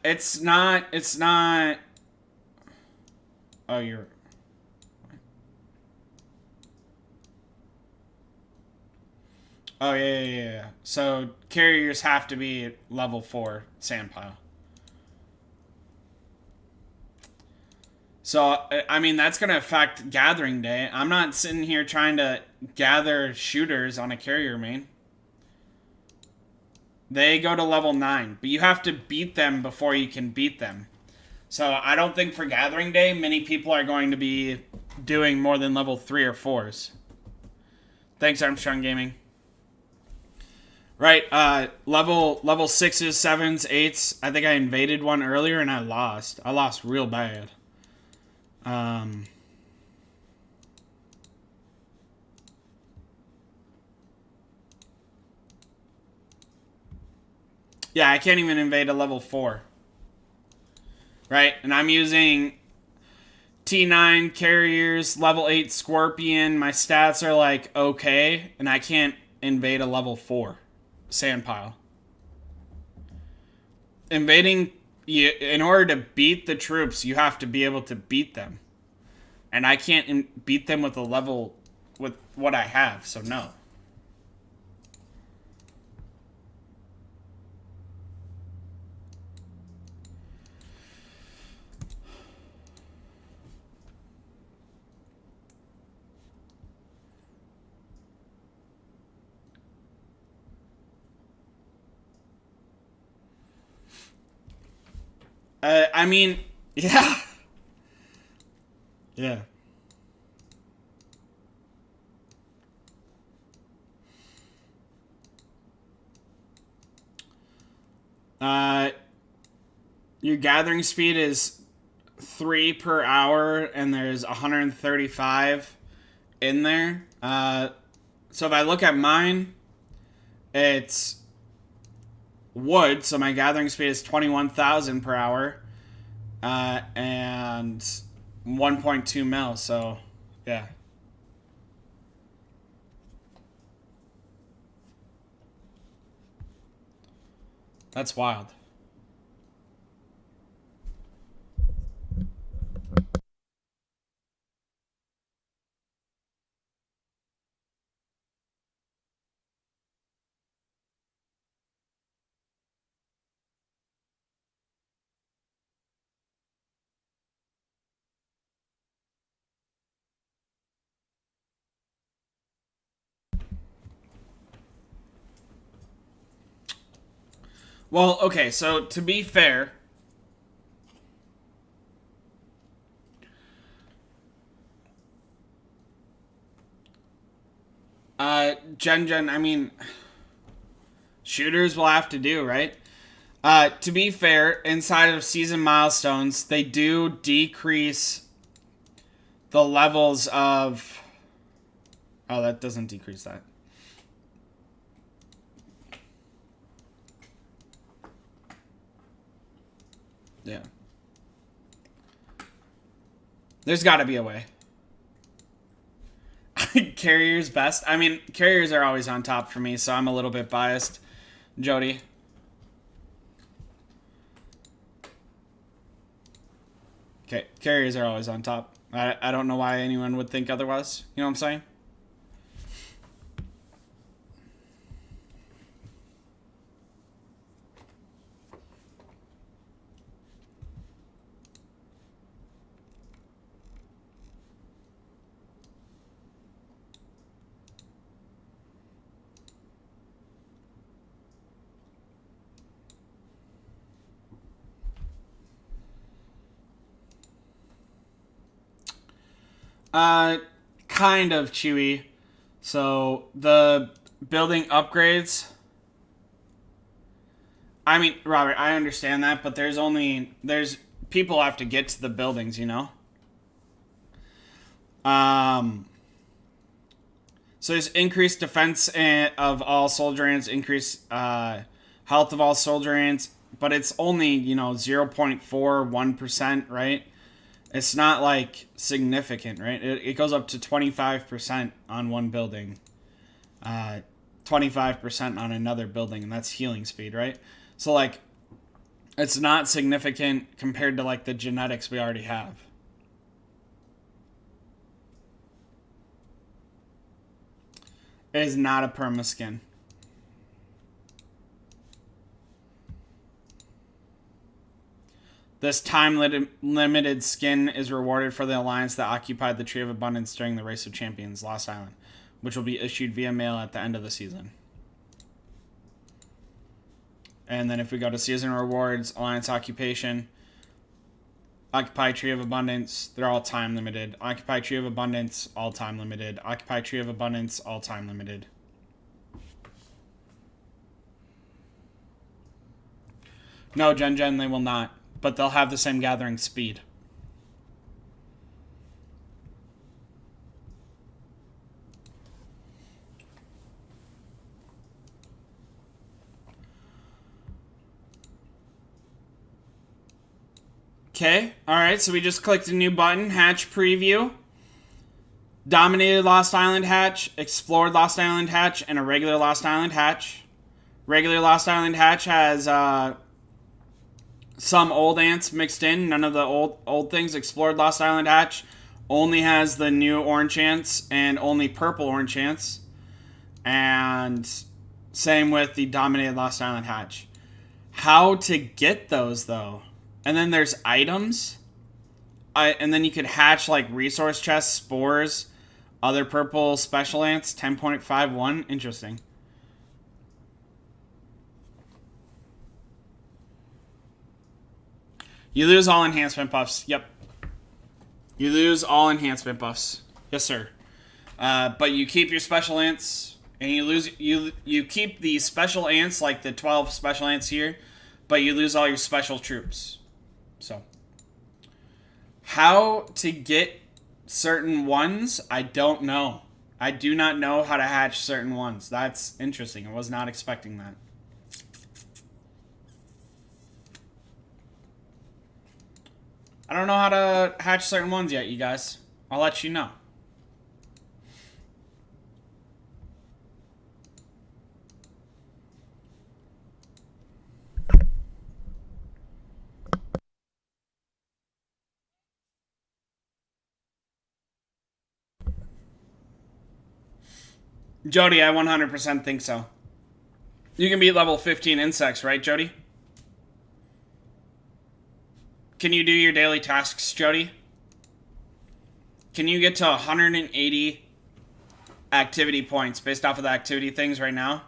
S1: It's not... Oh, you're... Oh, yeah. So carriers have to be level 4 sand pile. So, I mean, that's going to affect gathering day. I'm not sitting here trying to gather shooters on a carrier main. They go to level 9, but you have to beat them before you can beat them. So I don't think for gathering day, many people are going to be doing more than level 3 or 4s. Thanks, Armstrong Gaming. Right, level 6s, 7s, 8s. I think I invaded one earlier and I lost. I lost real bad. Yeah, I can't even invade a level 4. Right, and I'm using T9 carriers, level 8 Scorpion. My stats are like okay, and I can't invade a level 4 sand pile. Invading, in order to beat the troops, you have to be able to beat them. And I can't beat them with a level, with what I have, so no. I mean, yeah. Yeah. Uh, your gathering speed is 3 per hour, and there's 135 in there. So if I look at mine, it's wood, so my gathering speed is 21,000 per hour, and 1.2 mil. So, yeah. That's wild. Well, okay, so to be fair, Gen, I mean, shooters will have to do, right? To be fair, inside of season milestones, they do decrease the levels of. Oh, that doesn't decrease that. Yeah. There's got to be a way. Carriers best. I mean, carriers are always on top for me, so I'm a little bit biased. Jody. Okay, carriers are always on top. I don't know why anyone would think otherwise. You know what I'm saying? Kind of chewy. So the building upgrades. I mean, Robert, I understand that, but there's people have to get to the buildings, you know. Um. So there's increased defense of all soldier ants, increased health of all soldier ants, but it's only 0.41%, right? It's not like significant, right? It goes up to 25% on one building, 25% on another building, and that's healing speed, right? So like, it's not significant compared to like the genetics we already have. It is not a perma skin. This time-limited skin is rewarded for the alliance that occupied the Tree of Abundance during the Race of Champions, Lost Island, which will be issued via mail at the end of the season. And then if we go to Season Rewards, Alliance Occupation, Occupy Tree of Abundance, they're all time-limited. Occupy Tree of Abundance, all time-limited. Occupy Tree of Abundance, all time-limited. No, Gen, they will not. But they'll have the same gathering speed. Okay, alright, so we just clicked a new button, Hatch Preview. Dominated Lost Island Hatch, Explored Lost Island Hatch, and a regular Lost Island Hatch. Regular Lost Island Hatch has some old ants mixed in, none of the old things. Explored Lost Island Hatch only has the new orange ants and only purple orange ants. And same with the Dominated Lost Island Hatch. How to get those, though? And then there's items. And then you could hatch, like, resource chests, spores, other purple special ants, 10.51. Interesting. You lose all enhancement buffs. Yep. You lose all enhancement buffs. Yes, sir. But you keep your special ants, and you keep the special ants, like the 12 special ants here, but you lose all your special troops. So, how to get certain ones, I don't know. I do not know how to hatch certain ones. That's interesting. I was not expecting that. I don't know how to hatch certain ones yet, you guys. I'll let you know. Jody, I 100% think so. You can beat level 15 insects, right, Jody? Can you do your daily tasks, Jody? Can you get to 180 activity points based off of the activity things right now?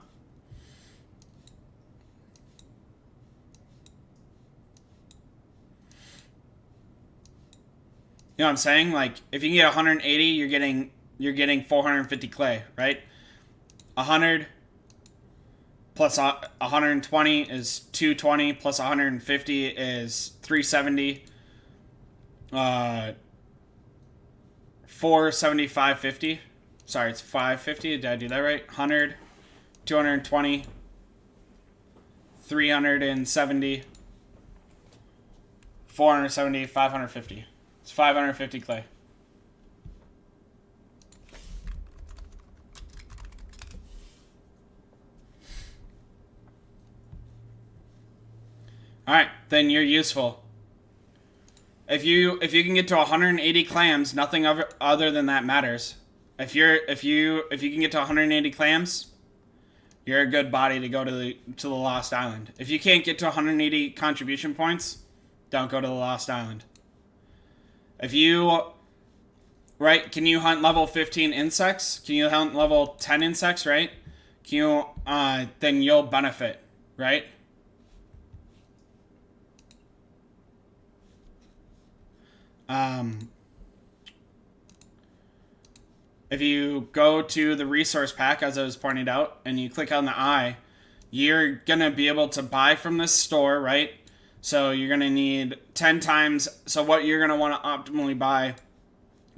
S1: You know what I'm saying? Like, if you can get 180, you're getting 450 clay, right? 100 plus 120 is 220, plus 150 is 370. 470, 550. Sorry, it's 550. Did I do that right? 100, 220, 370, 470, 550. It's 550 clay. Alright, then you're useful. If you can get to 180 clams, nothing other than that matters. If you can get to 180 clams, you're a good body to go to the Lost Island. If you can't get to 180 contribution points, don't go to the Lost Island. If you can you hunt level 15 insects? Can you hunt level 10 insects, right? Can you then you'll benefit, right? If you go to the resource pack, as I was pointing out, and you click on the eye, you're going to be able to buy from this store, right? So you're going to need 10 times. So what you're going to want to optimally buy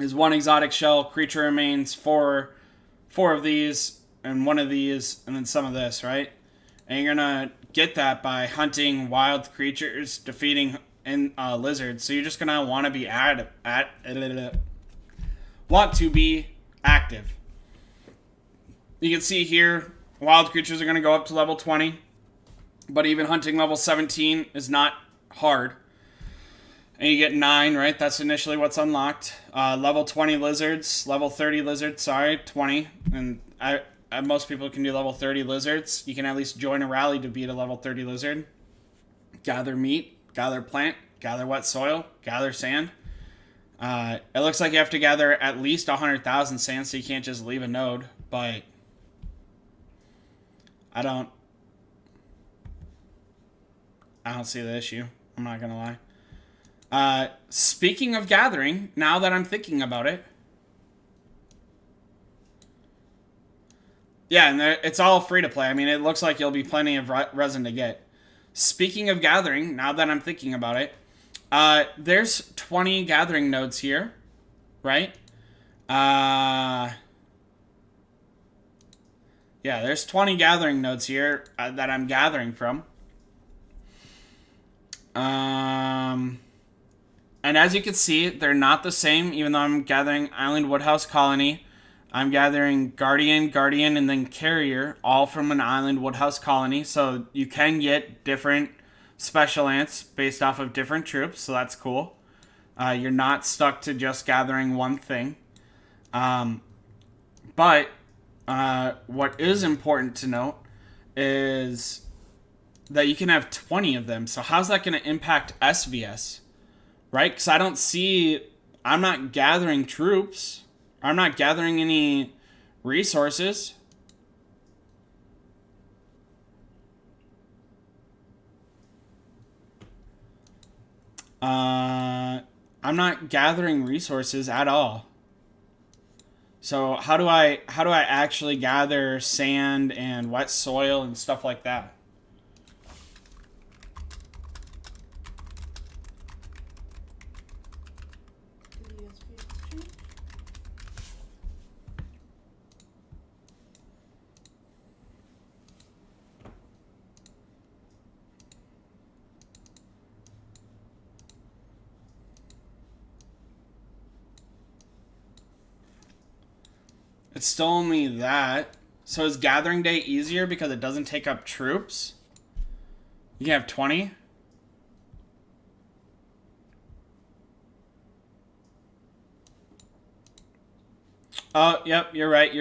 S1: is 1 exotic shell, creature remains, 4 of these, and 1 of these, and then some of this, right? And you're going to get that by hunting wild creatures, defeating lizards. So you're just going to want to be active. You can see here, wild creatures are going to go up to level 20, but even hunting level 17 is not hard. And you get 9, right? That's initially what's unlocked. Level 20 lizards, level 30 lizards, 20. And most people can do level 30 lizards. You can at least join a rally to beat a level 30 lizard. Gather meat, gather plant, gather wet soil, gather sand. It looks like you have to gather at least 100,000 sand, so you can't just leave a node, but I don't see the issue. I'm not gonna lie. Speaking of gathering, now that I'm thinking about it, yeah, and it's all free to play. I mean, it looks like you'll be plenty of resin to get. Speaking of gathering, now that I'm thinking about it, there's 20 gathering nodes here, right? Yeah, there's 20 gathering nodes here that I'm gathering from. And as you can see, they're not the same, even though I'm gathering Island Woodhouse Colony. I'm gathering Guardian, and then Carrier, all from an Island Woodhouse Colony. So you can get different special ants based off of different troops, so that's cool. You're not stuck to just gathering one thing. But what is important to note is that you can have 20 of them. So how's that going to impact SVS? Right? Because I'm not gathering troops. I'm not gathering any resources. I'm not gathering resources at all. So how do I actually gather sand and wet soil and stuff like that? It's still only that. So is gathering day easier because it doesn't take up troops? You can have 20? Oh, yep, you're right.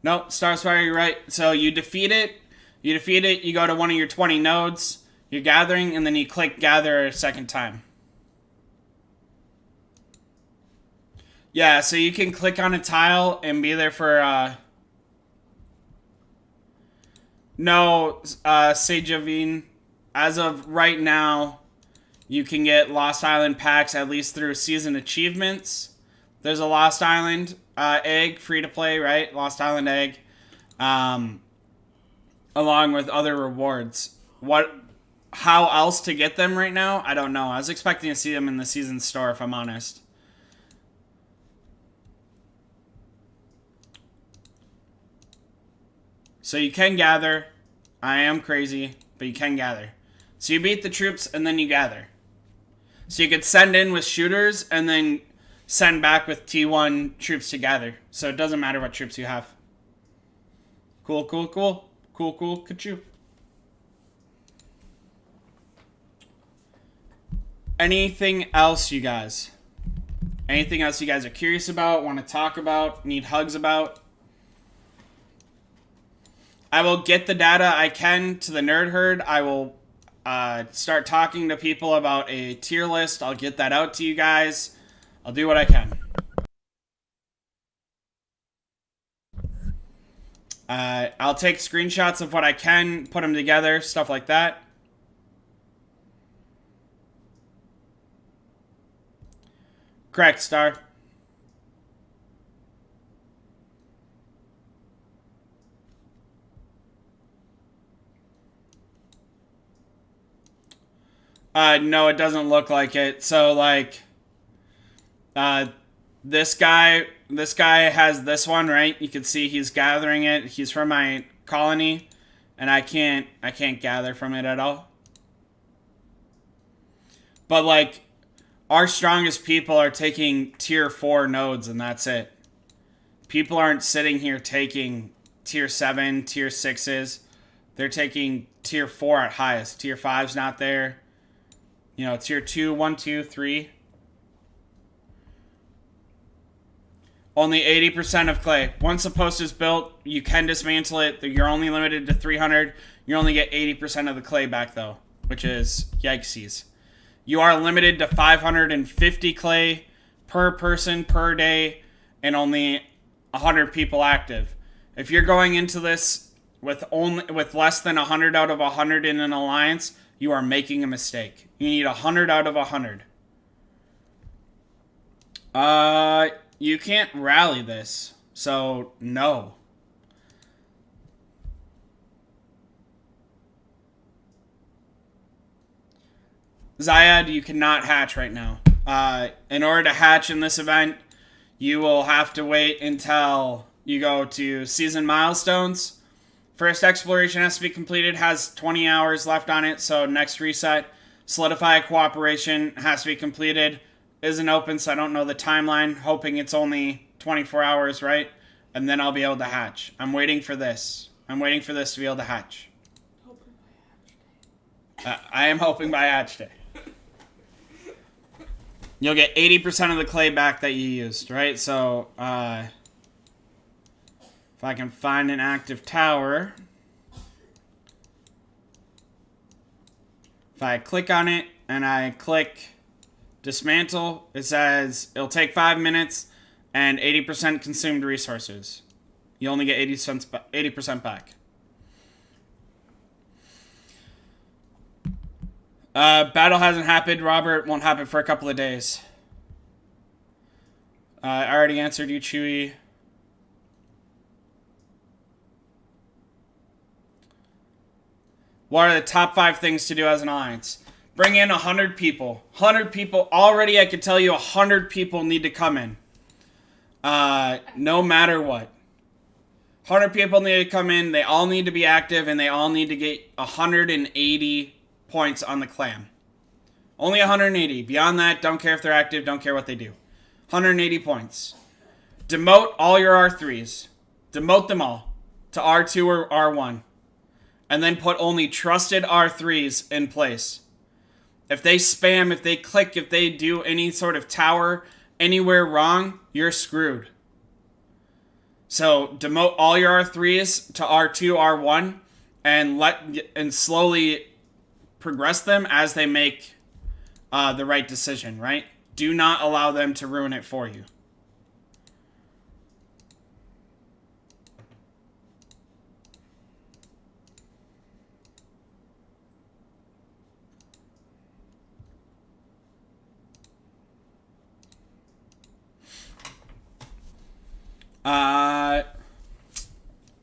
S1: Nope, Starsfire, you're right. So you defeat it, you go to one of your 20 nodes, you're gathering, and then you click gather a second time. Yeah, so you can click on a tile and be there for, no, Sejavine. As of right now, you can get Lost Island packs at least through season achievements. There's a Lost Island egg, free to play, right? Lost Island egg. Along with other rewards. How else to get them right now? I don't know. I was expecting to see them in the season store, if I'm honest. So you can gather. I am crazy, but you can gather. So you beat the troops and then you gather. So you could send in with shooters and then send back with T1 troops to gather. So it doesn't matter what troops you have. Cool. Ka-choo. Anything else, you guys? Anything else you guys are curious about, want to talk about, need hugs about? I will get the data I can to the Nerd Herd. I will start talking to people about a tier list. I'll get that out to you guys. I'll do what I can. I'll take screenshots of what I can, put them together, stuff like that. Correct, Star. No, it doesn't look like it. So, like, this guy has this one, right? You can see he's gathering it. He's from my colony, and I can't gather from it at all. But, like, our strongest people are taking tier 4 nodes, and that's it. People aren't sitting here taking tier 7, tier 6s. They're taking tier 4 at highest. Tier 5's not there. You know, tier 2, 1, 2, 3. Only 80% of clay. Once a post is built, you can dismantle it. You're only limited to 300. You only get 80% of the clay back, though, which is yikesies. You are limited to 550 clay per person per day and only 100 people active. If you're going into this with less than 100 out of 100 in an alliance, you are making a mistake. You need 100 out of 100. You can't rally this, so no. Zyad, you cannot hatch right now. In order to hatch in this event, you will have to wait until you go to season milestones. First exploration has to be completed, has 20 hours left on it, so next reset. Solidify cooperation has to be completed. Isn't open, so I don't know the timeline. Hoping it's only 24 hours, right? And then I'll be able to hatch. I'm waiting for this. I'm waiting for this to be able to hatch. I am hoping by hatch day. You'll get 80% of the clay back that you used, right? So, if I can find an active tower, if I click on it and I click dismantle, it says it'll take 5 minutes and 80% consumed resources. You only get 80% back. Battle hasn't happened, Robert. Won't happen for a couple of days. I already answered you, Chewy. What are the top 5 things to do as an alliance? Bring in 100 people. 100 people. Already I can tell you 100 people need to come in. No matter what. 100 people need to come in. They all need to be active, and they all need to get 180 points on the clan. Only 180. Beyond that, don't care if they're active, don't care what they do. 180 points. Demote all your R3s. Demote them all to R2 or R1. And then put only trusted R3s in place. If they spam, if they click, if they do any sort of tower anywhere wrong, you're screwed. So demote all your R3s to R2, R1, and slowly progress them as they make the right decision, right? Do not allow them to ruin it for you.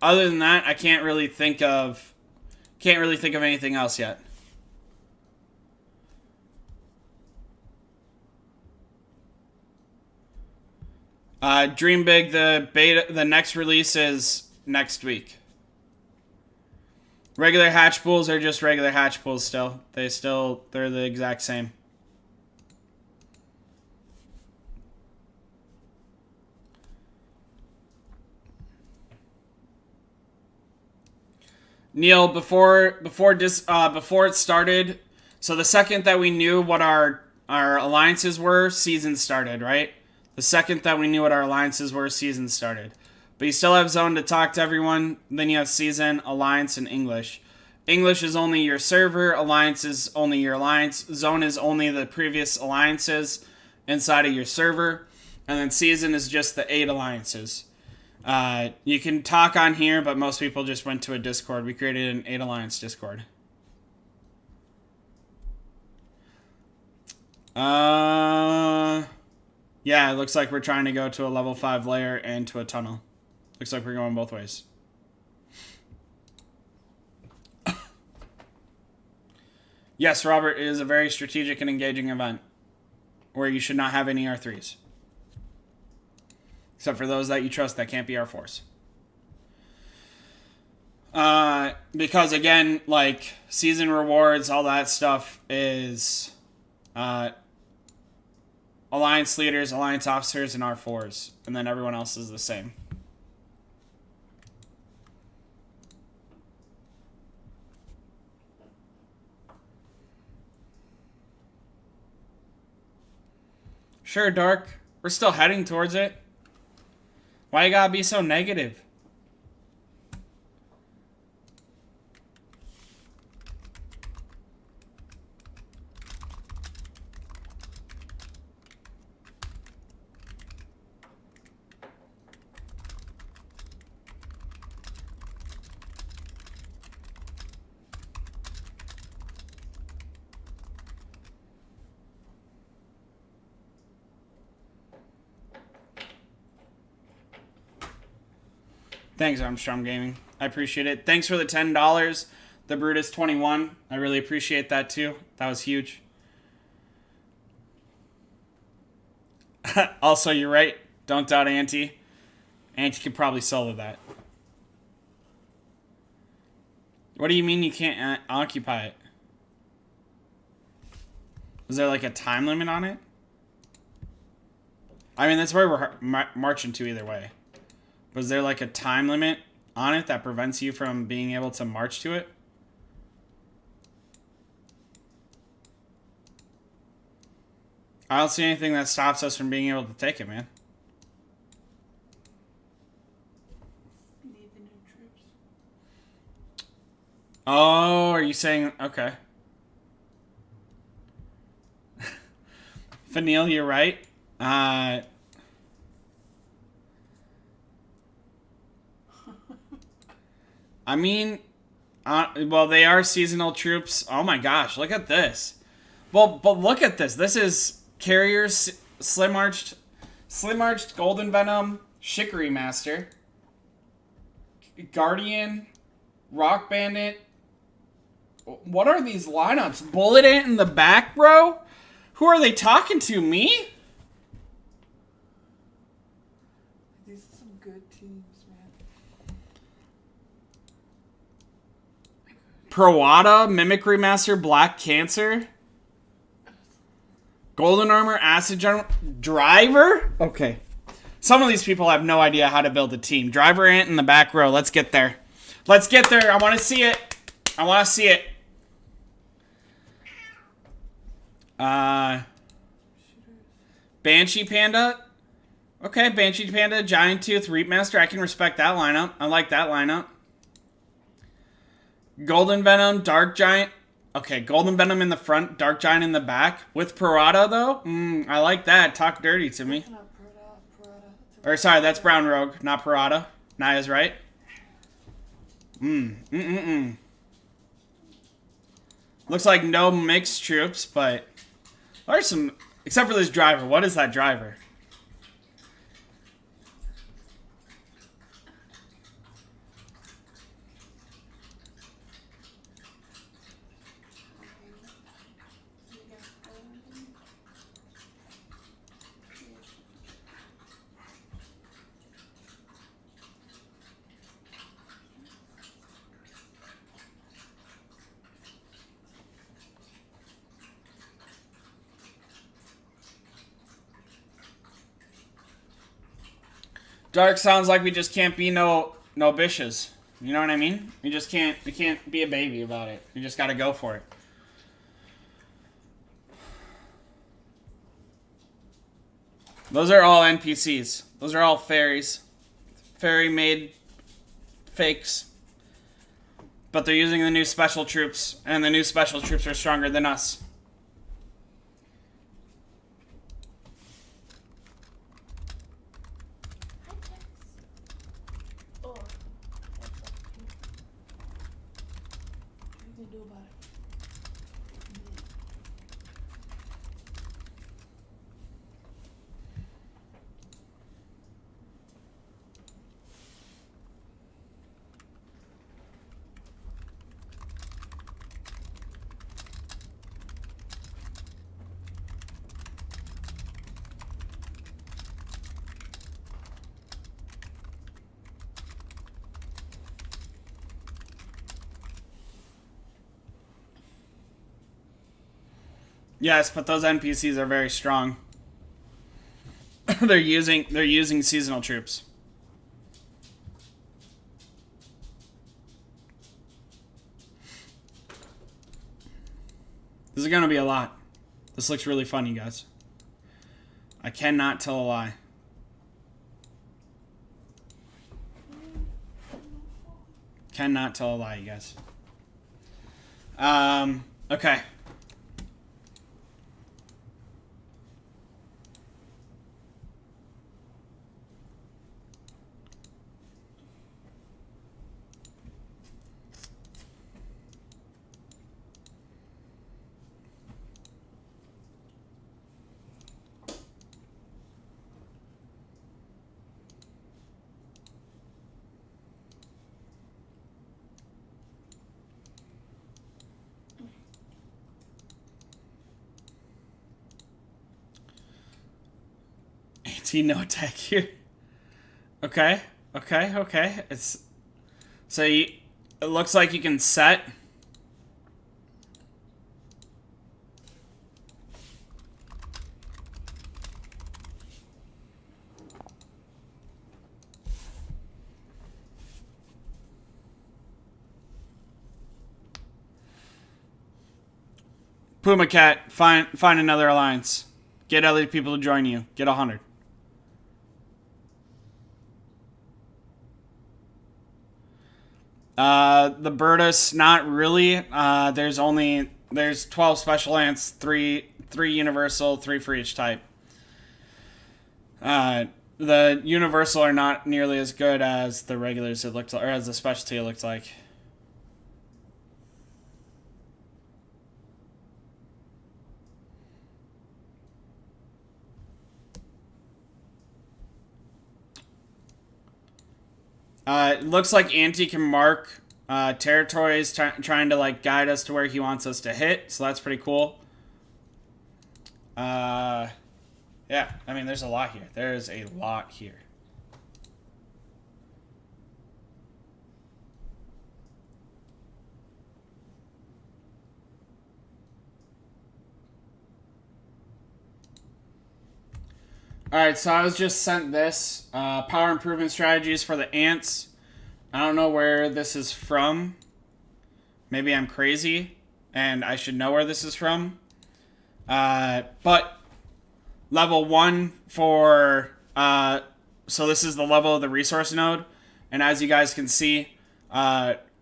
S1: Other than that, I can't really think of anything else yet. Dream big. The next release is next week. Regular hatch pools are just regular hatch pools still. They're the exact same. Neil, before it started, so the second that we knew what our alliances were, season started, right? The second that we knew what our alliances were, season started. But you still have zone to talk to everyone. Then you have season, alliance, and English. English is only your server. Alliance is only your alliance. Zone is only the previous alliances inside of your server. And then season is just the 8 alliances. You can talk on here, but most people just went to a Discord. We created an 8 alliance Discord. Yeah, it looks like we're trying to go to a level 5 layer and to a tunnel. Looks like we're going both ways. Yes, Robert, it is a very strategic and engaging event where you should not have any R3s. Except for those that you trust that can't be R4s. Because again, like season rewards, all that stuff is alliance leaders, alliance officers, and R4s. And then everyone else is the same. Sure, Dark. We're still heading towards it. Why you gotta be so negative? Thanks, Armstrong Gaming. I appreciate it. Thanks for the $10. The Brutus 21. I really appreciate that too. That was huge. Also, you're right. Don't doubt Auntie. Auntie could probably solo that. What do you mean you can't occupy it? Is there like a time limit on it? I mean, that's where we're marching to either way. Was there like a time limit on it that prevents you from being able to march to it? I don't see anything that stops us from being able to take it, man.
S2: Need the new troops.
S1: Oh, are you saying... Okay. Fanil, you're right. I mean, well, they are seasonal troops. Oh my gosh, look at this. Well, but look at this. This is Carriers, Slim Arched, Golden Venom, Shikari Master, Guardian, Rock Bandit. What are these lineups? Bullet Ant in the back row? Who are they talking to? Me?
S2: These are some good teams, man.
S1: Proata, Mimicry Master, Black Cancer, Golden Armor, Acid General, Driver? Okay. Some of these people have no idea how to build a team. Driver Ant in the back row. Let's get there. Let's get there. I want to see it. I want to see it. Banshee Panda. Okay, Banshee Panda, Giant Tooth, Reap Master. I can respect that lineup. I like that lineup. Golden Venom, Dark Giant. Okay, Golden Venom in the front, Dark Giant in the back. With Parada, though? I like that. Talk dirty to me. Or, sorry, that's Brown Rogue, not Parada. Naya's right. Looks like no mixed troops, but... There's some... Except for this driver. What is that driver? Dark sounds like we just can't be no bitches. You know what I mean? We can't be a baby about it. We just gotta go for it. Those are all NPCs. Those are all fairies. Fairy-made fakes. But they're using the new special troops, and the new special troops are stronger than us. Yes, but those NPCs are very strong. they're using seasonal troops. This is gonna be a lot. This looks really fun, you guys. I cannot tell a lie. cannot tell a lie, you guys. Okay. No attack here. Okay. It's so it looks like you can set. Puma Cat, find another alliance. Get other people to join you. Get 100. The Bertus, not really. There's 12 special ants, three universal, 3 for each type. The universal are not nearly as good as the regulars. It looked, or as the specialty it looked like. It looks like Anti can mark territories, trying to like guide us to where he wants us to hit. So that's pretty cool. Yeah, I mean, there's a lot here. There's a lot here. Alright, so I was just sent this. Power improvement strategies for the ants. I don't know where this is from. Maybe I'm crazy, and I should know where this is from. But level 1 for... so this is the level of the resource node. And as you guys can see,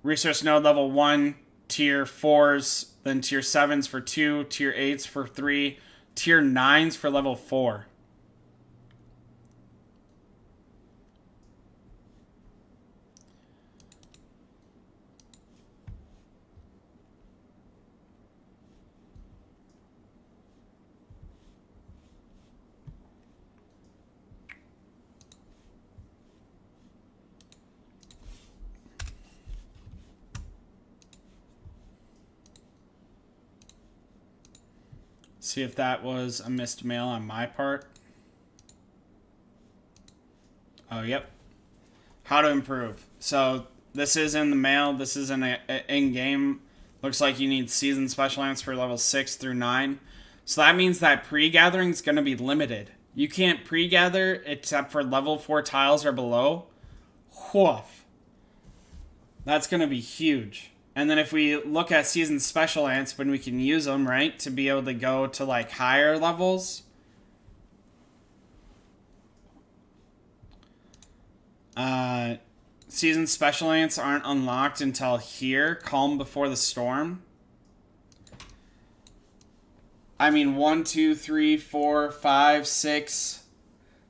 S1: resource node level 1, tier 4s, then tier 7s for 2, tier 8s for 3, tier 9s for level 4. See if that was a missed mail on my part. Oh, yep. How to improve. So this is in the mail. This is in-game. Looks like you need season special ants for level 6 through 9. So that means that pre-gathering is going to be limited. You can't pre-gather except for level 4 tiles or below. Whoof. That's going to be huge. And then if we look at season special ants, when we can use them, right, to be able to go to like higher levels. Season special ants aren't unlocked until here, Calm Before the Storm. I mean, 1, 2, 3, 4, 5, 6.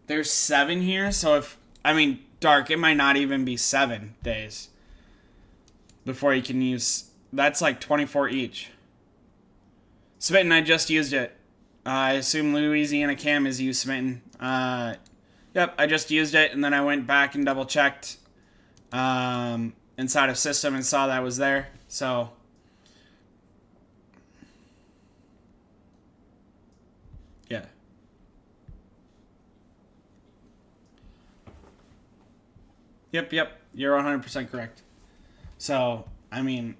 S1: There's 7 here, so if, I mean, Dark, it might not even be 7 days before you can use... That's like 24 each. Smitten, I just used it. I assume Louisiana Cam is used Smitten. Yep, I just used it, and then I went back and double-checked inside of system and saw that was there. So... yeah. Yep, you're 100% correct. So, I mean,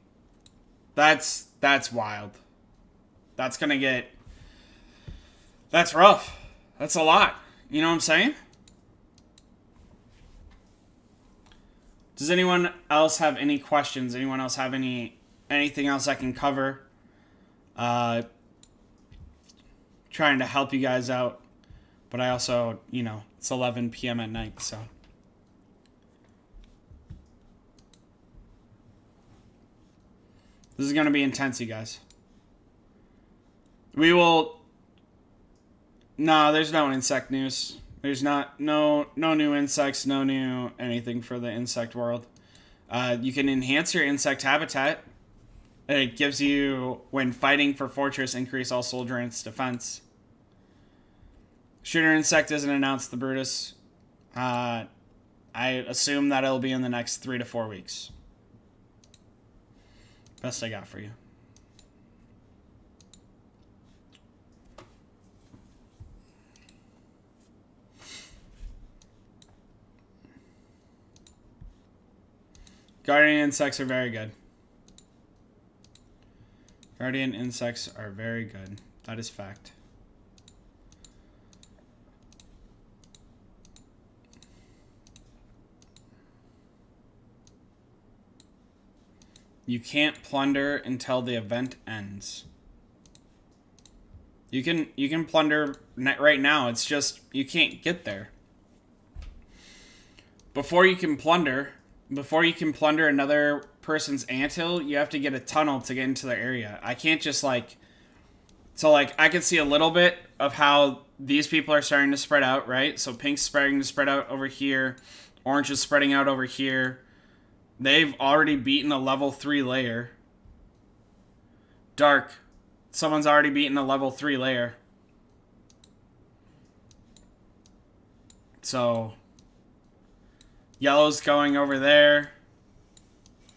S1: that's wild. That's gonna get... That's rough. That's a lot. You know what I'm saying? Does anyone else have any questions? Anyone else have anything else I can cover? Trying to help you guys out. But I also, you know, it's 11 p.m. at night, so... This is going to be intense, you guys. We will... No, there's no insect news. There's no new insects, no new anything for the insect world. You can enhance your insect habitat. It gives you, when fighting for fortress, increase all soldier ants' defense. Shooter insect isn't announced, the Brutus. I assume that it'll be in the next 3 to 4 weeks. Best I got for you. Guardian insects are very good. Guardian insects are very good. That is fact. You can't plunder until the event ends. You can plunder right now. It's just you can't get there. Before you can plunder another person's anthill, you have to get a tunnel to get into the area. I can't just I can see a little bit of how these people are starting to spread out, right? So pink's starting to spread out over here. Orange is spreading out over here. They've already beaten a level 3 layer. Dark. Someone's already beaten a level 3 layer. So, yellow's going over there.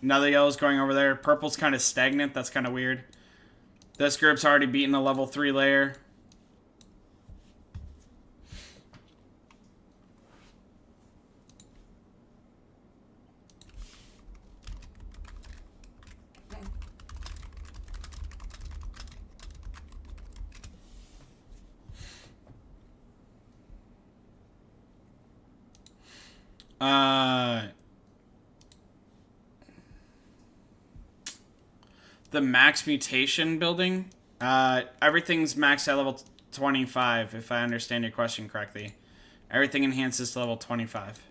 S1: Another yellow's going over there. Purple's kind of stagnant. That's kind of weird. This group's already beaten a level 3 layer. The max mutation building, everything's maxed at level 25, if I understand your question correctly. Everything enhances to level 25.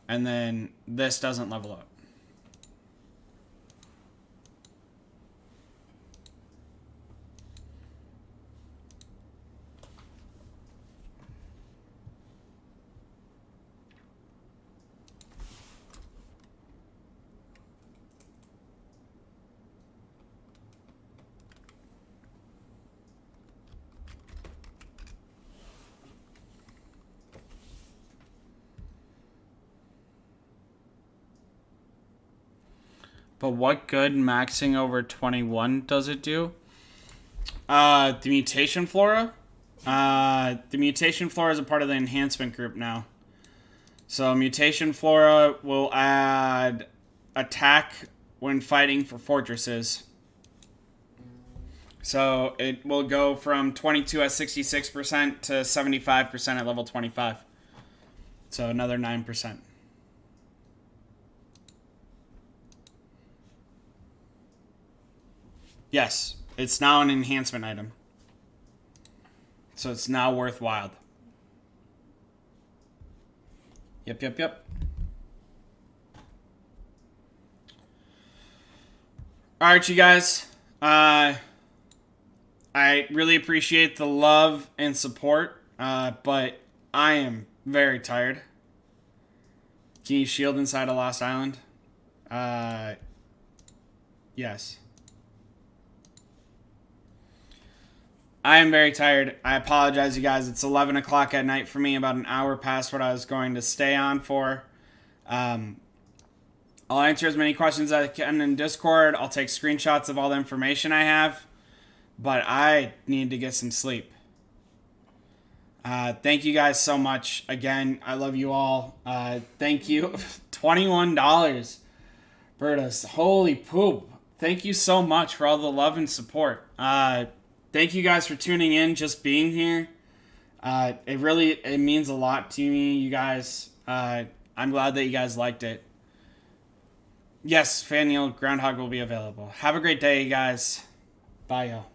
S1: And then this doesn't level up. But what good maxing over 21 does it do? The mutation flora? The mutation flora is a part of the enhancement group now. So mutation flora will add attack when fighting for fortresses. So it will go from 22 at 66% to 75% at level 25. So another 9%. Yes, it's now an enhancement item. So it's now worthwhile. Yep. Alright, you guys. I really appreciate the love and support, but I am very tired. Can you shield inside a Lost Island? Yes. I am very tired. I apologize, you guys. It's 11 o'clock at night for me, about an hour past what I was going to stay on for. I'll answer as many questions as I can in Discord. I'll take screenshots of all the information I have. But I need to get some sleep. Thank you guys so much. Again, I love you all. Thank you. $21. Brutus. Holy poop. Thank you so much for all the love and support. Thank you guys for tuning in, just being here. It means a lot to me, you guys. I'm glad that you guys liked it. Yes, Faniel Groundhog will be available. Have a great day, you guys. Bye, y'all.